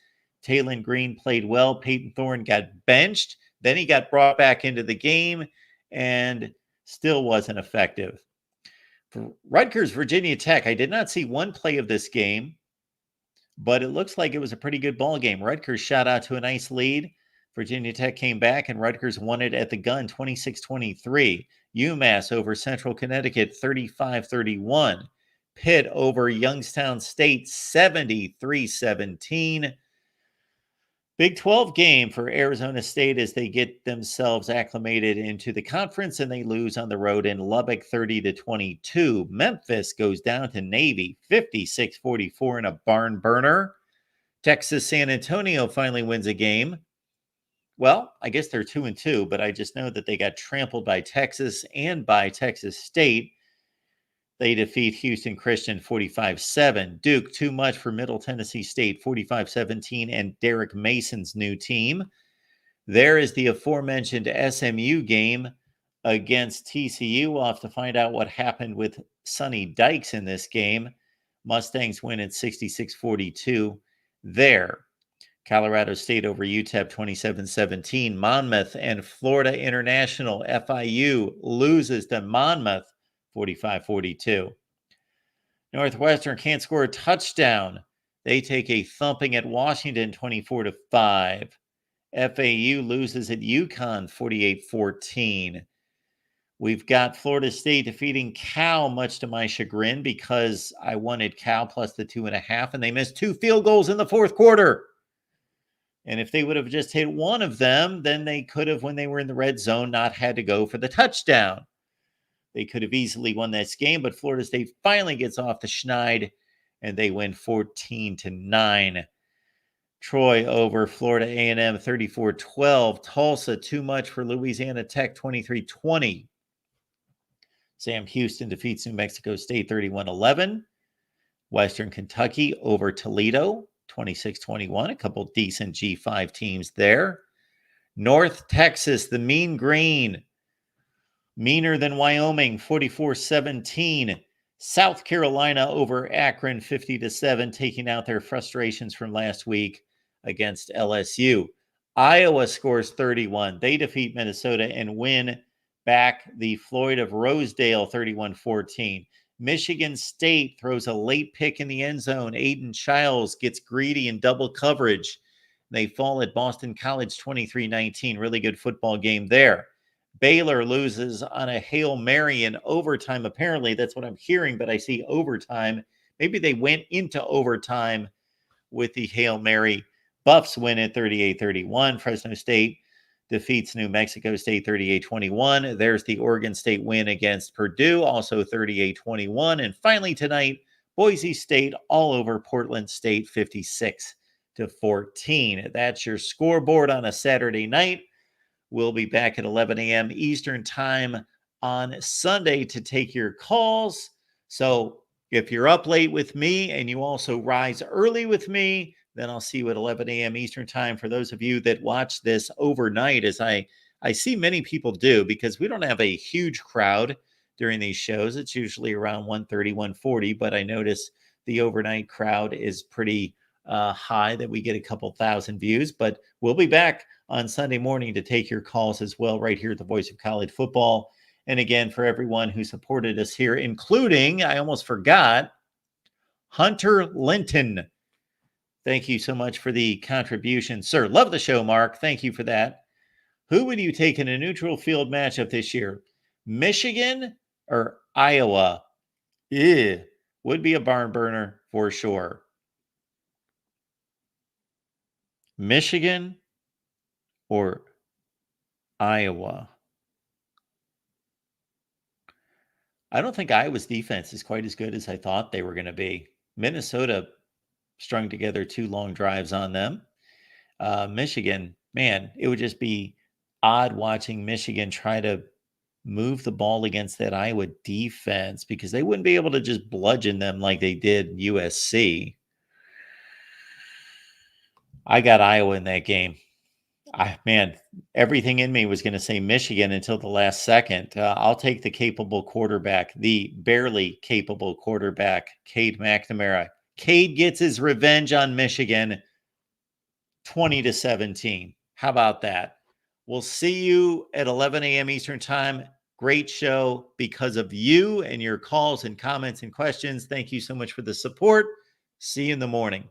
Taylon Green played well. Peyton Thorne got benched. Then he got brought back into the game and still wasn't effective. For Rutgers, Virginia Tech, I did not see one play of this game, but it looks like it was a pretty good ball game. Rutgers shot out to a nice lead. Virginia Tech came back, and Rutgers won it at the gun, 26-23. UMass over Central Connecticut, 35-31. Pitt over Youngstown State, 73-17. Big 12 game for Arizona State as they get themselves acclimated into the conference, and they lose on the road in Lubbock, 30-22. Memphis goes down to Navy, 56-44 in a barn burner. Texas San Antonio finally wins a game. Well, I guess they're 2-2, but I just know that they got trampled by Texas and by Texas State. They defeat Houston Christian 45-7. Duke, too much for Middle Tennessee State, 45-17, and Derek Mason's new team. There is the aforementioned SMU game against TCU. We'll have to find out what happened with Sonny Dykes in this game. Mustangs win at 66-42 there. Colorado State over UTEP 27-17. Monmouth and Florida International, FIU, loses to Monmouth 45-42. Northwestern can't score a touchdown. They take a thumping at Washington 24-5. FAU loses at UConn 48-14. We've got Florida State defeating Cal, much to my chagrin, because I wanted Cal plus the 2.5, and they missed 2 field goals in the fourth quarter. And if they would have just hit one of them, then they could have, when they were in the red zone, not had to go for the touchdown. They could have easily won this game, but Florida State finally gets off the schneid, and they win 14-9. Troy over Florida A&M 34-12. Tulsa, too much for Louisiana Tech 23-20. Sam Houston defeats New Mexico State 31-11. Western Kentucky over Toledo 26-21. A couple decent G5 teams there. North Texas, the Mean Green, meaner than Wyoming 44-17. South Carolina over Akron 50-7, taking out their frustrations from last week against LSU. Iowa scores 31. They defeat Minnesota and win back the Floyd of Rosedale 31-14. Michigan State throws a late pick in the end zone. Aiden Childs gets greedy in double coverage. They fall at Boston College 23-19. Really good football game there. Baylor loses on a Hail Mary in overtime. Apparently, that's what I'm hearing, but I see overtime. Maybe they went into overtime with the Hail Mary. Buffs win at 38-31. Fresno State defeats New Mexico State 38-21. There's the Oregon State win against Purdue, also 38-21. And finally tonight, Boise State all over Portland State 56-14. That's your scoreboard on a Saturday night. We'll be back at 11 a.m. Eastern time on Sunday to take your calls. So if you're up late with me and you also rise early with me, then I'll see you at 11 a.m. Eastern time. For those of you that watch this overnight, as I see many people do, because we don't have a huge crowd during these shows. It's usually around 130, 140, but I notice the overnight crowd is pretty high, that we get a couple thousand views. But we'll be back on Sunday morning to take your calls as well, right here at the Voice of College Football. And again, for everyone who supported us here, including, I almost forgot, Hunter Linton. Thank you so much for the contribution, sir. Love the show, Mark. Thank you for that. Who would you take in a neutral field matchup this year? Michigan or Iowa? Would be a barn burner for sure. Michigan or Iowa? I don't think Iowa's defense is quite as good as I thought they were going to be. Minnesota strung together 2 long drives on them. Michigan, man, it would just be odd watching Michigan try to move the ball against that Iowa defense, because they wouldn't be able to just bludgeon them like they did USC. I got Iowa in that game. Man, everything in me was going to say Michigan until the last second. I'll take the capable quarterback, the barely capable quarterback, Cade McNamara. Cade gets his revenge on Michigan 20-17. How about that? We'll see you at 11 a.m. Eastern time. Great show because of you and your calls and comments and questions. Thank you so much for the support. See you in the morning.